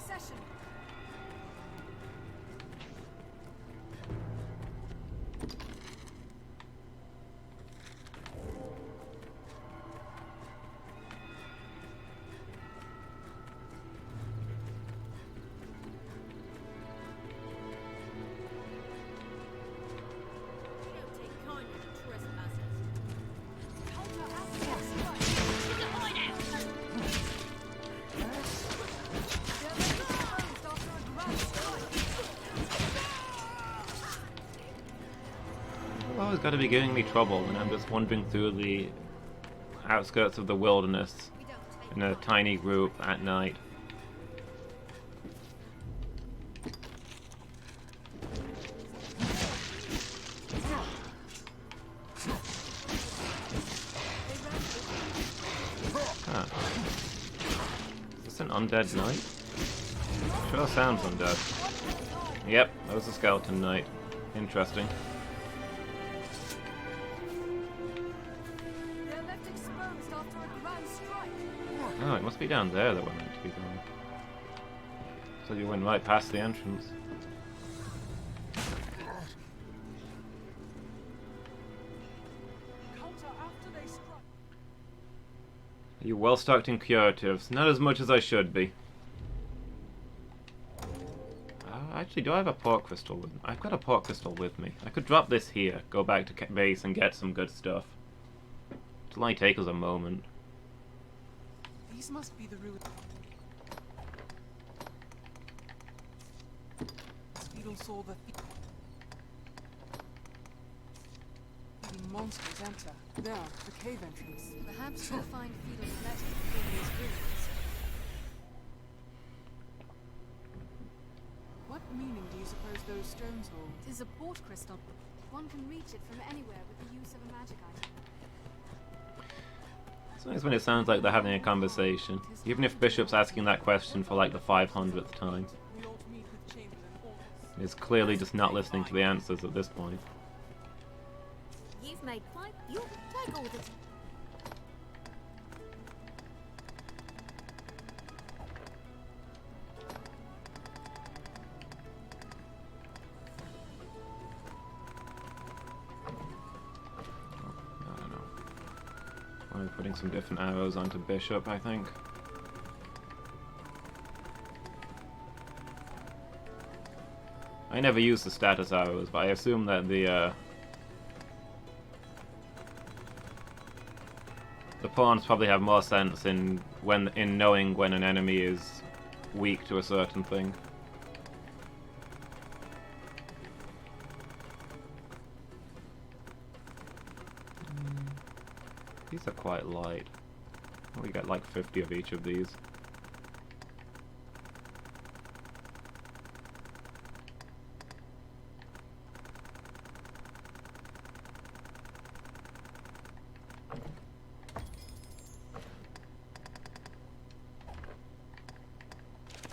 Always got to be giving me trouble when I'm just wandering through the outskirts of the wilderness in a tiny group at night. Huh. Is this an undead knight? Sure sounds undead. Yep, that was a skeleton knight. Interesting. Oh, it must be down there that we're meant to be going. So you went right past the entrance. Are you well stocked in curatives? Not as much as I should be. Actually, do I have a port crystal with me? I've got a port crystal with me. I could drop this here, go back to base and get some good stuff. It'll only take us a moment. These must be the ruins. Speedle saw the feeding monsters enter. There, the cave entrance. Perhaps you'll find Fidel's letter within these ruins. What meaning do you suppose those stones hold? Tis a port crystal. One can reach it from anywhere with the use of a magic item. It's nice when it sounds like they're having a conversation, even if Bishop's asking that question for like the 500th time. He's clearly just not listening to the answers at this point. You've made quite. You take all the. I'm putting some different arrows onto Bishop, I think. I never use the status arrows, but I assume that the pawns probably have more sense in knowing when an enemy is weak to a certain thing. These are quite light. We got like 50 of each of these.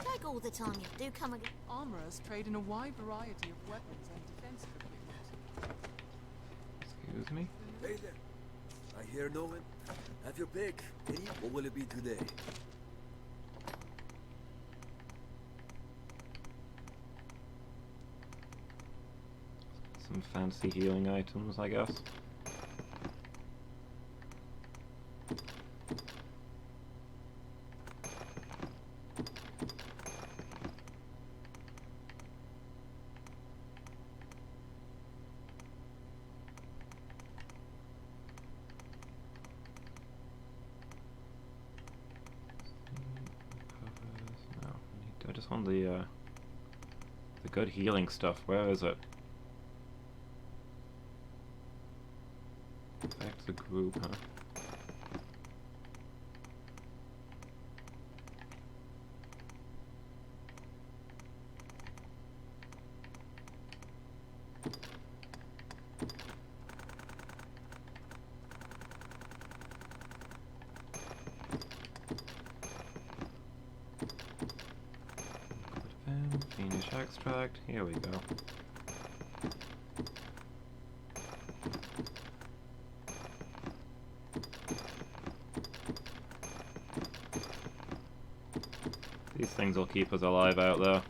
Take all the time you do come again. Armorers trade in a wide variety of weapons and defensive equipment. Excuse me? Hey there. I hear no one. Have your pick. What will it be today? Some fancy healing items, I guess. just want the good healing stuff. Where is it? Back to the group, huh? Finish extract. Here we go. These things will keep us alive out there.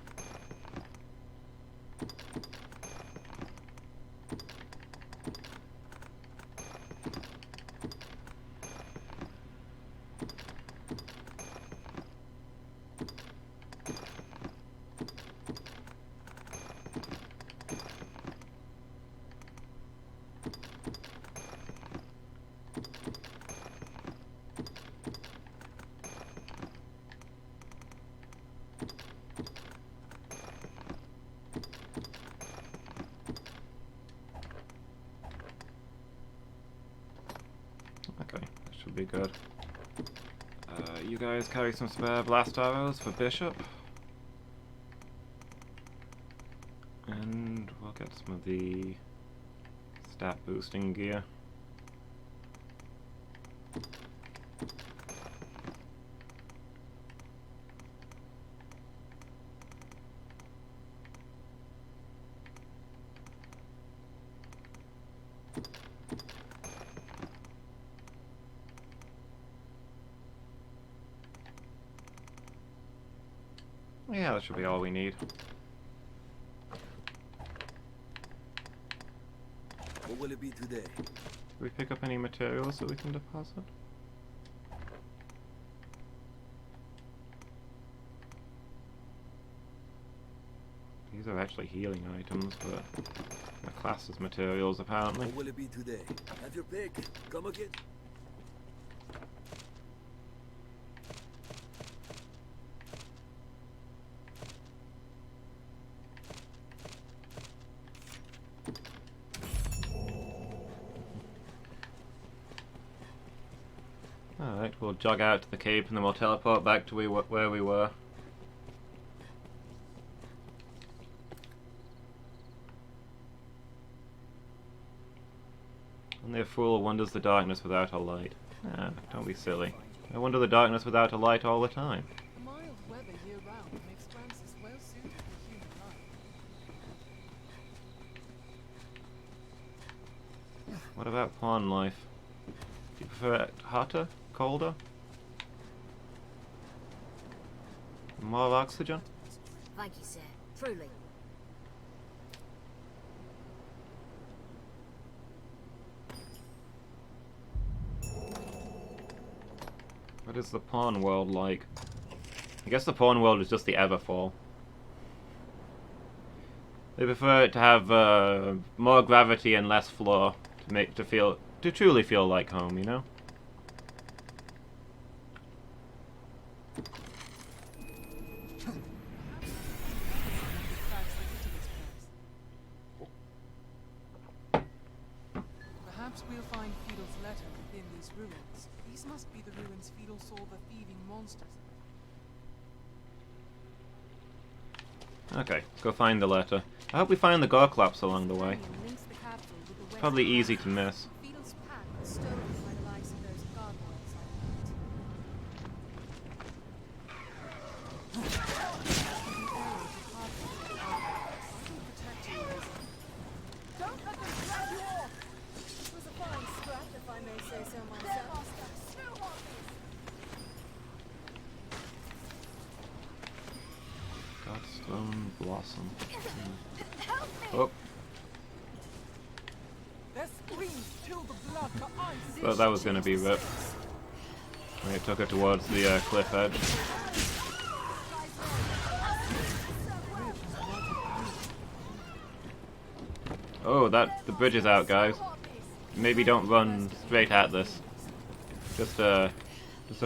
Okay, that should be good. You guys carry some spare blast arrows for Bishop. And we'll get some of the stat boosting gear. Yeah, that should be all we need. What will it be today? Do we pick up any materials that we can deposit? These are actually healing items, but they're classed as materials apparently. What will it be today? Have your pick. Come again. Alright, we'll jog out to the cape and then we'll teleport back to where we were. Only a fool wonders the darkness without a light. Ah, don't be silly. I wonder the darkness without a light all the time. Mild weather year-round makes Francis well suited for human life. What about pawn life? Do you prefer it hotter? Colder? More oxygen? Thank you, sir. Truly. What is the pawn world like? I guess the pawn world is just the Everfall. They prefer it to have more gravity and less floor to truly feel like home, you know? Perhaps we'll find Fiedel's letter within these ruins. These must be the ruins Fiedel saw the thieving monsters. Okay, let's go find the letter. I hope we find the Gorklaps along the way. It's probably easy to miss. Fiedel's pack was stolen by the likes of those gargoyles Don't let them drag you off! It was a fine scrap, if I may say so myself. Godstone Blossom. Oh. Their screams chill the blood to ice. Thought that was going to be ripped. When it took her towards the cliff edge. Oh, the bridge is out, guys. Maybe don't run straight at this. Just a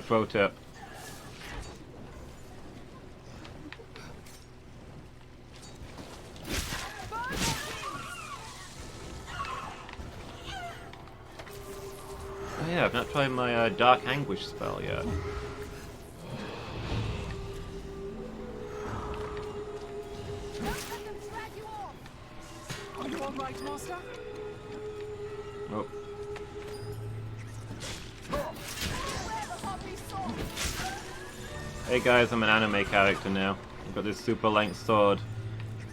pro tip. try my Dark Anguish spell yet. Are you all right, Master? Oh. Hey guys, I'm an anime character now. I've got this super length sword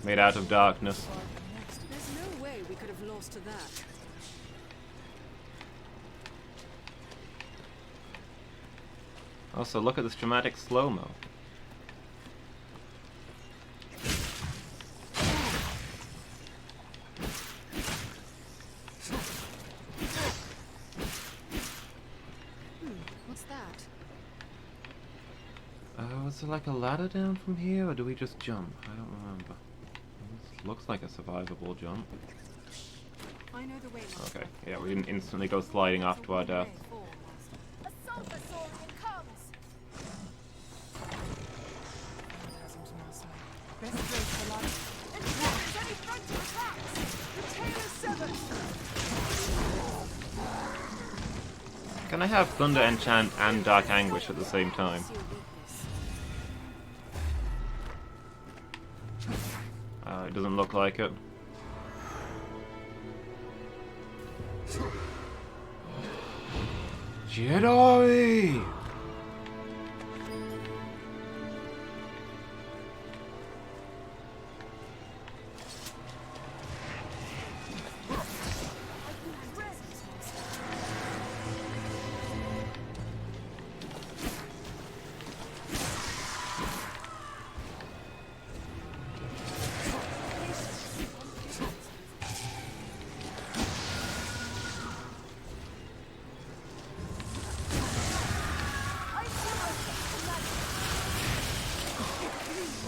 made out of darkness. There's no way we could have lost to that. Also, look at this dramatic slow-mo. What's that? Was there like a ladder down from here, or do we just jump? I don't remember. This looks like a survivable jump. I know the way. Okay, yeah, we didn't instantly go sliding off to our death. Best place for life. Enforce any frontal attacks! The tail is severed! Can I have Thunder Enchant and Dark Anguish at the same time? It doesn't look like it. Jedi!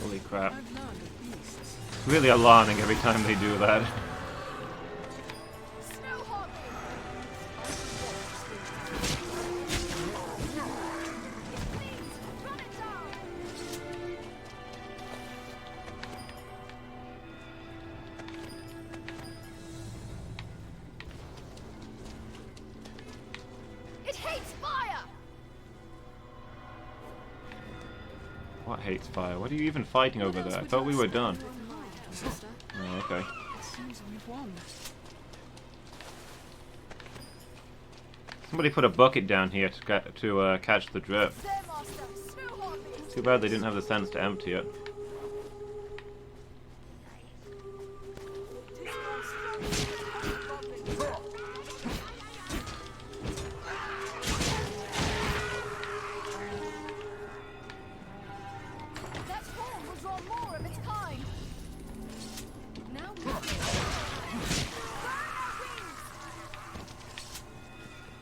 Holy crap. It's really alarming every time they do that. It hates fire! What hates fire? What are you even fighting over there? I thought we were done. Oh, okay. It seems we've won. Somebody put a bucket down here to catch the drip. Too bad they didn't have the sense to empty it.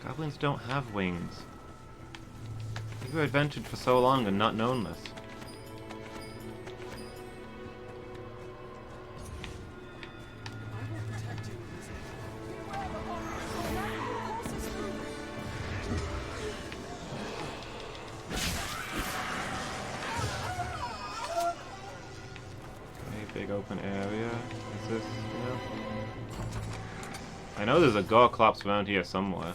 Goblins don't have wings. You were adventured for so long and not known this. Okay, big open area. Is this, I know there's a Gorklops around here somewhere.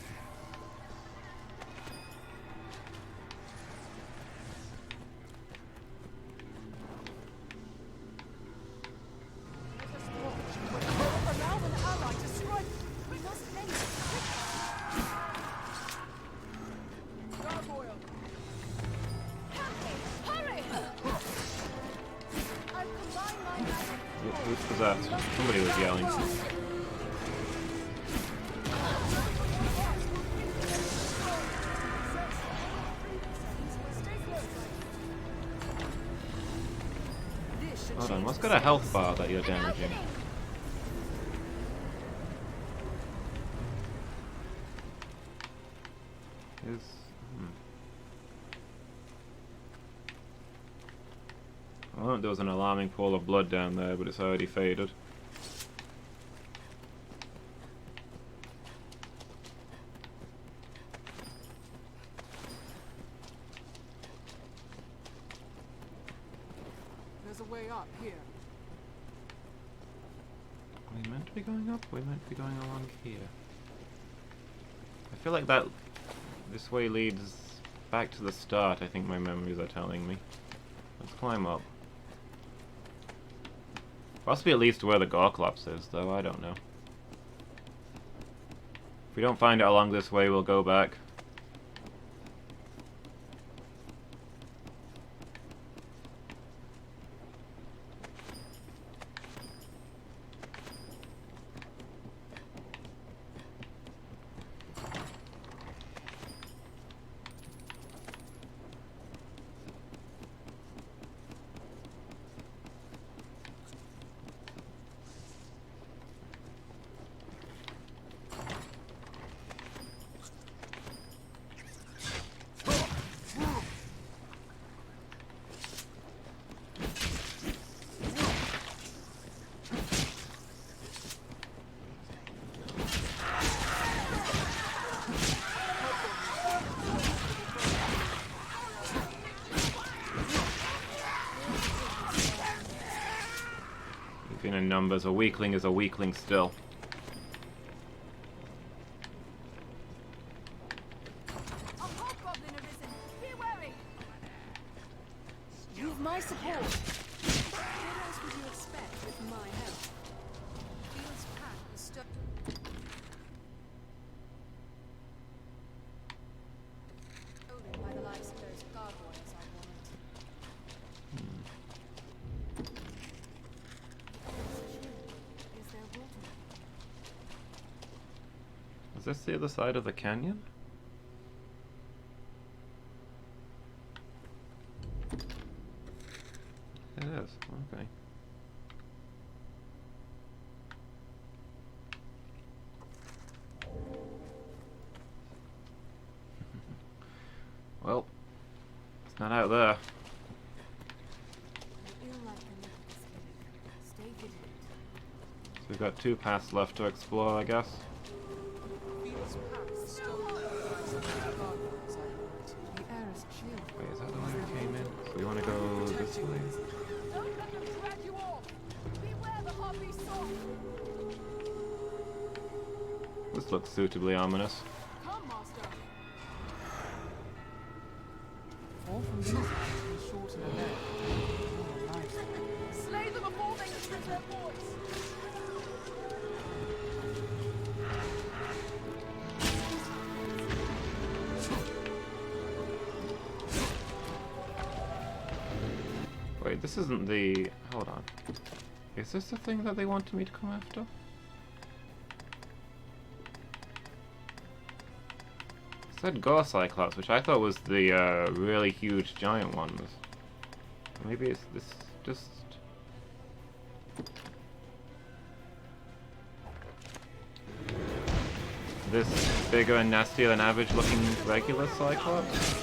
Who was that? Somebody was yelling. Hold on, what's got a health bar that you're damaging? Oh, there was an alarming pool of blood down there, but it's already faded. There's a way up here. Are we meant to be going up? We're meant to be going along here. I feel like that This way leads back to the start, I think my memories are telling me. Let's climb up. Possibly at least where the Gorklops is, though, I don't know. If we don't find it along this way, we'll go back. Even in numbers, a weakling is a weakling still. You've my support. What else would you expect with my help? Field's path is stuck. Stolen by the likes of those gargoyles, I warrant. Is there water? Is this the other side of the canyon? It is, okay. Well, it's not out there. So we've got 2 paths left to explore, I guess. Wait, is that the way we came in? So we want to go this way? Don't let them drag you off. Beware the harpy sword. This looks suitably ominous. Come, master. Fall from these is short and ahead. Slay them before they can trip their boys. Wait, this isn't the... Hold on. Is this the thing that they wanted me to come after? It said Gore Cyclops, which I thought was the really huge giant ones. Maybe it's this just... This bigger and nastier than average looking regular Cyclops?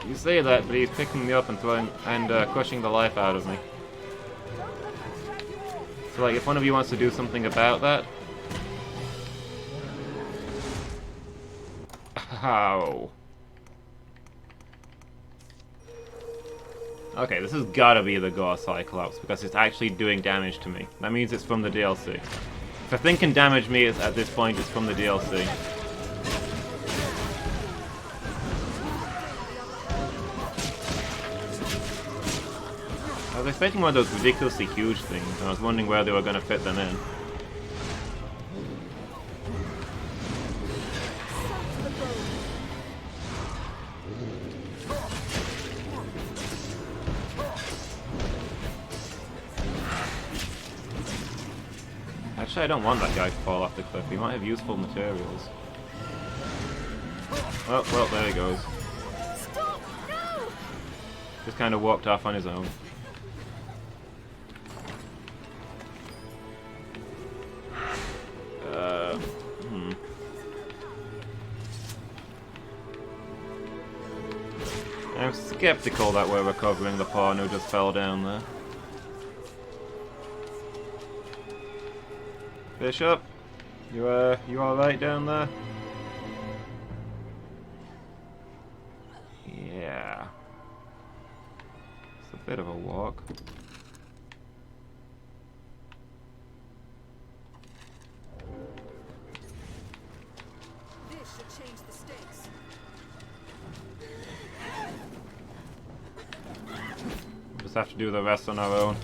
You say that, but he's picking me up and throwing and crushing the life out of me. So, like, if one of you wants to do something about that, ow. Okay, this has gotta be the Gore Cyclops because it's actually doing damage to me. That means it's from the DLC. If a thing can damage me at this point, it's from the DLC. I was expecting one of those ridiculously huge things, and I was wondering where they were going to fit them in. Actually, I don't want that guy to fall off the cliff. He might have useful materials. Oh, well, there he goes. Just kind of walked off on his own. I'm skeptical that we're recovering the pawn who just fell down there. Bishop, you alright down there? Yeah. It's a bit of a walk. Just have to do the rest on our own.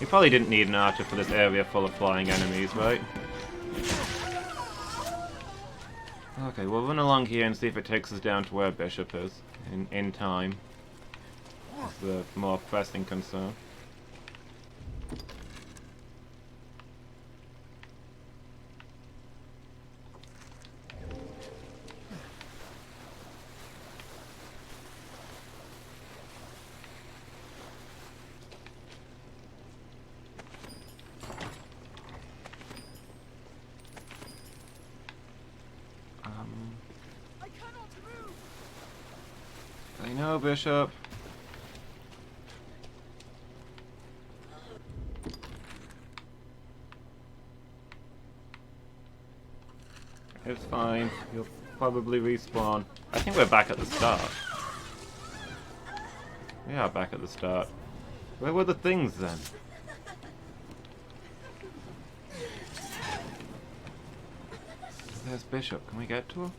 We probably didn't need an archer for this area full of flying enemies, right? Okay, we'll run along here and see if it takes us down to where Bishop is in time. That's the more pressing concern. I know, Bishop. It's fine. You'll probably respawn. I think we're back at the start. We are back at the start. Where were the things then? There's Bishop. Can we get to her?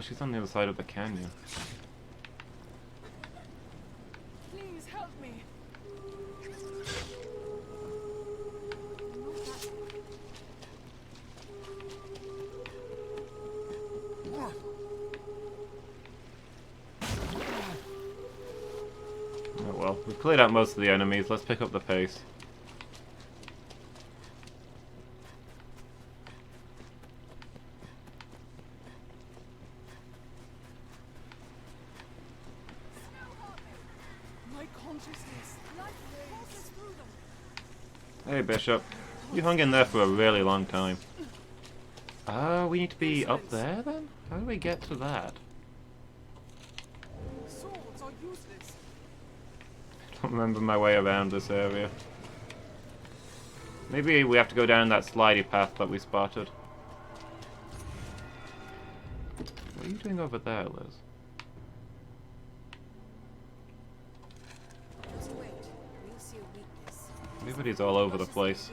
She's on the other side of the canyon. Please help me. Oh well, we've cleared out most of the enemies. Let's pick up the pace. Hey Bishop, you hung in there for a really long time. We need to be up there then? How do we get to that? Swords are useless. I don't remember my way around this area. Maybe we have to go down that slidey path that we spotted. What are you doing over there, Liz? Everybody's all over the place.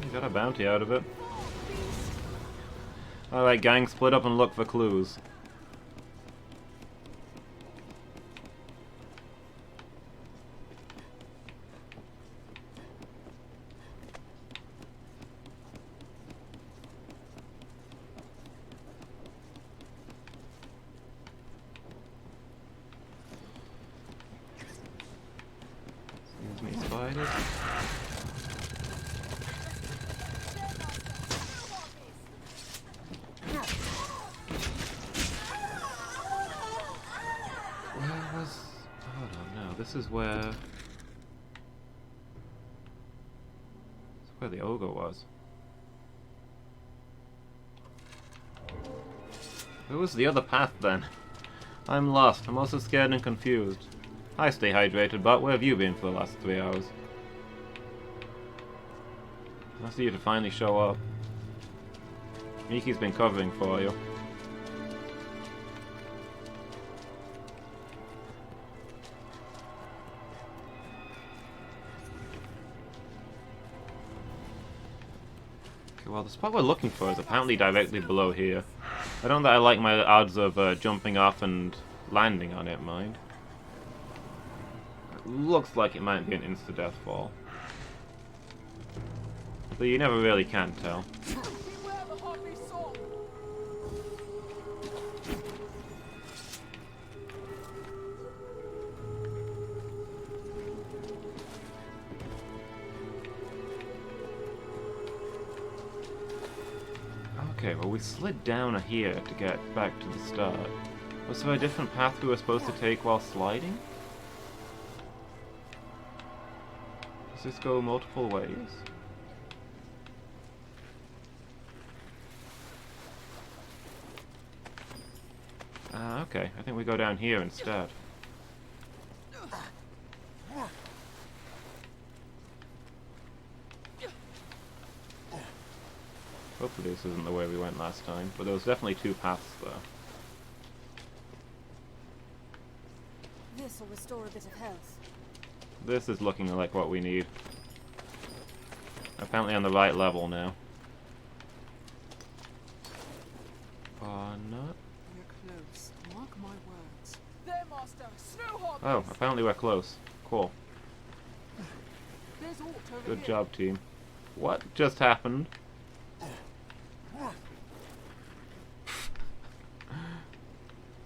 You got a bounty out of it. Alright gang, split up and look for clues. This is where the ogre was. Where was the other path then? I'm lost. I'm also scared and confused. I stay hydrated, but where have you been for the last 3 hours? Nice of you to finally show up. Miki's been covering for you. Well, the spot we're looking for is apparently directly below here. I don't know that I like my odds of jumping off and landing on it, mind. It looks like it might be an insta-death fall. But you never really can tell. Okay, well we slid down here to get back to the start. Was there a different path we were supposed to take while sliding? Does this go multiple ways? Okay, I think we go down here instead. Hopefully this isn't the way we went last time, but there was definitely 2 paths there. This will restore a bit of health. This is looking like what we need. Apparently on the right level now. Oh, no. We're close. Mark my words. There, Master! Snowhawk! Oh, apparently we're close. Cool. There's Alt over Good here. job, team. What just happened?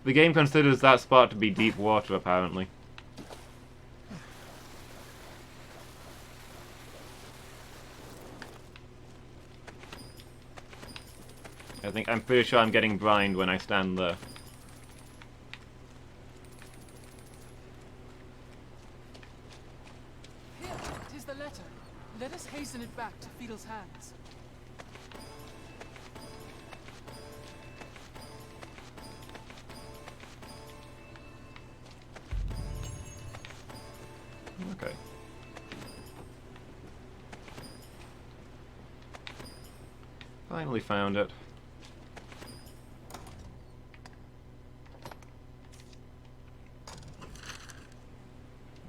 The game considers that spot to be deep water, apparently. I'm pretty sure I'm getting brined when I stand there. Here, 'tis the letter. Let us hasten it back to Fiedel's hands. Okay. Finally found it.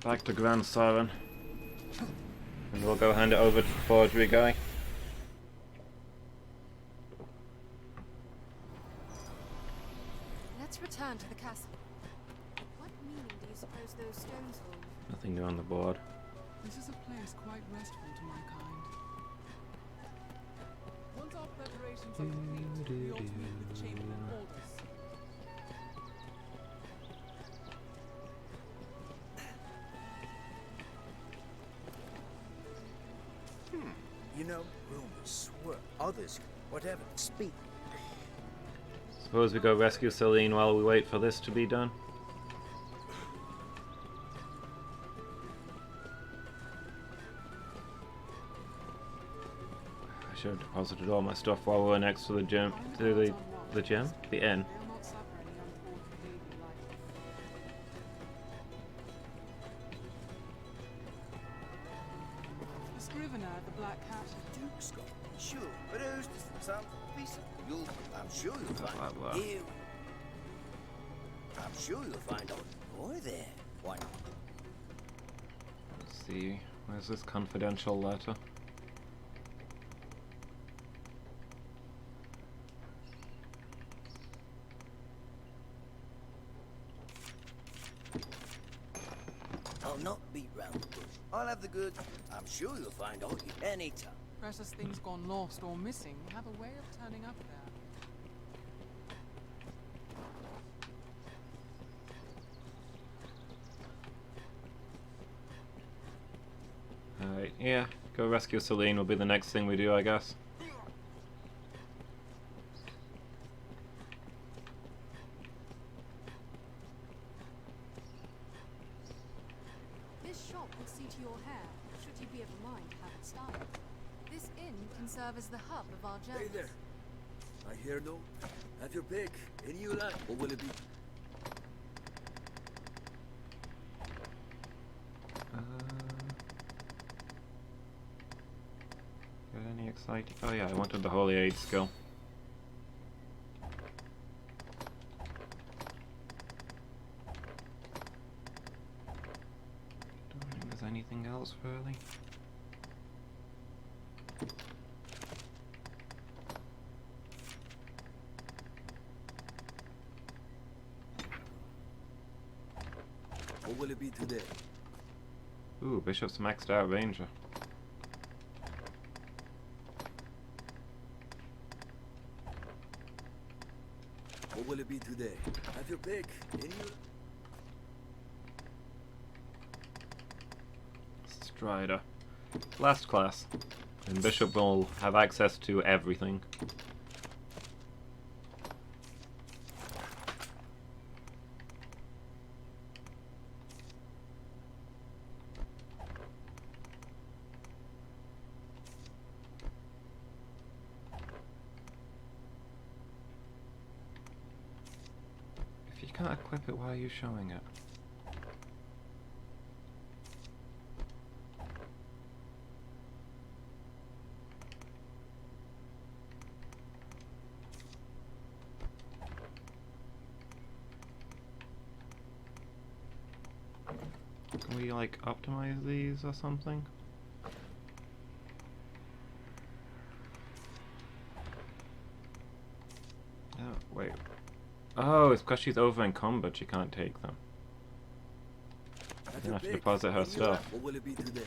Back to Grand Siren. And we'll go hand it over to the forgery guy. Let's return to the castle. What meaning do you suppose those stones hold? Nothing new on the board. This is a place quite restful to my kind. Once our preparations are complete, we ought to meet with Chamberlain Aldous. You know, rumors, others, whatever, speak. Suppose we go rescue Celine while we wait for this to be done. I should have deposited all my stuff while we were next to the gym. To the gym? The inn. The scrivener at the Black Cat. Duke's got sure, but who's some piece of I'm sure you'll find here. I'm sure you'll find out more there. Why not? Let's see. Where's this confidential letter? I'll not beat round the bush. I'll have the goods. I'm sure you'll find out anytime. Precious things gone lost or missing have a way of turning up there. Alright, yeah. Go rescue Celine will be the next thing we do, I guess. This shop will see to your hair, should you be of a mind to have it styled. This inn can serve as the hub of our journey. Hey there. I hear no. Have your pick. Any you like. What will it be? Got any exciting? Oh yeah, I wanted the Holy Aid skill. Don't think there's anything else really. What will it be today? Ooh, Bishop's maxed out Ranger. What will it be today? Have your pick. Any you... Strider. Last class. And Bishop will have access to everything. If you can't equip it, why are you showing it? Can we like optimize these or something? Oh, wait, Oh, it's because she's over encumbered, she can't take them. You have to deposit her stuff. What will it be today?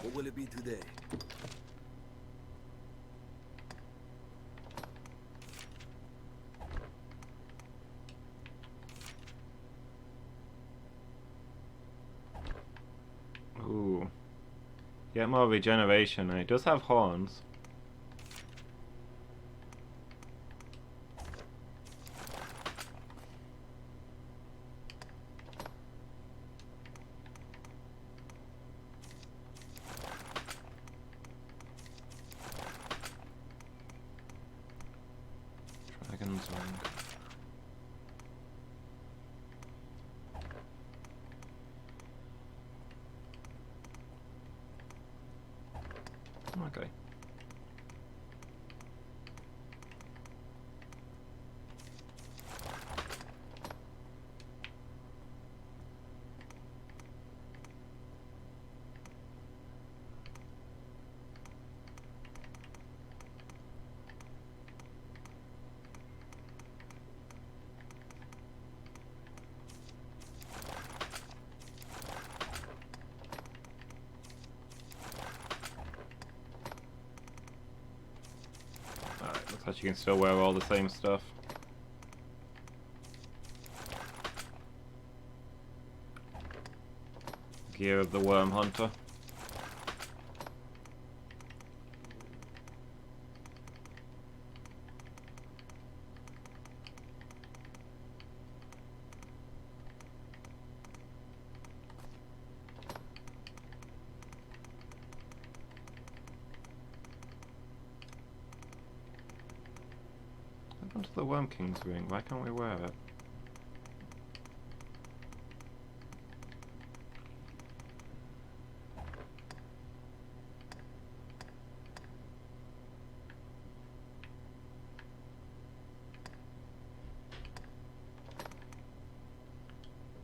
What will it be today? Ooh. Get more regeneration, and it does have horns. Dragon's Wing. Okay. Alright, looks like you can still wear all the same stuff. Gear of the Worm Hunter. What's the Worm King's ring? Why can't we wear it?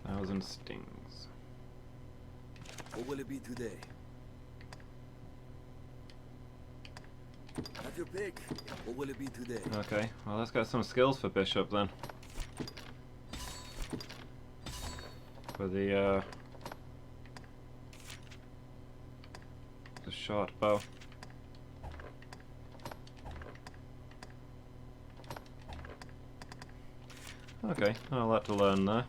Thousand stings. What will it be today? Have your pick. What will it be today? Okay, well let's get some skills for Bishop then. For the short bow. Okay, a lot to learn there.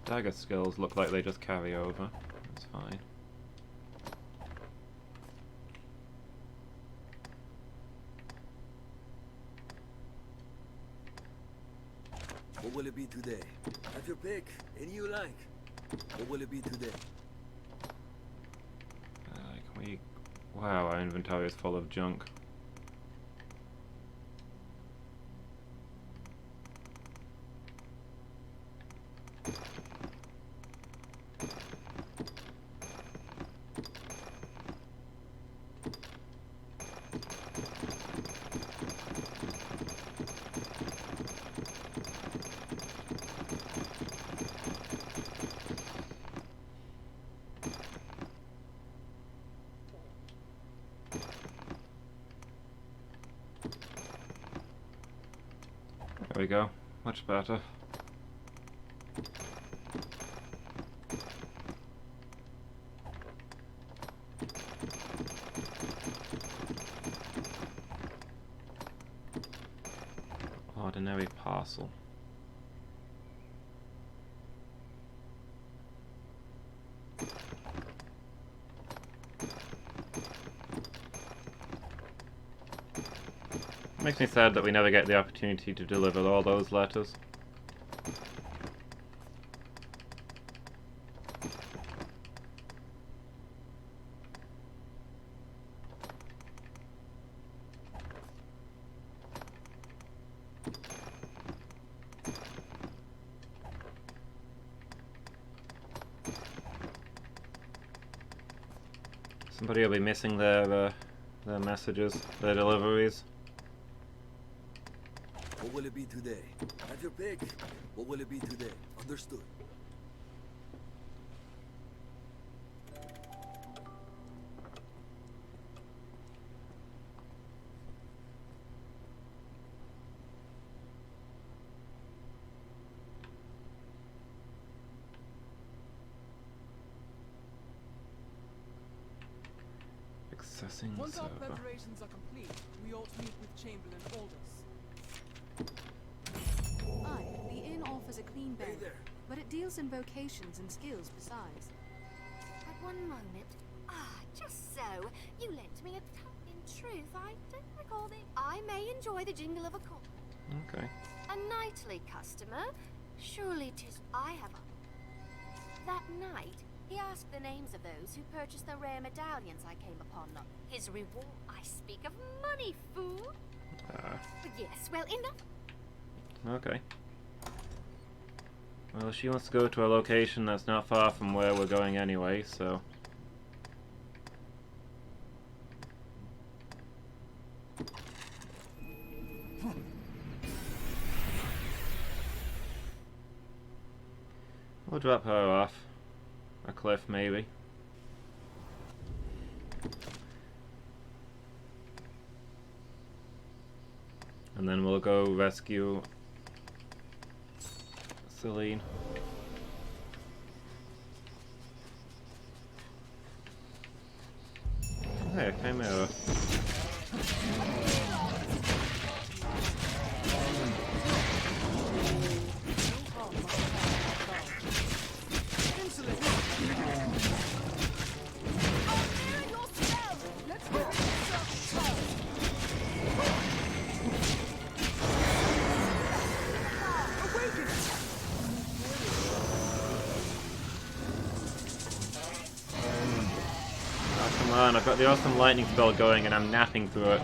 Dagger skills look like they just carry over. That's fine. What will it be today? Have your pick. Any you like. What will it be today? Can we... Wow, our inventory is full of junk. There we go. Much better. Ordinary parcel. Makes me sad that we never get the opportunity to deliver all those letters. Somebody will be missing their messages, their deliveries. What will it be today? Have your pick. What will it be today? Understood. Accessing Once our server. preparations are complete, we ought to meet with Chamberlain Aldous. Aye, the inn offers a clean bed, but it deals in vocations and skills besides. At one moment. Ah, just so. You lent me a In truth, I don't recall the... I may enjoy the jingle of a call. Okay. A nightly customer? Surely 'tis I have a... That night, he asked the names of those who purchased the rare medallions I came upon. His reward... I speak of money, fool! Yes, well, enough. Okay. Well, she wants to go to a location that's not far from where we're going anyway, so... We'll drop her off. A cliff, maybe. And then we'll go rescue Celine. Hey, Chimera. I've got the awesome lightning spell going and I'm napping through it.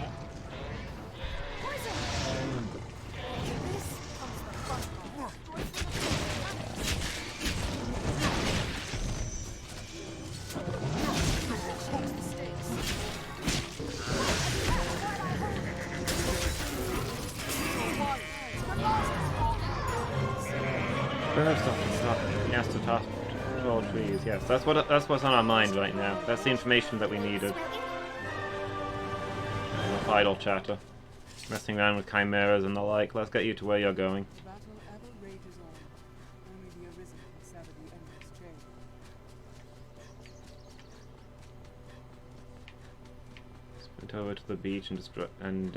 Burst off the top. Yes, the top. Tall trees. Yes, that's what's on our mind right now. That's the information that we needed. Enough idle chatter. Messing around with chimeras and the like. Let's get you to where you're going. The battle ever rages on. Only the Arisen can sever the endless chain. Sprint over to the beach and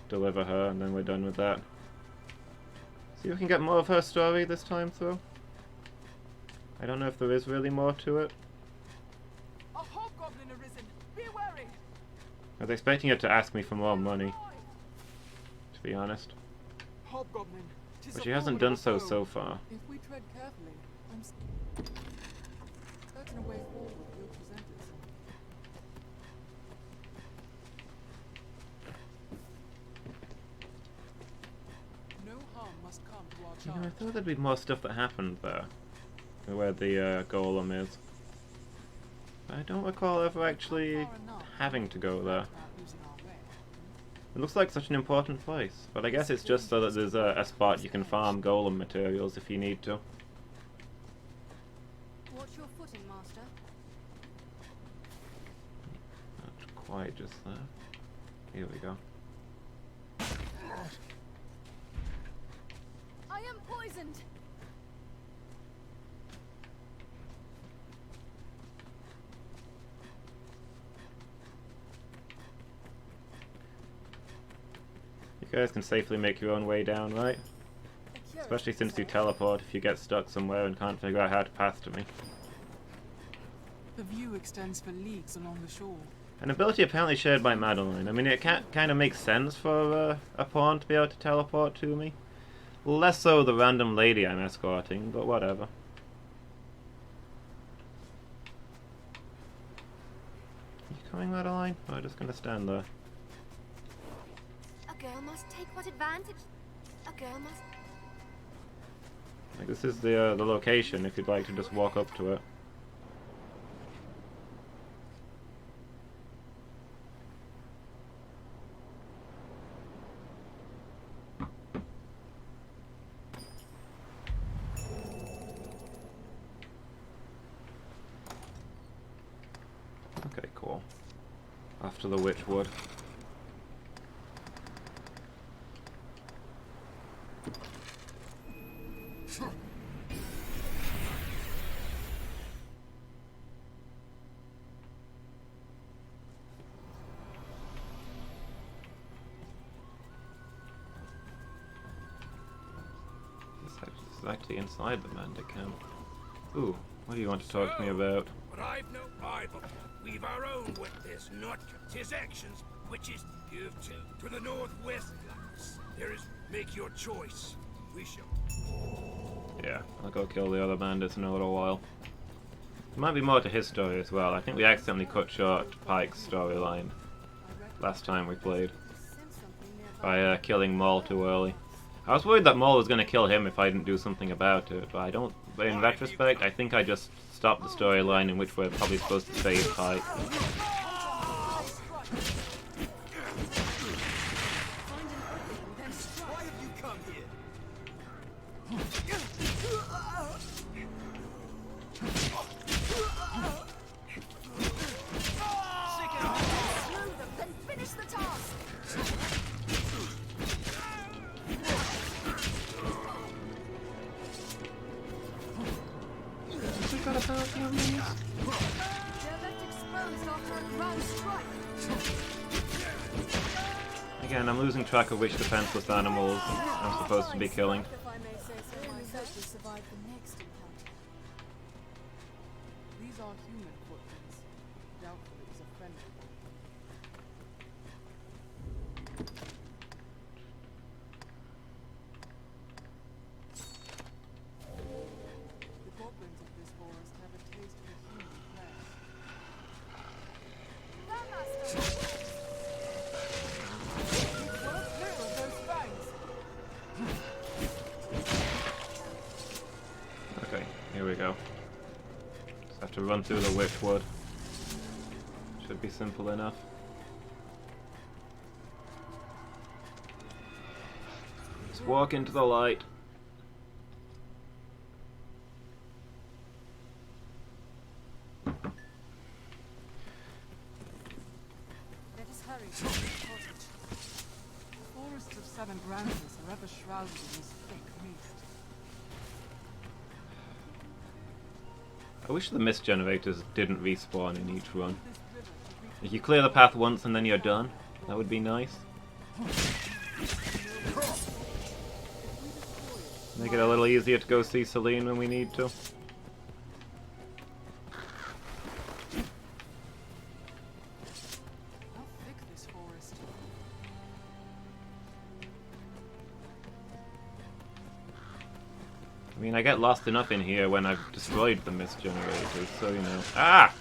deliver her, and then we're done with that. See if we can get more of her story this time through. I don't know if there is really more to it. A hobgoblin arisen! Be wary! I was expecting her to ask me for more money, to be honest. Hobgoblin, But she hasn't done so far. If we tread carefully, I'm certain a way forward will present itself. No harm must come to our You charge. know, I thought there'd be more stuff that happened there. Where the golem is. But I don't recall ever actually having to go there. It looks like such an important place, but I guess it's just so that there's a spot you can farm golem materials if you need to. Watch your footing, master. Not quite just there. Here we go. I am poisoned. You guys can safely make your own way down, right? Especially since you teleport if you get stuck somewhere and can't figure out how to pass to me. The view extends for leagues along the shore. An ability apparently shared by Madeline. I mean, it kind of makes sense for a pawn to be able to teleport to me. Less so the random lady I'm escorting, but whatever. You coming, Madeline? Or am I just gonna stand there? A girl must take what advantage... A girl must... Like, this is the location if you'd like to just walk up to it. Okay, cool. After the Witchwood. This is actually inside the Bandit camp. Ooh, what do you want to talk to me about? But I've no rival. We've our own with this nut. His actions, which is give to the northwest lands. There is make your choice. We shall. Yeah, I'll go kill the other bandits in a little while. There might be more to his story as well. I think we accidentally cut short Pike's storyline last time we played by killing Maul too early. I was worried that Maul was going to kill him if I didn't do something about it, but I don't. But in retrospect, I think I just stopped the storyline in which we're probably supposed to save Pike. Again, I'm losing track of which defenseless animals I'm supposed to be killing. These are human footprints. Doubtful it was a friendly one. The goblins of this forest have a taste for human flesh. Okay, here we go. Just have to run through the Witchwood. Should be simple enough. Just walk into the light. Let us hurry to the cottage. The forests of Seven Branches are ever shrouded in this thick mist. I wish the mist generators didn't respawn in each run. If you clear the path once and then you're done, that would be nice. Make it a little easier to go see Celine when we need to. How thick this forest? I mean, I get lost enough in here when I've destroyed the mist generators, so you know. Ah!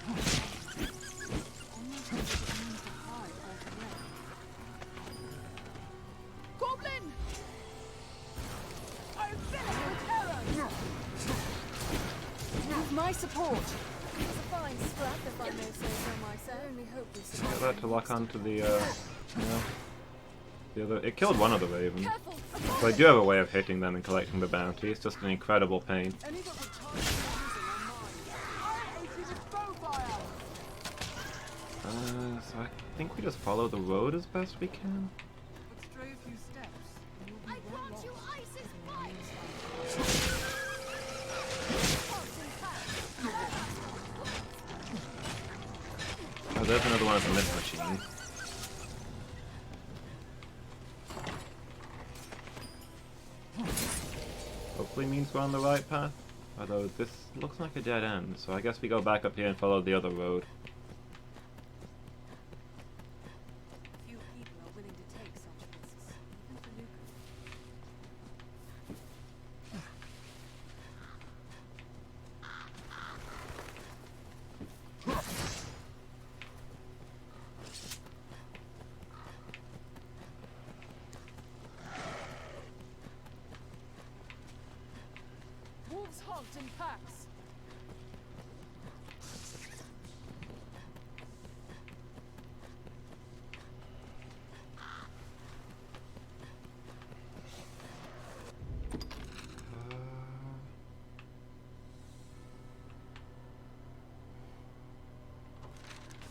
Goblin! I'm filled with terror! With my support. It's a fine scrap, if I may say so myself. I only hope we survive. Get that to lock onto the, no. The other. It killed one of the ravens. So I do have a way of hitting them and collecting the bounty. It's just an incredible pain. So I think we just follow the road as best we can. But stray a few steps, and you'll be I well grant lost. you Isis Oh, there's another one of the mist machines. Hopefully means we're on the right path. Although this looks like a dead end, so I guess we go back up here and follow the other road. Few people are willing to take such risks, even for lucre. Wolves hunt in packs.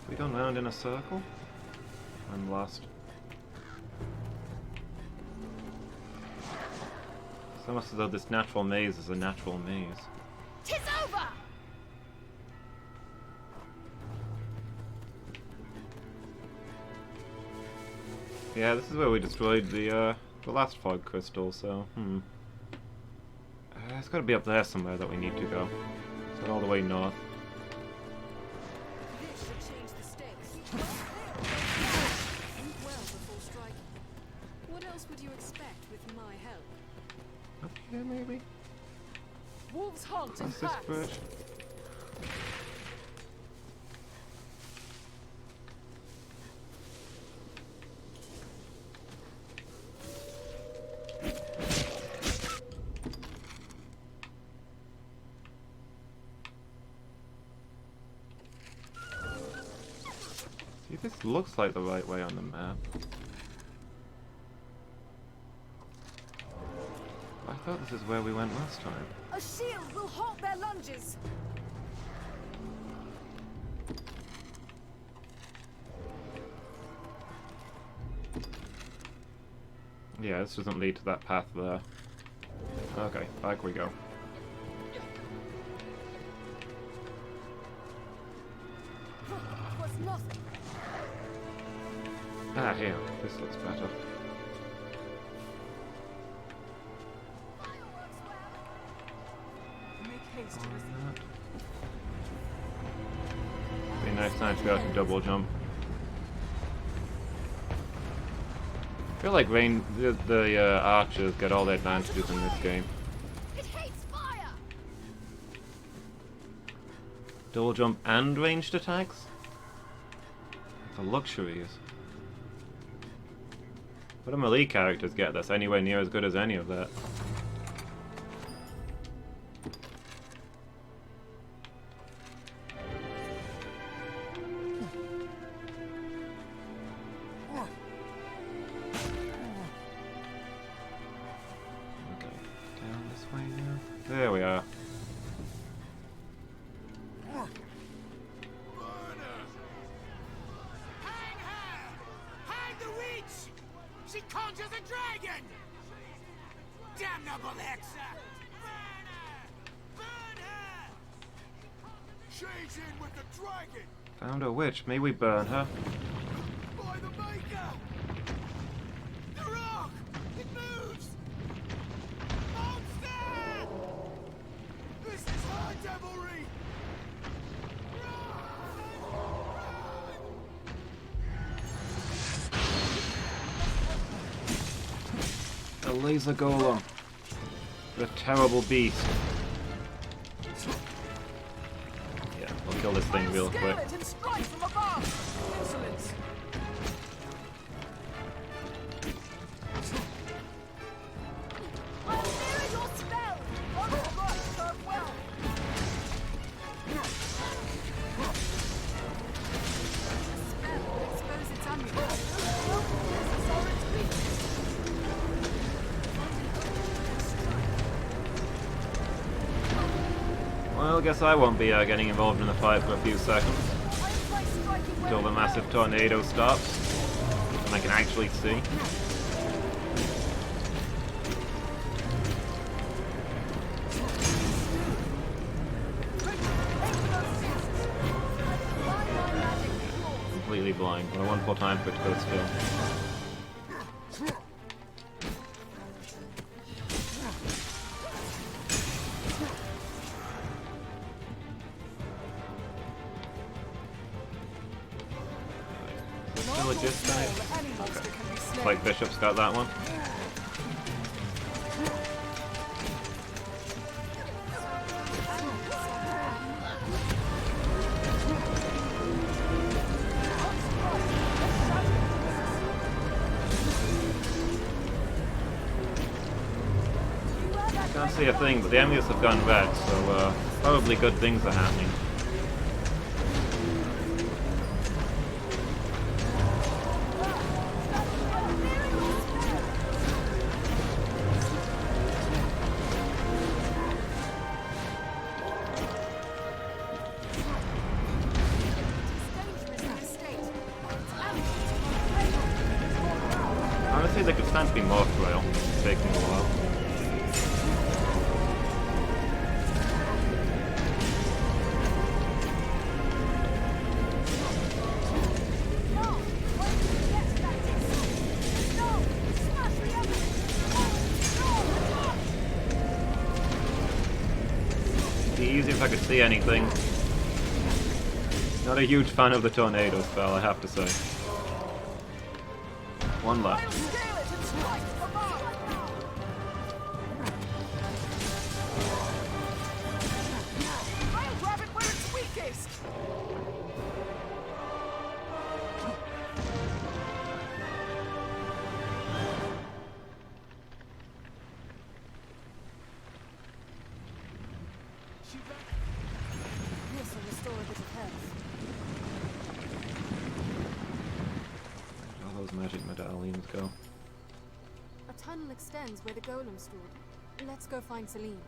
We gone round in a circle? I'm lost. It's almost as though this natural maze is a natural maze. Tis over! Yeah, this is where we destroyed the last fog crystal, so, it's gotta be up there somewhere that we need to go. It's not all the way north. This should change the stakes. Think well before striking. What else would you expect with my help? Up here, maybe? Wolves hunt in What's this packs. bridge? See, this looks like the right way on the map. I thought this is where we went last time. A shield will halt their lunges. Yeah, this doesn't lead to that path there. Okay, back we go. Was nothing. Ah, here. This looks better. Make haste to receive. Be a nice time to be able to double jump. I feel like the archers get all the advantages in this game. It hates fire! Double jump and ranged attacks? The luxuries. What do melee characters get that's anywhere near as good as any of that? There we are. Hang her! Hang the witch! She conjures a dragon! Damnable Hexa! Burn her! Burn her! She's in with the dragon! Found a witch. May we burn her? By the Maker! The rock! It moves! Monster! This is her devilry! A laser golem. The terrible beast. Yeah, we'll kill this thing real quick. Scale it and strike from above! Insolence! I'll mirror your spell! On the right, serve well! Spell will expose its amulet. Well, guess I won't be getting involved in the fight for a few seconds. Until the massive tornado stops. And I can actually see. Completely blind. Well, one more time for it to go still. Looks like Bishop's got that one. Can't see a thing, but the amulets have gone red, so probably good things are happening. time to be more frail. It's taking a while. It'd be easy if I could see anything. Not a huge fan of the tornado spell, I have to say. One left. I'll grab it where it's weakest. This will restore a bit of health. Where did all those magic medallions go? A tunnel extends where the golem stood. Let's go find Celine.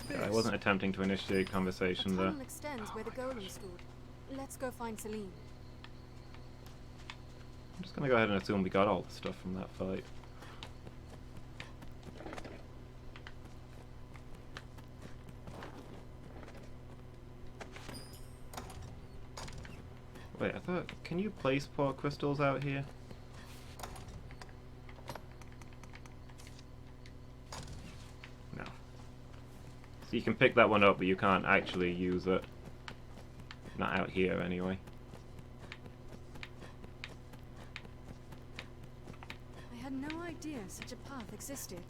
Yeah, I wasn't attempting to initiate conversation there. Tunnel extends where the golem stood. Let's go find Celine. I'm just gonna go ahead and assume we got all the stuff from that fight. Wait, I thought... Can you place port crystals out here? No. So you can pick that one up, but you can't actually use it. Not out here, anyway. I had no idea such a path existed.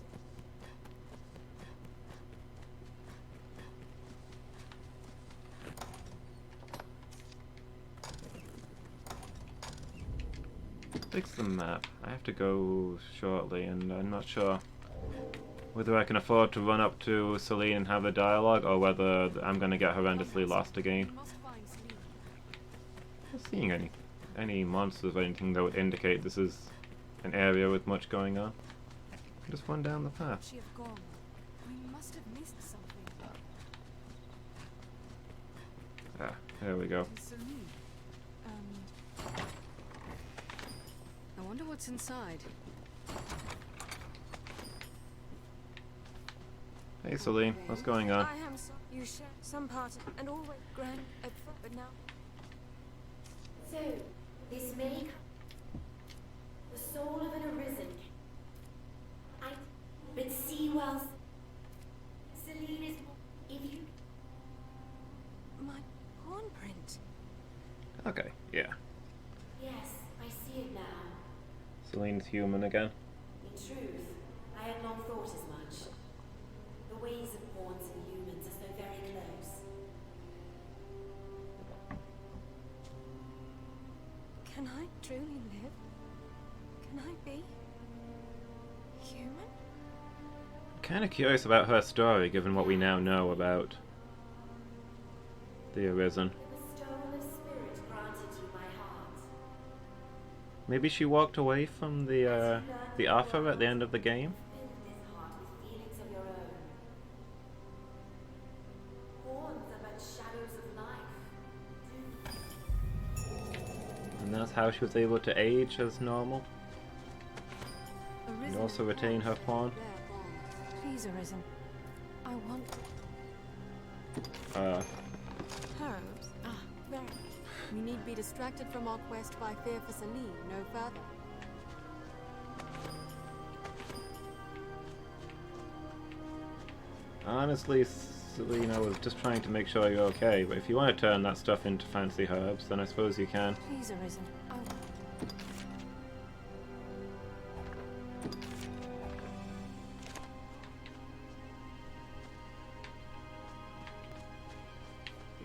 Fix the map. I have to go shortly, and I'm not sure whether I can afford to run up to Celine and have a dialogue, or whether I'm going to get horrendously lost again. Not seeing any monsters or anything that would indicate this is an area with much going on. Just run down the path. She have gone. We must have missed something. Ah, there we go. Celine. I wonder what's inside. Hey Celine, what's going on? I am so you share some part and always grand at first, but now. So, this may come. The soul of an arisen. But see well. Celine is. If you. My pawn print. Okay, yeah. Yes, I see it now. Celine's human again. In truth, I had not thought as much. The ways of pawns and humans are so very close. Can I truly live? Can I be human? I'm kind of curious about her story, given what we now know about the Arisen. The bestowal of spirit granted you my heart. Maybe she walked away from the offer at the end of the game? Filled this heart with feelings of your own. Pawns are but shadows of life. And that's how she was able to age as normal? And also retain her pawn? Please, Arisen. I want Uh, herbs. Ah, very. We need be distracted from our quest by fear for Celine no further. honestly, Celine, I was just trying to make sure you're okay, but if you want to turn that stuff into fancy herbs, then I suppose you can. Please, Arisen. I want.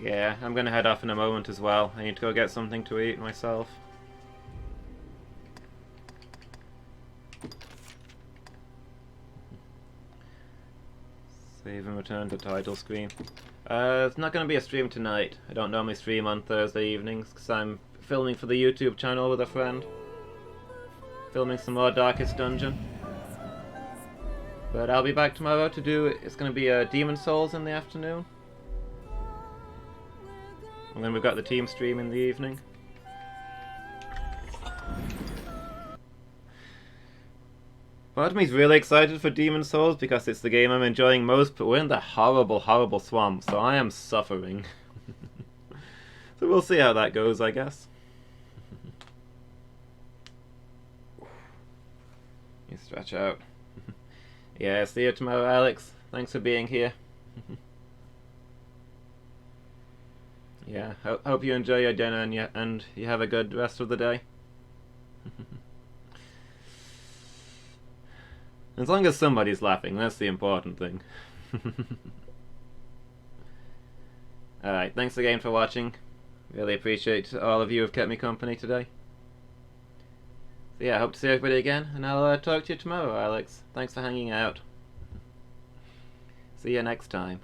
Yeah, I'm gonna head off in a moment as well. I need to go get something to eat myself. Save and return to title screen. It's not gonna be a stream tonight. I don't normally stream on Thursday evenings because I'm filming for the YouTube channel with a friend. Filming some more Darkest Dungeon. But I'll be back tomorrow to do, it's gonna be Demon Souls in the afternoon. And then we've got the team stream in the evening. Part of me's really excited for Demon Souls because it's the game I'm enjoying most, but we're in the horrible, horrible swamp, so I am suffering. So we'll see how that goes, I guess. You stretch out. Yeah, see you tomorrow, Alex. Thanks for being here. Yeah, hope you enjoy your dinner and you have a good rest of the day. As long as somebody's laughing, that's the important thing. Alright, thanks again for watching. Really appreciate all of you who have kept me company today. So yeah, I hope to see everybody again, and I'll talk to you tomorrow, Alex. Thanks for hanging out. See you next time.